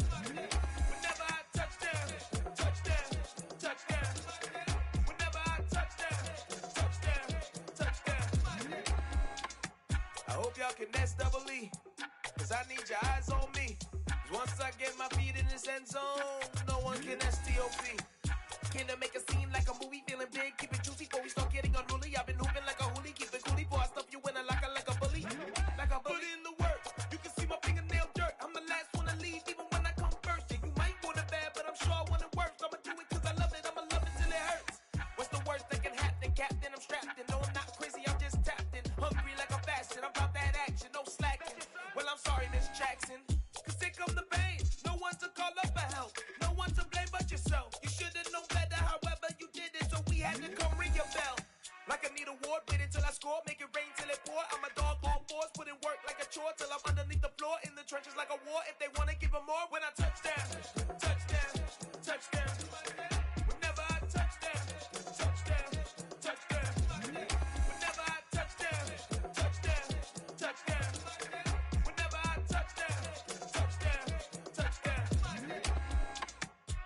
Whenever I touchdown, touchdown, touchdown. Whenever I touchdown, touchdown, touchdown. I hope y'all can nest double E, cause I need your eyes on me. 'Cause once I get my feet in this end zone, no one can STOP. Can I make a scene like a movie, feeling big, keep it juicy before we start getting unruly. I've been hooping like a hoolie, keep it coolie before I stuff you in a locker like a bully. Like a bully. Put in the work, you can see my fingernail dirt. I'm the last one to leave, even when I come first. Yeah, you might want it bad, but I'm sure I want it worse. I'ma do it cause I love it, I'ma love it till it hurts. What's the worst that can happen, Captain? I'm strapped in, no I'm not crazy, I'm just tapped in. Hungry like I'm fasting, I'm about that action, no slacking. Well, I'm sorry, Miss Jackson, cause here come the pain. No one to call up for help, no one to blame but yourself. You should've known better, however you did it, so we had to come ring your bell. Like I need a ward, wait until I score, make it rain till it pour. I'm a dog on fours, put in work like a chore till I'm underneath the floor, in the trenches like a war. If they wanna give them more, when I touchdown, touchdown, touchdown. Whenever I touchdown, touchdown, touchdown. Whenever I touchdown, touchdown, touchdown. Whenever I touchdown, touchdown, touchdown.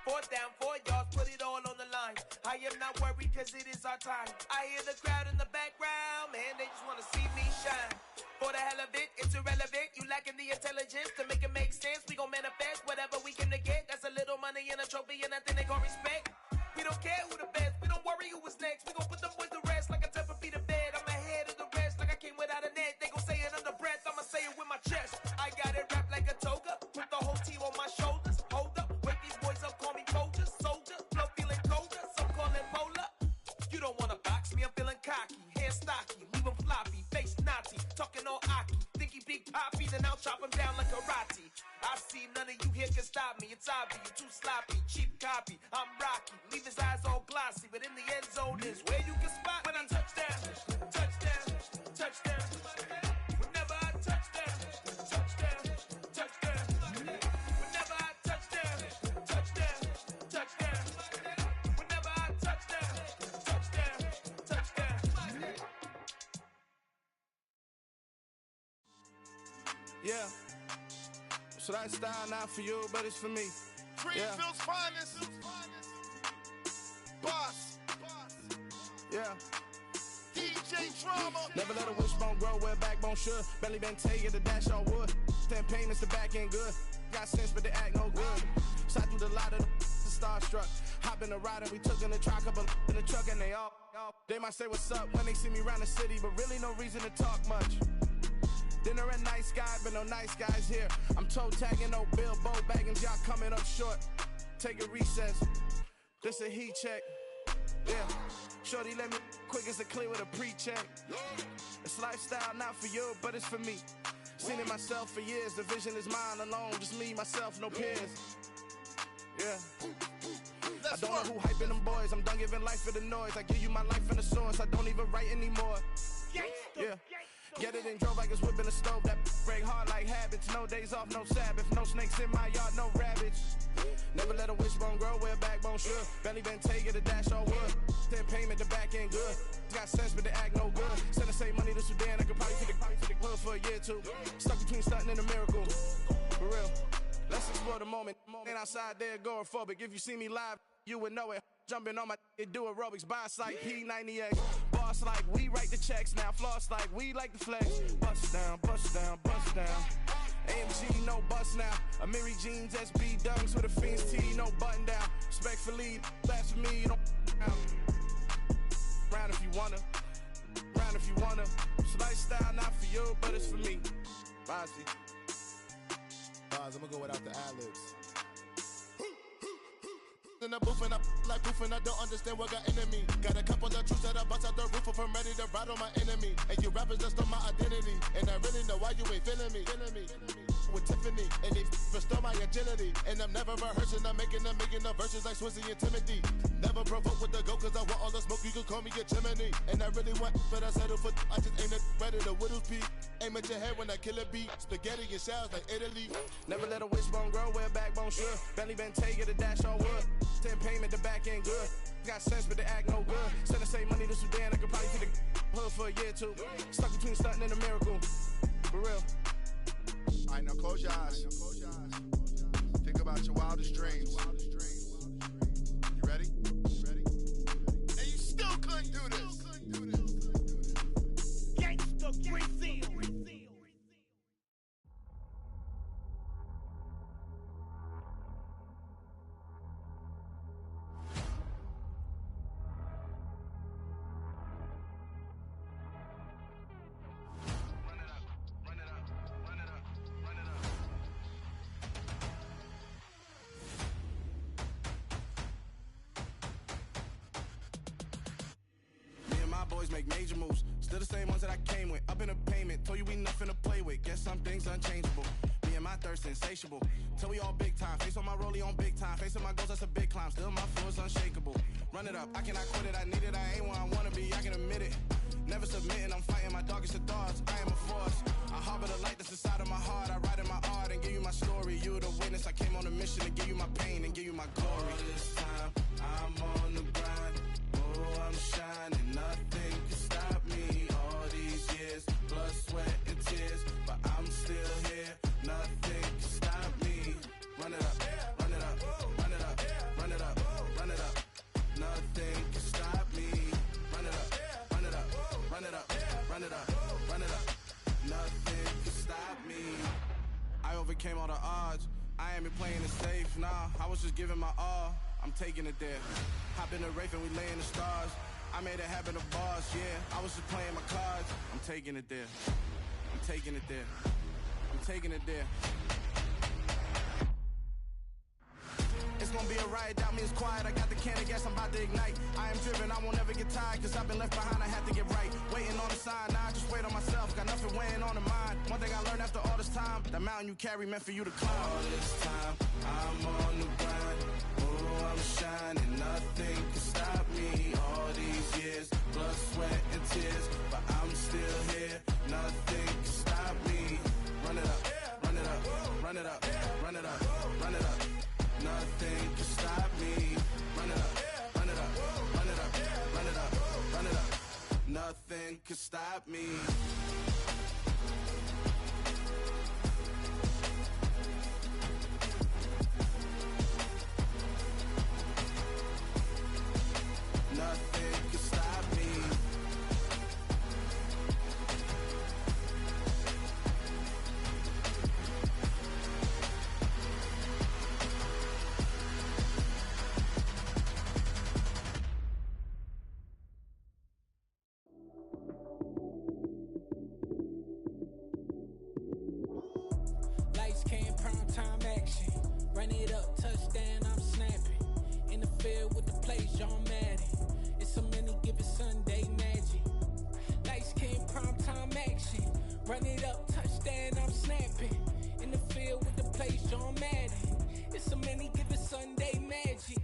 4th down, 4 yards, put it all on the line. I am not worried cause it is our time. I hear the crowd in the background, man, they just wanna see me shine. For the hell of it, it's irrelevant. You lacking the intelligence to make it make sense. We gon' manifest whatever we came to get. That's a little money and a trophy and nothing they gon' respect. We don't care who the best, we don't worry who was next. We gon' put them boys to rest like a 10 feet of bed. I'm ahead of the rest like I came without a net. They gon' say it under breath, I'ma say it with my chest. I got it wrapped like a toga, put the whole team on my shoulders. Hold up, wake these boys up, call me Folger, soldier, flow feeling colder, some call it polar. You don't wanna box me, I'm feeling cocky, hair stocky, leave him floppy, face naughty, talking all aki, think he big poppy, then I'll chop him down like karate. I see none of you here can stop me, it's obvious, you too sloppy, cheap copy, I'm rocky, leave his eyes all glossy, but in the end zone is where you can spot when I touchdown, touchdown, touchdown. Whenever I touchdown, touchdown, touchdown. Whenever I touchdown, touchdown, touchdown. Whenever I touchdown, touchdown, touchdown. Yeah. So that style not for you, but it's for me. Greenfield's finest. Boss. Yeah. DJ Drama. Never let a wishbone grow where a backbone should. Belly been taken to dash on wood. 10 payments to back end good. Got sense, but they act no good. Shot through the lot of the starstruck. Hop in the ride and we took in the truck, couple in the truck and they all. They might say what's up when they see me around the city, but really no reason to talk much. Dinner at nice guy, but no nice guys here. I'm toe tagging, no Bilbo bagging, y'all coming up short. Take a recess. This a heat check. Yeah. Shorty let me quick as a clear with a pre-check. It's lifestyle not for you, but it's for me. Seen it myself for years. The vision is mine alone. Just me, myself, no peers. Yeah. I don't know who hyping them boys. I'm done giving life for the noise. I give you my life in the source. I don't even write anymore. Yeah. Get it and drove like it's whipping a stove. That break hard like habits. No days off, no Sabbath. No snakes in my yard, no rabbits. Never let a wishbone grow where a backbone should. Belly been taken to dash on wood. 10 payment, the back end good. Got sense, but they act no good. Send the same money to Sudan. I could probably take the hood for a year or two. Stuck between stunting and a miracle. For real. Let's explore the moment. Ain't outside there agoraphobic. If you see me live, you would know it. Jumping on my do aerobics, boss like P90X. Boss like we write the checks now. Floss like we like the flex. Bust down, bust down, bust down. AMG, no bust now. Amiri jeans, SB dunks with a Fiends tee, no button down. Respectfully, blasphemy, you don't round if you wanna. Round burn if you wanna. It's a lifestyle, not for you, but it's for me. Bonzi. I'm gonna go without the ad-libs. In the booth and I like proof and I don't understand what got into me. Got a couple of truths that I bust out the roof of, I'm ready to ride on my enemy. And you rappers just on my identity, and I really know why you ain't feeling me. With Tiffany, and they restore my agility. And I'm never rehearsing, I'm making the verses like Swizzy and Timothy. Never provoke with the go, cause I want all the smoke, you can call me a chimney. And I really want, but I settle for, I just aim it better the widow's peak. Aim at your head when I kill a beat. Spaghetti and shells like Italy. Never let a wishbone grow where a backbone should. Bentley Bentayga, the dash all wood. 10 payment, the back end good. Got sense, but they act no good. Send the same money to Sudan, I could probably see the hood for a year or two. Stuck between stunting and a miracle. For real. Alright, now close your eyes. Think about your wildest dreams. You ready? And you still couldn't do this. Gangsta Brazil. Boys make major moves, still the same ones that I came with. Up in a payment, told you we nothing to play with. Guess some things unchangeable. Me and my thirst insatiable. Till we all big time. Face on my rollie on big time. Facing my goals, that's a big climb. Still my floor is unshakable. Run it up, I cannot quit it. I need it, I ain't where I wanna be. I can admit it. Never submitting, I'm fighting my darkest of thoughts. I am a force. I harbor the light that's inside of my heart. I write in my art and give you my story. You the witness. I came on a mission to give you my pain and give you my glory. All this time, I'm on the grind. Oh, I'm shining. Nothing can stop me. All these years, blood, sweat, and tears. But I'm still here. Nothing can stop me. Run it up, run it up, run it up, run it up, run it up. Nothing can stop me. Run it up, run it up, run it up, run it up, run it up. Nothing can stop me. I overcame all the odds. I ain't been playing it safe, nah. I was just giving my all. I'm taking it there. Hop in the Wraith and we lay in the stars. I made it happen to bars, yeah. I was just playing my cards. I'm taking it there. I'm taking it there. I'm taking it there. It's gonna be a riot, doubt me it's quiet. I got the can of gas, I'm about to ignite. I am driven, I won't ever get tired, cause I've been left behind, I had to get right. Waiting on the sign, now I just wait on myself. Got nothing weighing on the mind. One thing I learned after all this time, the mountain you carry meant for you to climb. All this time, I'm on the grind. Oh, I'm shining, nothing can stop me. All these years, blood, sweat, and tears. But I'm still here, nothing can stop me. Run it up, run it up, run it up, run it up, run it up. Nothing can stop me. Run it up, run it up, run it up, run it up, run it up. Nothing can stop me. Nothing can stop me. Lights came, prime time action. Run it up, touchdown, I'm snapping. In the field with the plays, John Madden. It's a many given Sunday magic. Lights came, prime time action. Run it up, touchdown, I'm snapping. In the field with the plays, John Madden. It's a many given Sunday magic.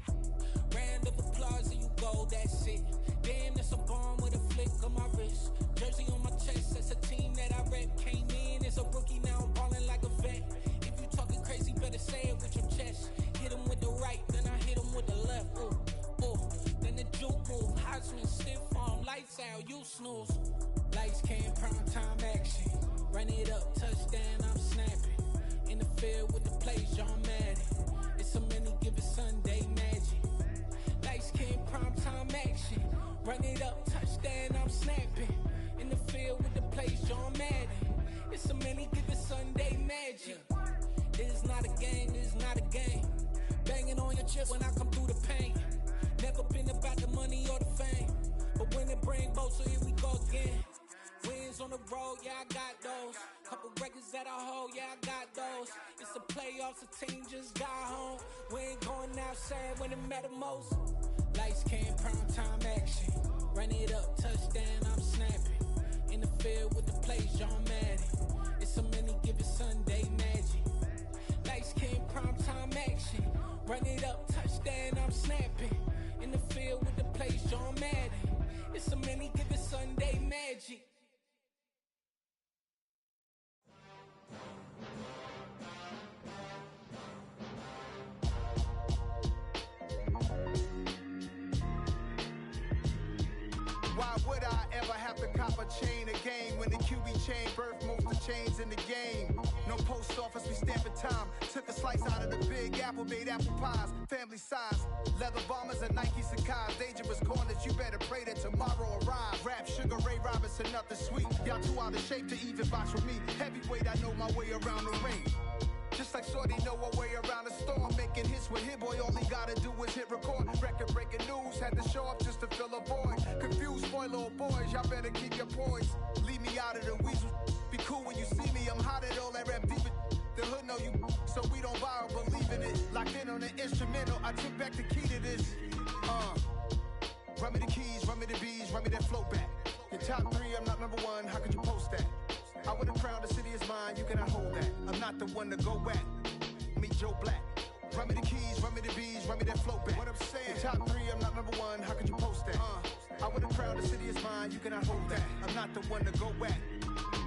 Round of applause and you go, that's it. Damn, that's a bomb with a flick on my wrist. Jersey on my chest, that's a team that I rep. Came in as a rookie, now I'm ballin' like a vet. If you talking crazy, better say it with your chest. Hit him with the right, then I hit him with the left. Ooh, ooh, then the juke move. Heisman stiff arm, lights out, you snooze. Lights came, prime time action. Run it up, touchdown, I'm snapping. In the field with the plays, John Madden. It's a many given Sunday magic. Lights came, prime time action. Run it up, touchdown, I'm snapping. In the field with the plays, John Madden. It's a many given Sunday magic. This is not a game, this is not a game. Banging on your chest when I come through the pain. Never been about the money or the fame. But when it bring both, so here we go again. on the road, yeah, I got those. Couple records that I hold, yeah, I got those. It's the playoffs, the team just got home. We ain't going outside when it matter most. Lights came, prime time action. Run it up, touchdown, I'm snapping. In the field with the plays, John Madden. It's so many, give it Sunday magic. Lights came, prime time action. Run it up, touchdown, I'm snapping. In the field with the plays, John Madden. It's so many, give it Sunday magic. Why would I ever have to cop a chain again when the QB chain birthed most of chains in the game? No post office, we stamping time. Took a slice out of the big apple, made apple pies, family size. Leather bombers and Nike Sacai's. Dangerous corners, you better pray that tomorrow arrives. Rap, Sugar Ray Robinson, nothing sweet. Y'all too out of shape to even box with me. Heavyweight, I know my way around the ring. Just like Shorty know her way around the storm. Making hits with Hit Boy, all he gotta do is hit record. Record breaking news, had to show up just to fill a void. Confused, spoiled little boys, y'all better keep your poise. Leave me out of the weasel. Be cool when you see me, I'm hot at all that rap deep. The hood know you, so we don't borrow, believe in it. Locked in on the instrumental, I took back the key to this. Run me the keys, run me the bees, run me that flow back. Your top three, I'm not number one, how could you post that? I would've crowned the city is mine, you cannot hold that. I'm not the one to go back. Meet Joe Black. Run me the keys, run me the bees, run me that flow back. What I'm saying, your top three, I'm not number one, how could you post that? I would've crowned the city is mine, you cannot hold that. I'm not the one to go back.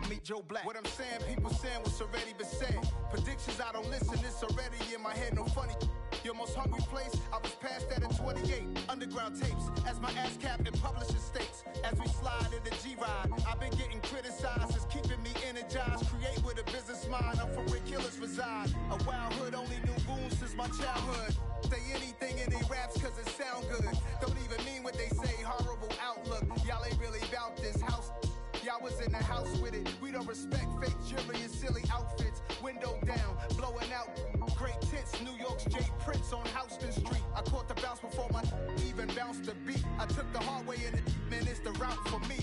Meet Joe Black. What I'm saying, people saying what's already been said. Predictions, I don't listen, it's already in my head, no funny. Your most hungry place, I was past that at 28. Underground tapes, as my ass cap in publishing states. As we slide in the G-Ride, I've been getting criticized, it's keeping me energized. Create with a business mind, I'm from where killers reside. A wild hood, only knew goons since my childhood. Say anything in they raps cause it sound good. Don't even mean what they say, horrible outlook. Y'all ain't really about this house. Y'all was in the house with it. We don't respect fake jewelry and silly outfits. Window down, blowing out. Great tits, New York's J. Prince on Houston Street. I caught the bounce before my even bounced the beat. I took the hard way in it, man, it's the route for me.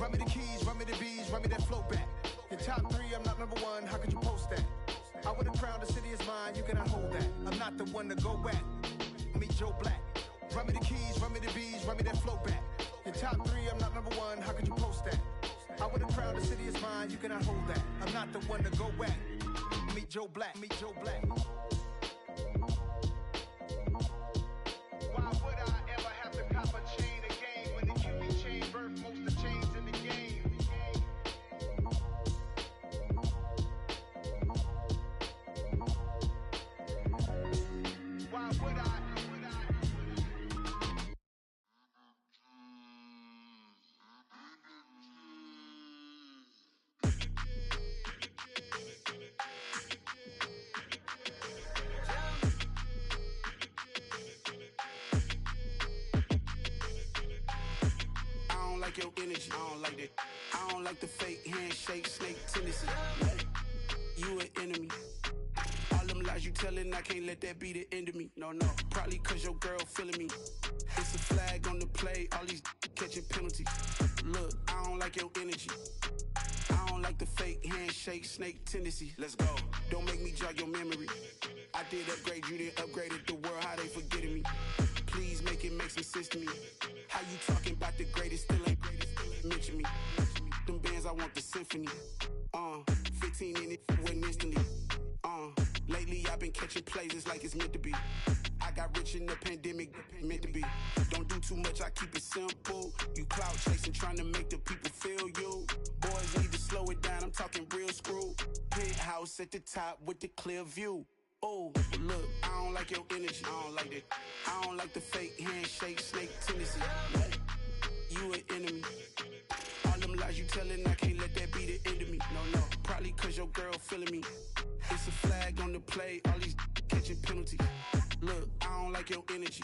Run me the keys, run me the bees, run me that flow back. Your top three, I'm not number one, how could you post that? I would've crowned the city is mine, you cannot hold that. I'm not the one to go back. Meet Joe Black. Run me the keys, run me the bees, run me that flow back. Your top three, I'm not number one, how could you post that? I would've crowned the city is mine, you cannot hold that. I'm not the one to go back. Meet Joe Black, meet Joe Black. Why would I ever have to cop a chain again when the QB chain birthed most of chains in the game? Why would I? Your energy, I don't like that. I don't like the fake handshake, snake tendency. You an enemy. All them lies you telling, I can't let that be the end of me. No, probably cause your girl feeling me. It's a flag on the play, all these catching penalties. Look, I don't like your energy. I don't like the fake handshake, snake tendency. Let's go. Don't make me jog your memory. I did upgrade, you didn't upgrade it. The world, how they forgetting me. Please make it make some sense to me. How you talking about the greatest, still ain't mention me. Them bands, I want the symphony. 15 in it, wasn't instantly. Lately I've been catching plays, it's like it's meant to be. I got rich in the pandemic, meant to be. Don't do too much, I keep it simple. You clout chasing, trying to make the people feel you. Boys need to slow it down, I'm talking real screw. Penthouse at the top with the clear view. Oh, look, I don't like your energy, I don't like that. I don't like the fake handshake, snake tendency. You an enemy. All them lies you telling, I can't let that be the end of me. No, probably cause your girl feeling me. It's a flag on the play, all these catching penalties. Look, I don't like your energy.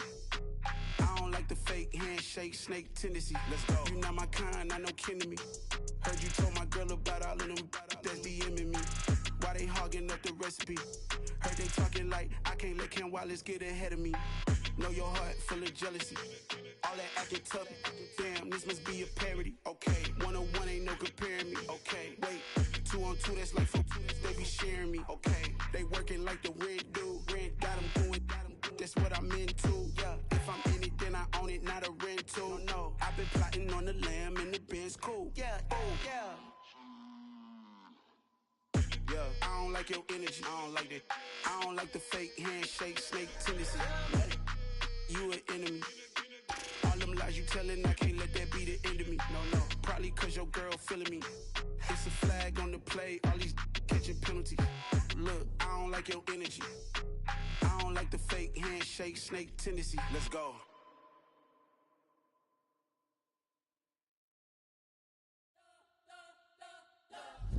I don't like the fake handshake, snake tendency. Let's go. You not my kind, I know kin to me. Heard you told my girl about all of them that's DMing me. Why they hogging up the recipe? Heard they talking like I can't let Ken Wallace get ahead of me. Know your heart full of jealousy. All that acting tough, damn, this must be a parody. Okay, 101 1-on-1 ain't no comparing me. Okay, wait, 2-on-2, that's like 4, they be sharing me. Okay, they working like the rent do. Rent got them doing, that's what I'm into. Yeah, if I'm in it, then I own it, not a rental. No, I've been plotting on the lamb and the Benz cool. Yeah, oh, yeah. Yeah, I don't like your energy, I don't like that. I don't like the fake handshake, snake tendency. You an enemy. All them lies you telling, I can't let that be the end of me. No, probably cause your girl feeling me. It's a flag on the play, all these catching penalties. Look, I don't like your energy. I don't like the fake handshake, snake tendency. Let's go.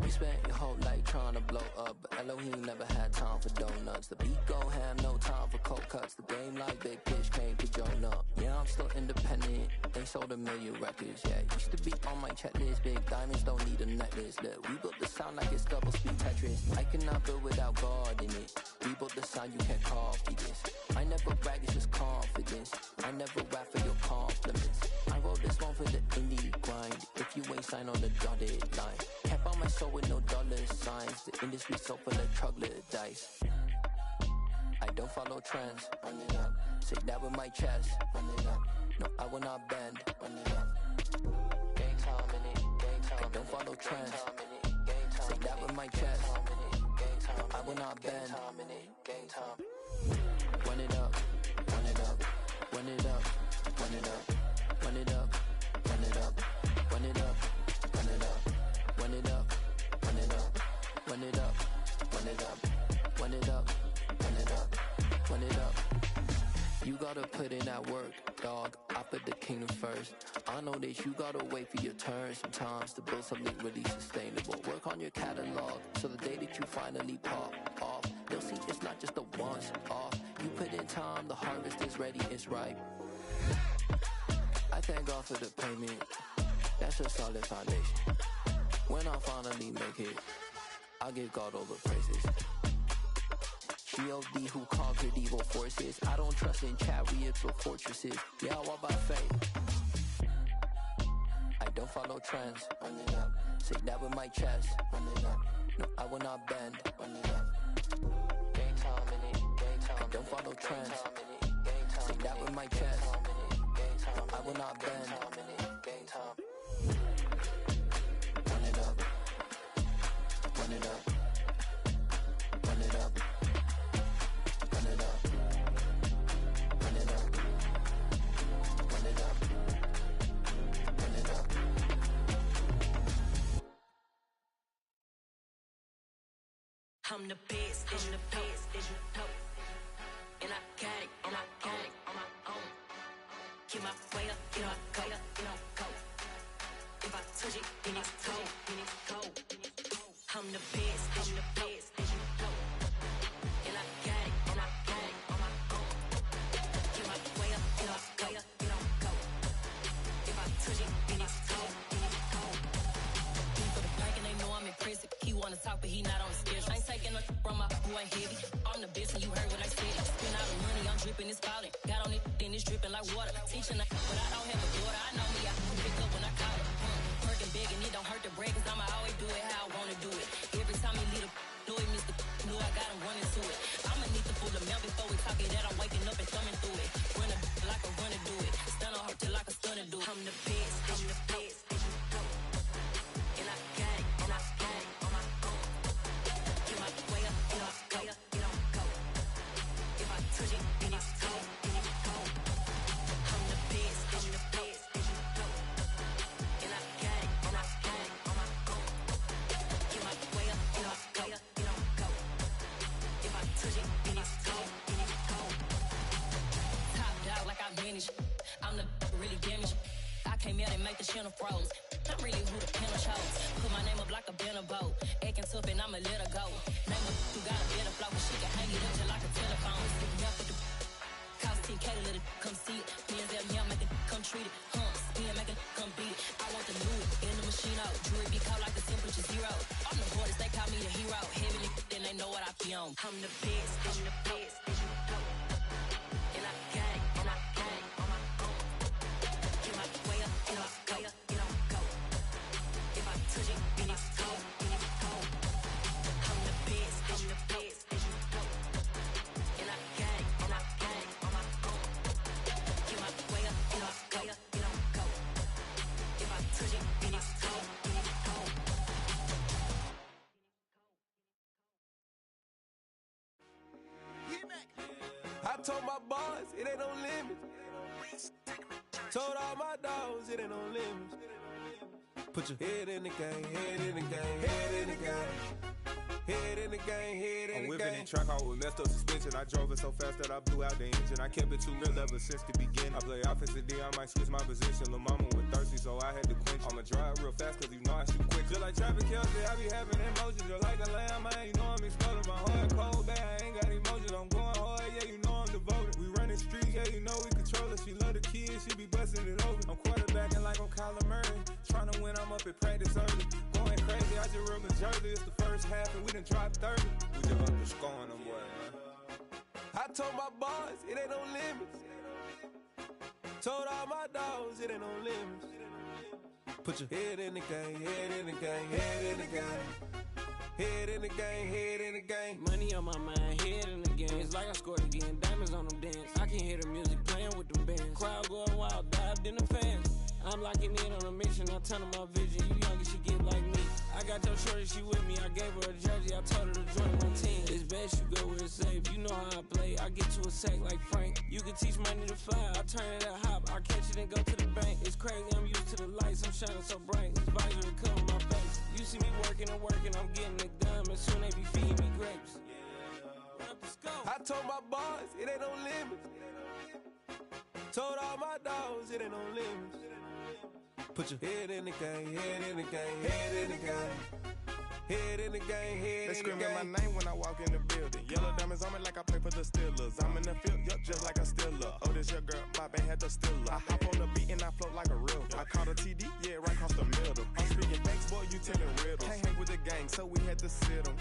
You spent your whole life trying to blow up, but Elohim never had time for donuts. The beat gon' have no time for cold cuts. The game like Big Pitch came to join up. Yeah, I'm still independent. They sold 1 million records. Yeah, used to be on my checklist. Big diamonds don't need a necklace. Look, we built the sound like it's double speed Tetris. I cannot build without God in it. We built the sound, you can't copy this. I never brag, it's just confidence. I never rap for your compliments. I wrote this one for the indie grind. If you ain't signed on the dotted line, can't find my soul with no dollar signs. The industry so full of troglodytes. I don't follow trends. Run it up. Say that with my chest. Run it up. No, I will not bend. Run it up. Gang time in it. Gang time. I don't follow trends. Say that with my chest. No, I will not bend. Gang time. Run it up. Run it up. Run it up. Run it up. Run it up. Run it up. Run it up. Run it up. Run it up. Run it up. Run it up. Run it up. Run it up. Run it up. Run it up. You gotta put in that work, dog. I put the kingdom first. I know that you gotta wait for your turn sometimes to build something really sustainable. Work on your catalog so the day that you finally pop off, they'll see it's not just a once off. You put in time, the harvest is ready, it's ripe. I thank God for the payment. That's a solid foundation. When I finally make it, I'll give God all the praises. G.O.D. who conquered evil forces. I don't trust in chariots or fortresses. Yeah, I walk by faith. I don't follow trends. Run it up. Say that with my chest. Run it up. No, I will not bend. Run it up. Gang time in it. Gang time. I don't follow trends. Say that with my chest. No, I will not bend. Gang time. Run it up. Run it up. Run it up. Run it up. Run it up. Run it up. Run it up. I'm the best, I'm the best, as you know. And I got it, and I got it on my own. Get my way up, get my go, get on go. If I touch it, then it's cold, then it's cold. I'm the best, as you know. And I got it, and I got it on my own. Get my way up, get my go, get on go. If I touch it, then it's cold, then it's cold. People the plank and they know I'm impressive. He wanna talk, but he not on the schedule. I ain't taking no from my boy heavy. I'm the best, and you heard what I said. Spend all the money, I'm dripping, it's falling. Got on it, then it's dripping like water. Teaching, but I don't have a daughter. I know me, I can pick up when I call it. Working big, and it don't hurt to break, cause I'ma always do it how I wanna do it. Every time he lead a Louis, Mr. Knew I got him running to it. I'ma need to pull the mail before we talk it. That I'm waking up and thumbing through it. Run a like a runner do it. Stun on her till like a stunner do it. I'm the best, I'm the best, as you know. And I got it, and I got it on my own. Get my way up, get my go, get on go. If I touch it, then it's cold, then it's cold. I'm the best, as you know. And I got it, and I got it on my own. Get my way up, get my go, get on go. If I touch it, then it's cold, then it's cold. Top dog like I manage. I'm the really damaged. I came out and make the channel froze. I'm really who the panel chose. Put my name up like a banner boat. Acting tough and I'ma let her go. Name her who got a better flow, but she can hang it up just like a telephone. Sticking up with the cost 10K to let it come see it. Me and Zell, make it come treat it. Me and make it come beat it. I want the new in the machine out. Jewelry be caught like the temperature zero. I'm the hardest, they call me the hero. Heavily, then they know what I be on. I'm the best, I'm the best, as you know. And I got it, and I got it on my own. Get my way up, get my go, get on go. told my boys, it ain't no limits. Told all my dogs, it ain't no limits. Put your head in the game, head in the game, head in the game. Head in the game, head in the game. I'm whipping in track out with messed up suspension. I drove it so fast that I blew out the engine. I kept it too real ever since the beginning. I play offensive D, I might switch my position. Lil' mama was thirsty, so I had to quench. I'ma drive real fast, cause you know I shoot quick. Just like traffic Kelsey, I be having emotions. Just like a lamb, man, you know I'm exploding. My heart cold, bad, I ain't got emotions. I'm going hard, yeah, you know I'm devoted. We running streets, yeah, you know we control it. She love the kids, she be busting it over. I'm quarterbacking like I'm Kyler Murray. Trying to win, I'm up at practice early. Going crazy, I just rub the jersey. It's the first half and we done dropped 30. We just underscoring them, boy, man. I told my boys, it ain't no limits. Told all my dogs, it ain't no limits. Put your head in the game, head in the game, head in the game. Head in the game, head in the game. Money on my mind, head in the game. It's like I scored again, diamonds on them dance. I can hear the music playing with them bands. Crowd going wild, dived in the fans. I'm locking in on a mission, I turn on my vision. You young and she get like me. I got your shorty, she with me. I gave her a jersey, I told her to join my team. It's best you go where it's safe. You know how I play. I get to a sack like Frank. You can teach money to fly. I turn it at hop. I catch it and go to the bank. It's crazy, I'm used to the lights. I'm shining so bright. This visor to cover my face. You see me working and working. I'm getting it done. And soon they be feeding me grapes. I told my boys, it ain't no limits. Told all my dogs, it ain't no limits. Put your head in the game, head in the game, head in the game. Head in the game, head in the game. They screaming my name when I walk in the building. Yellow diamonds on me like I play for the Steelers. I'm in the field, yup, just like a Steeler. Oh, this your girl, my band had the Steeler. I hop on the beat and I float like a river. I caught a TD, yeah, right across the middle. I'm speaking thanks, boy, you telling riddles. Can't hang with the gang, so we had to sit them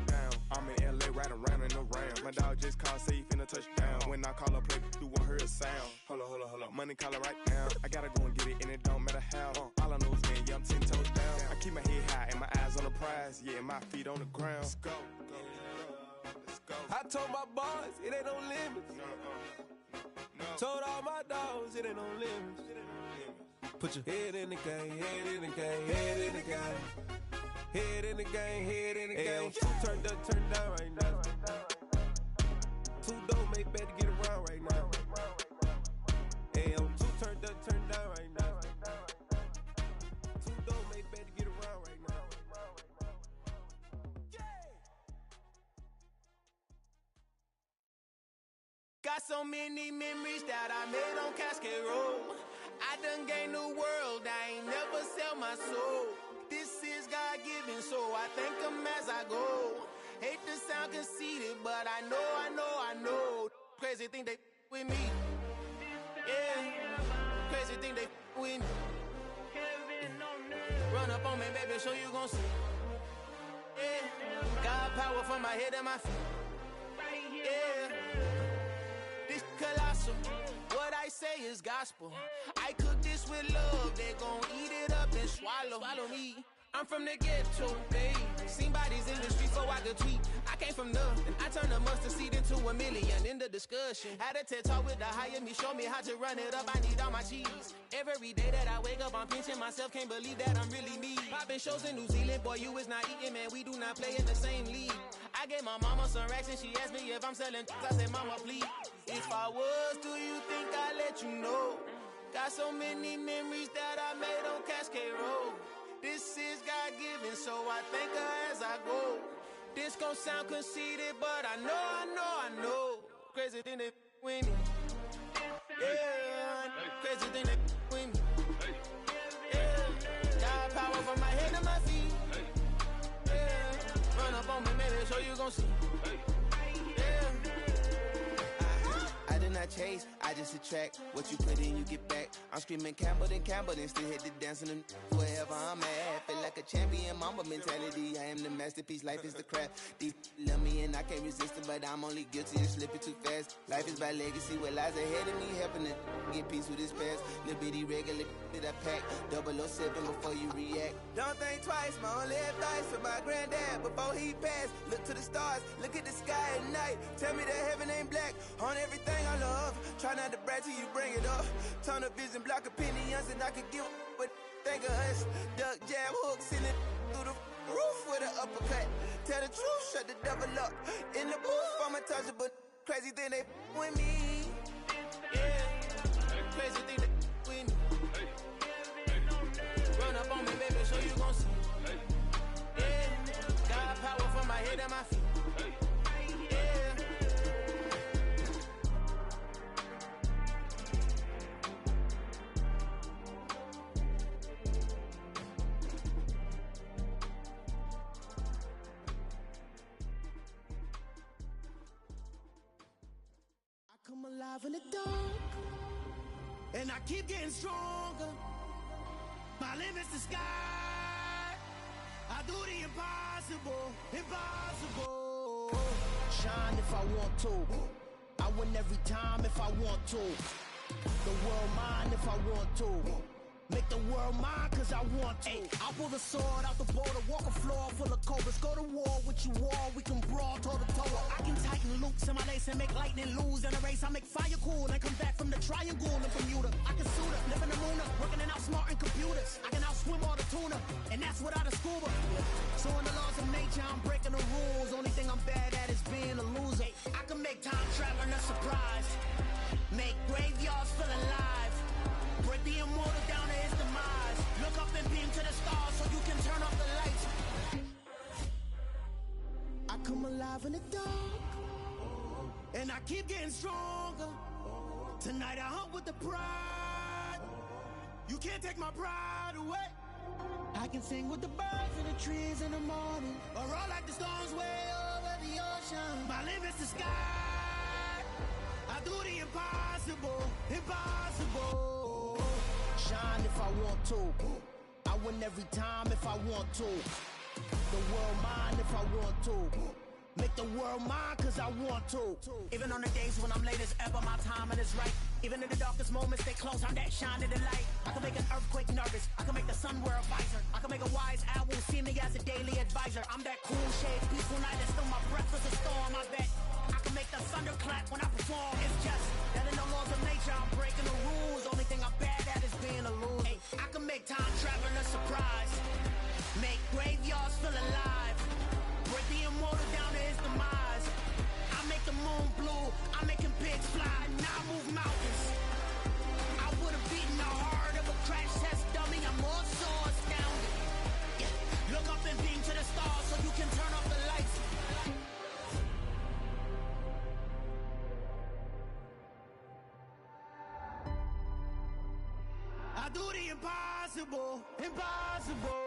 down. I'm in LA, riding around in the ram. My dog just called, say he finna touch down. When I call a play, you won't hear a sound. Hold up, money call it right now. I gotta go and get it, and it don't matter how. All I know is man, yeah, I'm 10 toes down. I keep my head high and my eyes on the prize. Yeah, my feet on the ground. Let's go. I told my boys, it ain't no limits. Told all my dogs, it ain't no limits. Put your head in the game, head in the game, head in the game. Head in the game, head in the game. Turned up, turned down right now. Too dope, make better get around right now. Hey, I'm too turned up, turned down right now. Too dope, make better get around right now. Got so many memories that I made on Cascade Road. I done gained the world, I ain't never sell my soul. This is God-given, so I thank him as I go. Hate to sound conceited, but I know. Crazy thing they with me. Yeah, crazy thing they with me. Run up on me, baby, show you gon' see. Yeah, God power from my head and my feet. Yeah. This colossal, what I say is gospel. I cook this with love, they gon' eat it up and swallow me. I'm from the ghetto, babe. Seen bodies in the street so I could tweet. I came from nothing, I turned a mustard seed into $1 million. In the discussion, had a TED talk with the higher me, show me how to run it up. I need all my cheese. Every day that I wake up, I'm pinching myself, can't believe that I'm really me. Popping shows in New Zealand, boy, you is not eating, man. We do not play in the same league. I gave my mama some racks and she asked me if I'm selling. I said, mama, please. If I was, do you think I'd let you know? Got so many memories that I made on Cascade Road. This is God-given, so I thank her as I go. This gon' sound conceited, but I know. Crazy thing they with me. Yeah, crazy thing they with me. Yeah, God power from my head to my feet. Yeah, run up on me, maybe so you gon' see. I did not chase, I just attract. What you put in, you get back. I'm screaming Campbell, then still hit the dancing and wherever I'm at. Feel like a champion, mamba mentality. I am the masterpiece, life is the craft. Deep love me and I can't resist it, but I'm only guilty of slipping too fast. Life is by legacy, what lies ahead of me, helping to get peace with this past. Little bitty regular that I pack, 007 before you react. Don't think twice, my only advice for my granddad before he passed. Look to the stars, look at the sky at night. Tell me that heaven ain't black on everything I love. Try not to brag till you bring it up. Turn the vision, block opinions, and I can give what think of us. Duck, jab, hook, send it through the roof with an uppercut. Tell the truth, shut the devil up. In the booth, I'm untouchable. Crazy thing they with me. Yeah. Crazy thing they with me. Run up on me, baby, so you gon' see. Yeah. Got power from my head and my feet. Yeah. Come alive in the dark, and I keep getting stronger. My limit's the sky. I do the impossible, impossible. Shine if I want to. I win every time if I want to. The world mine if I want to. Make the world mine cause I want to. Ay, I'll pull the sword out the border, walk a floor full of cobras. Go to war with you all, we can brawl toe to toe. I can tighten loops in my lace and make lightning lose in a race. I make fire cool and come back from the triangle in Bermuda. I can suit up, live in the moon, working and outsmarting computers. I can outswim all the tuna, and that's without a scuba. So in the laws of nature, I'm breaking the rules. Only thing I'm bad at is being a loser. I can make time traveling a surprise, make graveyards feel alive. Break the immortal down to his demise. Look up and beam to the stars so you can turn off the lights. I come alive in the dark, and I keep getting stronger. Tonight I hunt with the pride. You can't take my pride away. I can sing with the birds and the trees in the morning, or roll like the storms way over the ocean. My limit's the sky. I do the impossible, impossible. Shine if I want to. I win every time if I want to. The world mine if I want to. Make the world mine cause I want to. Even on the days when I'm late as ever, my timing is right. Even in the darkest moments, they close, I'm that shine in the light. I can make an earthquake nervous, I can make the sun wear a visor. I can make a wise owl see me as a daily advisor. I'm that cool shade, peaceful night, and still my breath is a storm, I bet. I can make the thunder clap when I perform. It's just that in the laws of nature, I'm breaking the rules. Only thing I'm bad at is being a loser. Ay, I can make time traveling a surprise, make graveyards feel alive. Break the immortal down to his demise. I make the moon blue, I'm making pigs fly. Now I move mountains. I would have beaten the heart of a crash test dummy. I'm more so astounded. Yeah. Look up and beam to the stars so you can turn off the lights. I do the impossible, impossible.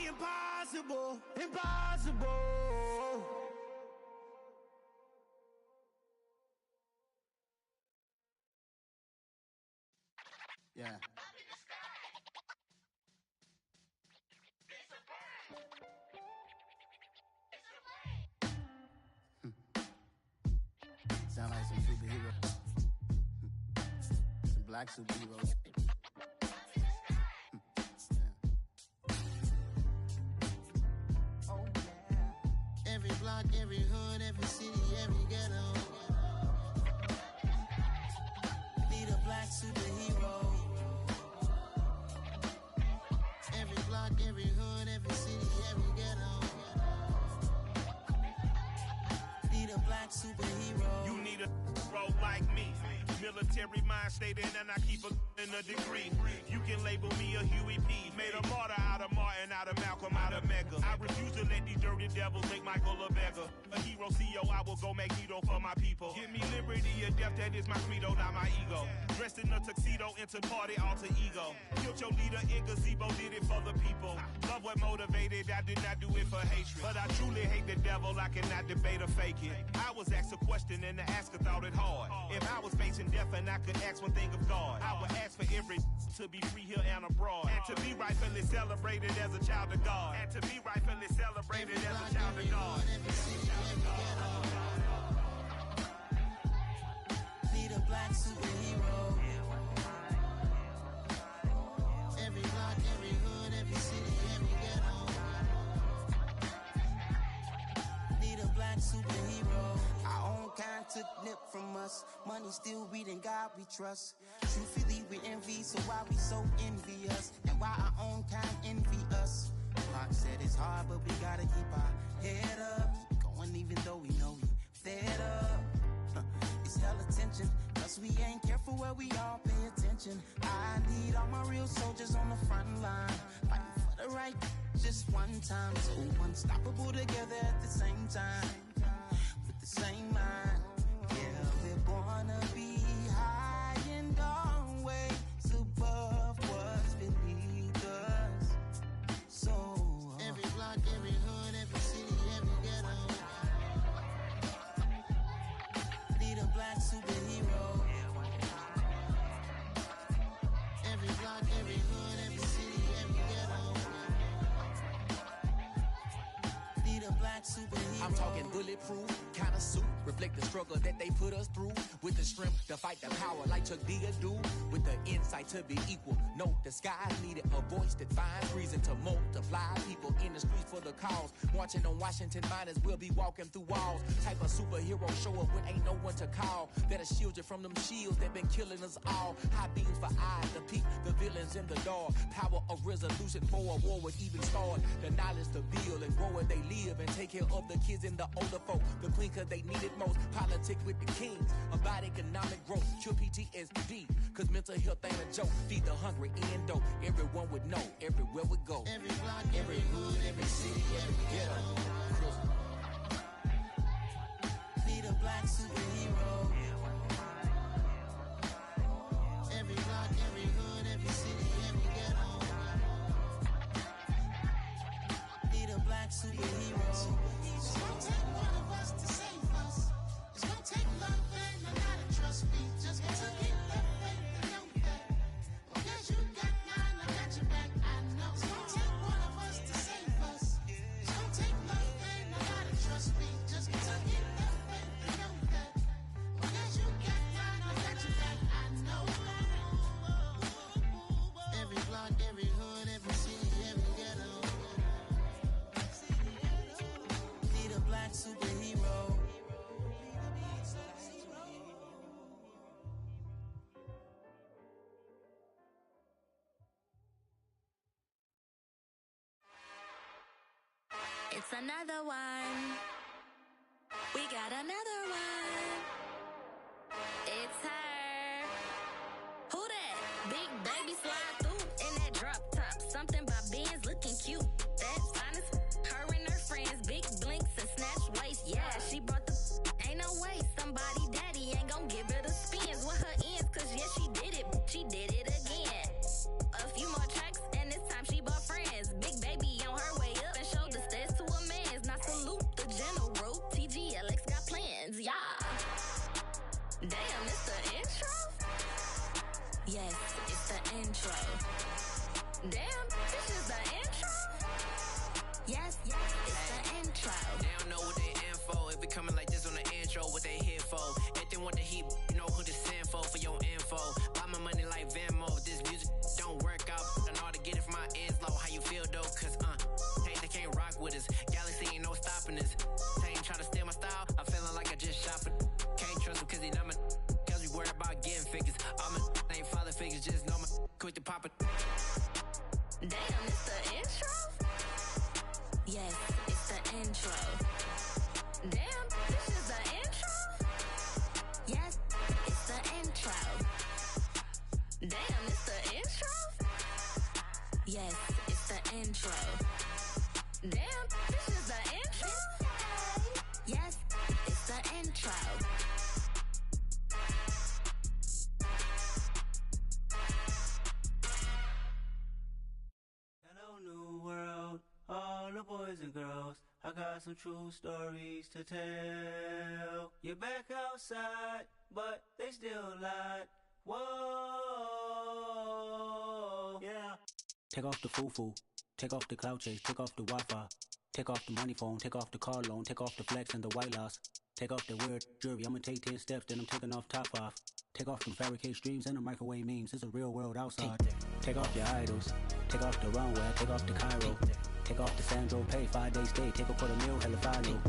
Impossible, impossible. Yeah. Sound like some superheroes. Some black superheroes. Every block, every hood, every city, every ghetto need a black superhero. Every block, every hood, every city, every ghetto need a black superhero. You need a bro like me. Military mind state and I keep in a degree. You can label me a Huey P. Made a martyr out of Martin, out of Malcolm, out of Mega. I refuse to let these dirty devils make Michael a beggar. A hero CEO, I will go Magneto for my people. Give me liberty or death, that is my credo, not my ego. Dressed in a tuxedo, into party, alter ego. Killed your leader in gazebo, did it for the people. Love what motivated, I did not do it for hatred. But I truly hate the devil, I cannot debate or fake it. I was asked a question and the asker thought it hard. If I was facing death and I could ask one thing of God, I would ask for every to be free here and abroad. And to be rightfully celebrated as a child of God. And to be rightfully celebrated as a child of God. Need a black superhero. money, still reading God we trust. Truthfully, we envy, so why we so envious? And why our own kind envy us? Pac said it's hard, but we gotta keep our head up. Going even though we know we fed up. It's hell attention, cause we ain't careful where we all pay attention. I need all my real soldiers on the front line, fighting for the right just one time. So unstoppable together at the same time, with the same mind. Yeah, we're born to be high and always above what's beneath us. So every block, every hood, every city, every ghetto need a black superhero. Every block, every hood, every city, every ghetto need a black superhero. I'm talking bulletproof kind of suit, reflect the struggle that they put us through, with the strength to fight the power like Chuck D do, with the insight to be equal. Note the skies needed a voice that finds reason to multiply people in the streets for the cause. Marching on Washington miners, we'll be walking through walls. Type of superhero show up when ain't no one to call, that'll shield you from them shields that been killing us all. High beams for eyes to peek the villains in the dark. Power of resolution for a war would even start. The knowledge to build and grow where they live and take care of the kids and the older folk. The queen cause they need it most. Politics with the kings about economic growth. Cure PTSD cause mental health ain't a joke. Feed the hungry and dope. Everyone would know everywhere we go. Every block, every hood, every city, every ghetto need a black superhero. Every block, every hood, every city, every ghetto need a black superhero. It's gonna take one of us to save us. It's gonna take love and a lot of trust me. Just to get the faith and know that. Because you got mine, I got your back, I know. It's gonna take one of us to save us. It's gonna take love and a lot of trust me. Just to get the faith and know that. Because you got mine, I got your back, I know. Every block, every hood, every city, every ghetto Need a black superhero. It's another one. We got another one. It's her. Who that? Big baby slide through in that drop top. Something by Benz looking cute. That's honest. Her and her friends, big blinks and snatch waist. Yeah, she brought the. Ain't no way somebody daddy ain't gon' give her the spins with her ends. Cause yeah, she did it. She did it again. A few more tracks and this time she bought friends. Big baby on her way up and showed the stairs to a man's. Now salute the general. TGLX got plans, yeah. Damn, it's the intro? Yes, it's the intro. Damn, this is the intro? Yes, it's the intro. They don't know what they in for. If we coming like this on the intro, what they here for? If they want the heat, you know who to send for your info. Buy my money like Venmo. This music don't work out. I know how to get it from my ends low. How you feel though? Cause they can't rock with us. Galaxy ain't no stopping us. They ain't trying to steal my style. I'm feeling like I just shot for. Can't trust him cause he not my. Cause we worried about getting figures. All my ain't father figures. Just know my quick to pop it. Damn, it's the intro? Yes, it's the intro. Damn, this is the intro? Yes, it's the intro. Damn, it's the intro? Yes, it's the intro. Damn, this is the intro? Yes, it's the intro. Hello, new world, all the boys and girls. I got some true stories to tell. You're back outside, but they still lied. Whoa, yeah. Take off the foo-foo, take off the cloud chase, take off the Wi-Fi, take off the money phone, take off the car loan, take off the flex and the white loss, take off the weird jewelry. I'ma take 10 steps, then I'm taking off top off. Take off them fabricated streams and the microwave memes. It's a real world outside. Take off your idols, take off the runway, take off the Cairo, take off the Sandro pay, 5 days stay, take a $250,000 hella follow.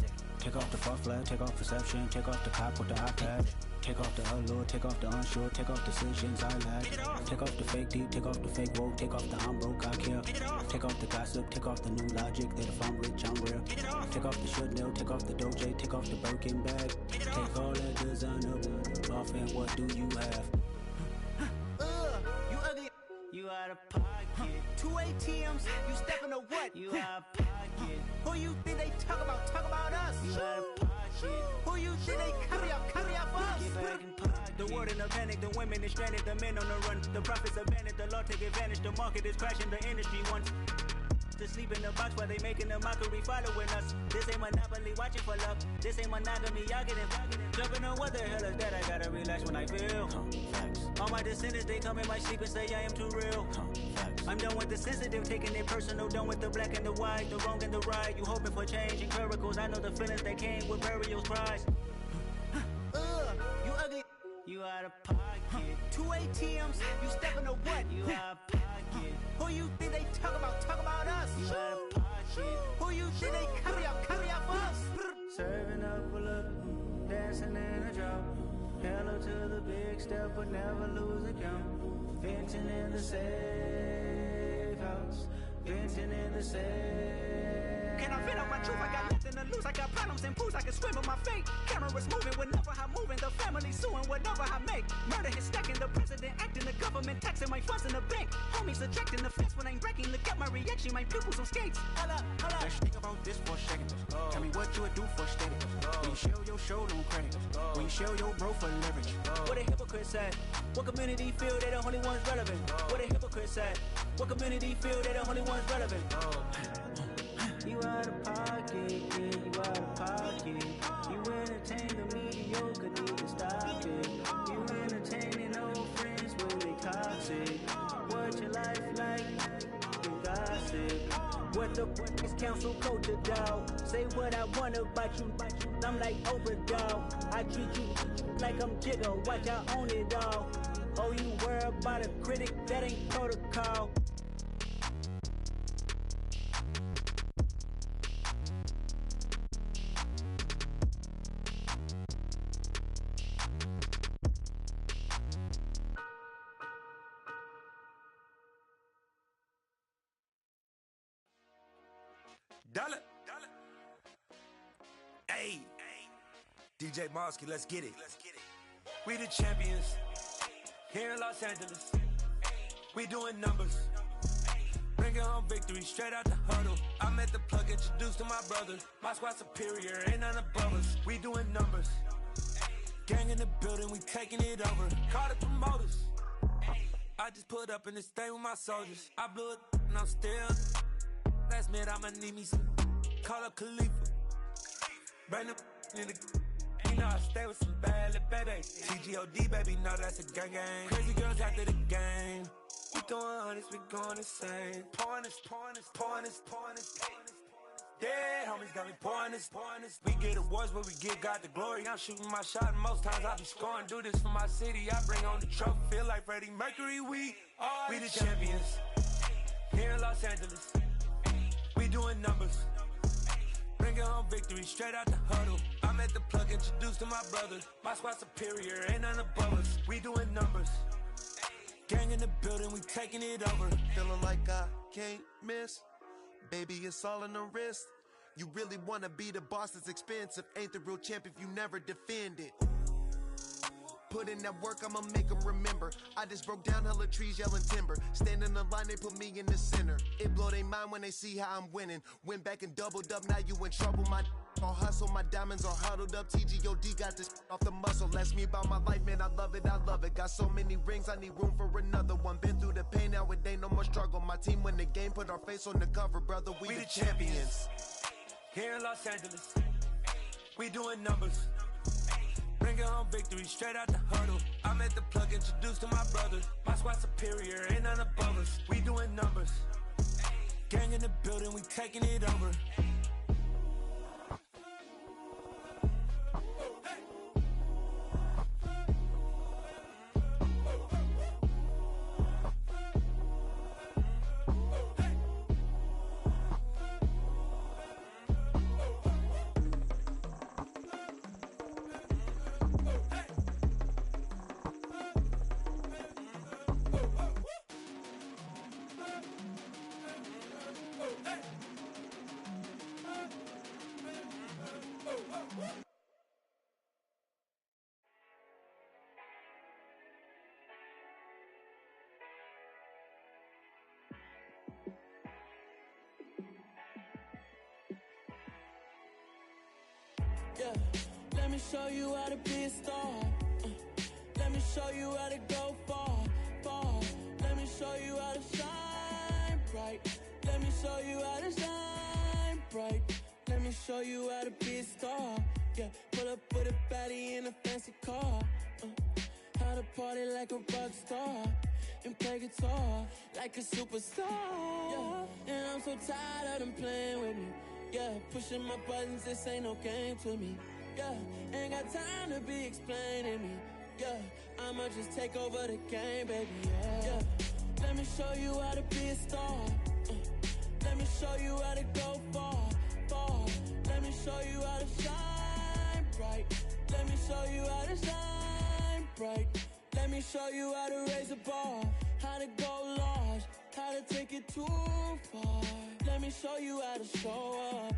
Take off the far flag, take off perception, take off the cop with the iPad. Take off the allure, take off the unsure, take off decisions I lack. Take off the fake deep, take off the fake woke, take off the I'm broke, I care. Take off the gossip, take off the new logic that if I'm rich, I'm real. Take off the should know, take off the Doja, take off the Birkin bag. Take all that designer off and what do you have? You ugly. You out of pocket. 2 ATMs, you stepping to what? You out of pocket. Who you think they talk about? Talk about us. You out of pocket. Who you think they carry up for us? Get back in pocket. The world in a panic, the women is stranded, the men on the run. The profits abandoned, the law take advantage, the market is crashing, the industry wants to sleep in the box while they making a mockery following us. This ain't monopoly, watching for love. This ain't monogamy, y'all getting jumping on what the hell is that? I gotta relax when I feel. All my descendants, they come in my sleep and say I am too real. I'm done with the sensitive, taking it personal, done with the black and the white, the wrong and the right. You hoping for change and miracles, I know the feelings that came with burials, cries. You ugly. You out of pocket. 2 ATMs, you stepping to what? You out of pocket. Who you think they talk about? Talk about us. You out of pocket. Who you think they carry up for us? Serving up a look, dancing in a drop. Hello to the big step, but never lose a count. Venting in the safe house. Venting in the safe. Can I vent out my truth? I got nothing to lose. I got problems and pools. I can swim with my fate. Cameras moving whenever I'm moving. The family suing whatever I make. Murder is stacking. The president acting. The government taxing my funds in the bank. Homies ejecting the fence when I'm breaking. Look at my reaction. My pupils on skates. Hold up. Let's think about this for a second. Tell me what you would do for steady. When you show your show, don't credit. When you show your bro for leverage. What a hypocrite said. What community feel they the only ones relevant? What a hypocrite said. What community feel they the only ones relevant? You out of pocket, yeah, you out of pocket. You entertain the mediocre, need to stop it. You entertaining old friends when they toxic. What your life like? You gossip. What the fuck is council culture, dog? Say what I want about you. I'm like Oprah, dog. I treat you like I'm Jigga. Watch I own it, dog. Oh, you worry about a critic? That ain't protocol. Dollar. Hey, DJ Mosky, let's get it. We the champions here in Los Angeles. We doing numbers. Bringing home victory straight out the huddle. I met the plug, introduced to my brother. My squad superior, ain't none above us. We doing numbers. Gang in the building, we taking it over. Call the promoters. I just put up in this thing with my soldiers. I blew it and I'm still. Last minute, I'ma need me some. Call up Khalifa. Bring them in the. You know I stay with some bad little baby. TGOD, baby, know that's a gang gang. Crazy girls after the game. We throwing hundreds, we going insane. Pouring this. Yeah, homies got me pouring this. We get awards, but we give God the glory. I'm shooting my shot, and most times I be scoring. Do this for my city, I bring on the trophy. Feel like Freddie Mercury, we the champions. Here in Los Angeles. We doing numbers. Bringing home victory straight out the huddle. I'm at the plug, introduced to my brother. My squad superior, ain't none above us. We doing numbers. Gang in the building, we taking it over. Feeling like I can't miss. Baby, it's all in the wrist. You really wanna be the boss, it's expensive. Ain't the real champ if you never defend it. Put in that work, I'ma make them remember. I just broke down hella trees, yelling timber. Stand in the line, they put me in the center. It blow their mind when they see how I'm winning. Went back and doubled up, now you in trouble. My all hustle, my diamonds are huddled up. TGOD got this off the muscle. Ask me about my life, man, I love it. Got so many rings, I need room for another one. Been through the pain, now it ain't no more struggle. My team win the game, put our face on the cover, brother. We the champions. Here in Los Angeles, we doing numbers. Bringing home victory straight out the huddle. I'm at the plug, introduced to my brother. My squad superior, ain't none above us. We doing numbers. Gang in the building, we taking it over. Yeah, let me show you how to be a star. Let me show you how to go far, far. Let me show you how to shine bright. Let me show you how to shine bright. Let me show you how to be a star. Yeah, pull up with a baddie in a fancy car. How to party like a rock star and play guitar like a superstar. Yeah, and I'm so tired of them playing with me. Yeah, pushing my buttons, this ain't no game to me. Yeah, ain't got time to be explaining me. Yeah, I'ma just take over the game, baby. Yeah, let me show you how to be a star. Let me show you how to go far, far. Let me show you how to shine bright. Let me show you how to shine bright. Let me show you how to raise a bar, how to go large, how to take it too far. Let me show you how to show up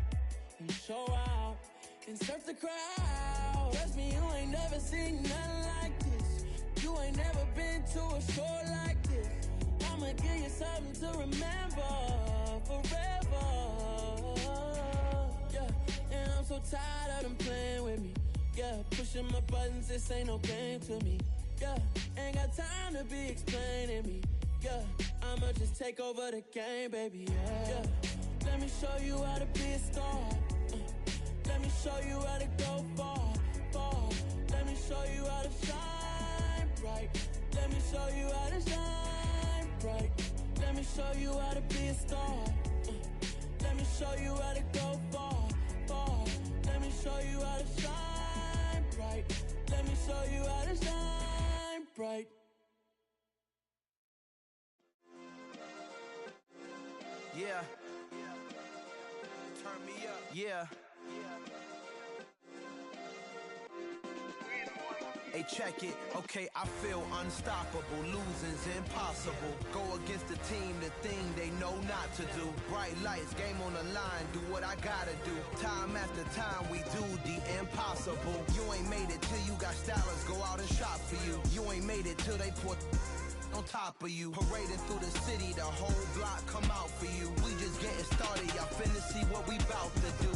and show out and surf the crowd. Trust me, you ain't never seen nothing like this. You ain't never been to a show like this. I'ma give you something to remember forever. Yeah, and I'm so tired of them playing with me. Yeah, pushing my buttons, this ain't no game to me. Yeah, ain't got time to be explaining me. Yeah, I'ma just take over the game, baby. Yeah, let me show you how to be a star. Let me show you how to go far, far. Let me show you how to shine bright. Let me show you how to shine bright. Let me show you how to be a star. Let me show you how to go far, far. Let me show you how to shine bright. Let me show you how to shine bright. Yeah. Turn me up. Yeah. Hey, check it. Okay, I feel unstoppable. Losing's impossible. Go against the team, the thing they know not to do. Bright lights, game on the line. Do what I gotta do. Time after time, we do the impossible. You ain't made it till you got stylists go out and shop for you. You ain't made it till they put on top of you. Parading through the city, the whole block come out for you. We just getting started, y'all finna see what we bout to do.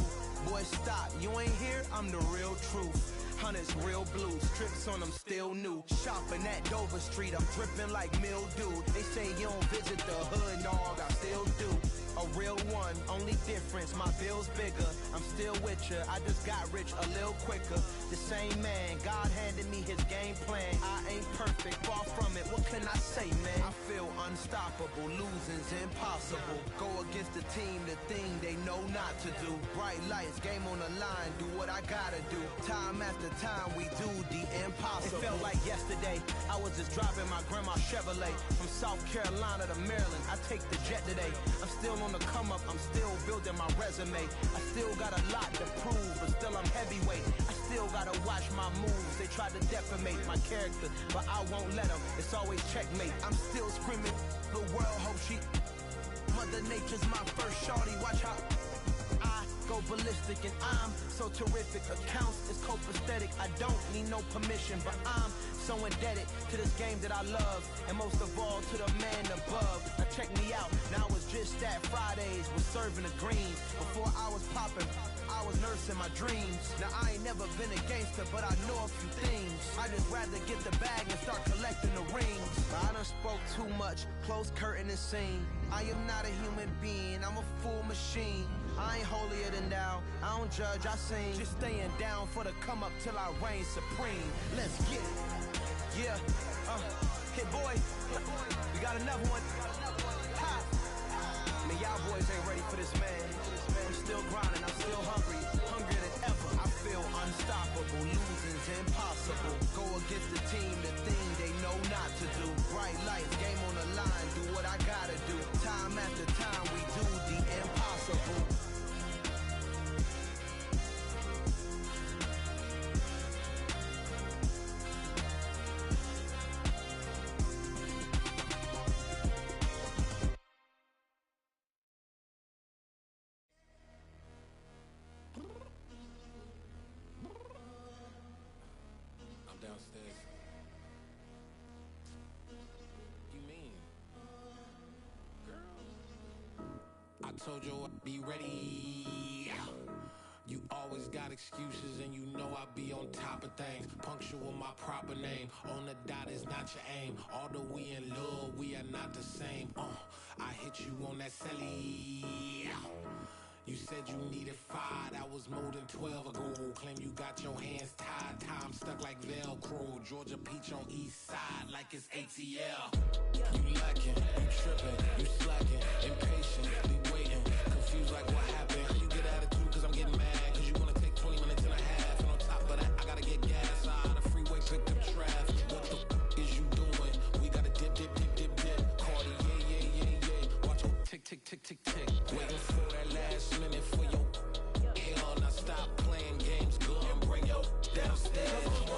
Boy, stop, you ain't here, I'm the real truth. Hunters, real blues, strips on them still new. Shopping at Dover Street, I'm dripping like mildew. They say you don't visit the hood, dog, I still do. A real one, only difference, my bill's bigger. I'm still with ya, I just got rich a little quicker. The same man, God handed me his game plan. I ain't perfect, far from it, what can I say, man? I feel unstoppable, losing's impossible. Go against the team, the thing they know not to do. Bright lights, game on the line, do what I gotta do. Time after time, we do the impossible. It felt like yesterday, I was just driving my grandma's Chevrolet. From South Carolina to Maryland, I take the jet today. I'm still on the come up, I'm still building my resume. I still got a lot to prove, but still I'm heavyweight. I still gotta watch my moves, they try to defamate my character, but I won't let them, it's always checkmate. I'm still screaming, the world hope she Mother Nature's my first shorty, watch how I go ballistic and I'm so terrific. Accounts is copacetic, I don't need no permission, but I'm so indebted to this game that I love, and most of all to the man above. Now check me out, now it's just that Fridays was serving the greens. Before I was popping, I was nursing my dreams. Now I ain't never been a gangster, but I know a few things. I just rather get the bag and start collecting the rings. I done spoke too much, close curtain and scene. I am not a human being, I'm a full machine. I ain't holier than thou, I don't judge, I sing. Just staying down for the come up till I reign supreme. Let's get it. Yeah, hit boy, we got another one. Ha! Man, y'all boys ain't ready for this, man. I'm still grinding, I'm still hungry, hungrier than ever. I feel unstoppable, losing's impossible. Go against the team, the thing they know not to do. Bright lights, game on the line, do what I gotta do. Time after time, we do the impossible. Downstairs. You mean? Girl, I told you I'd be ready. You all always got excuses, and you know I be on top of things. Punctual my proper name. On the dot is not your aim. Although we in love, we are not the same. I hit you on that celly. You said you needed 5, that was more than 12 ago. Claim you got your hands tied, time stuck like Velcro. Georgia Peach on east side like it's ATL. You lacking, you tripping, you slacking, impatient, be waiting, confused like what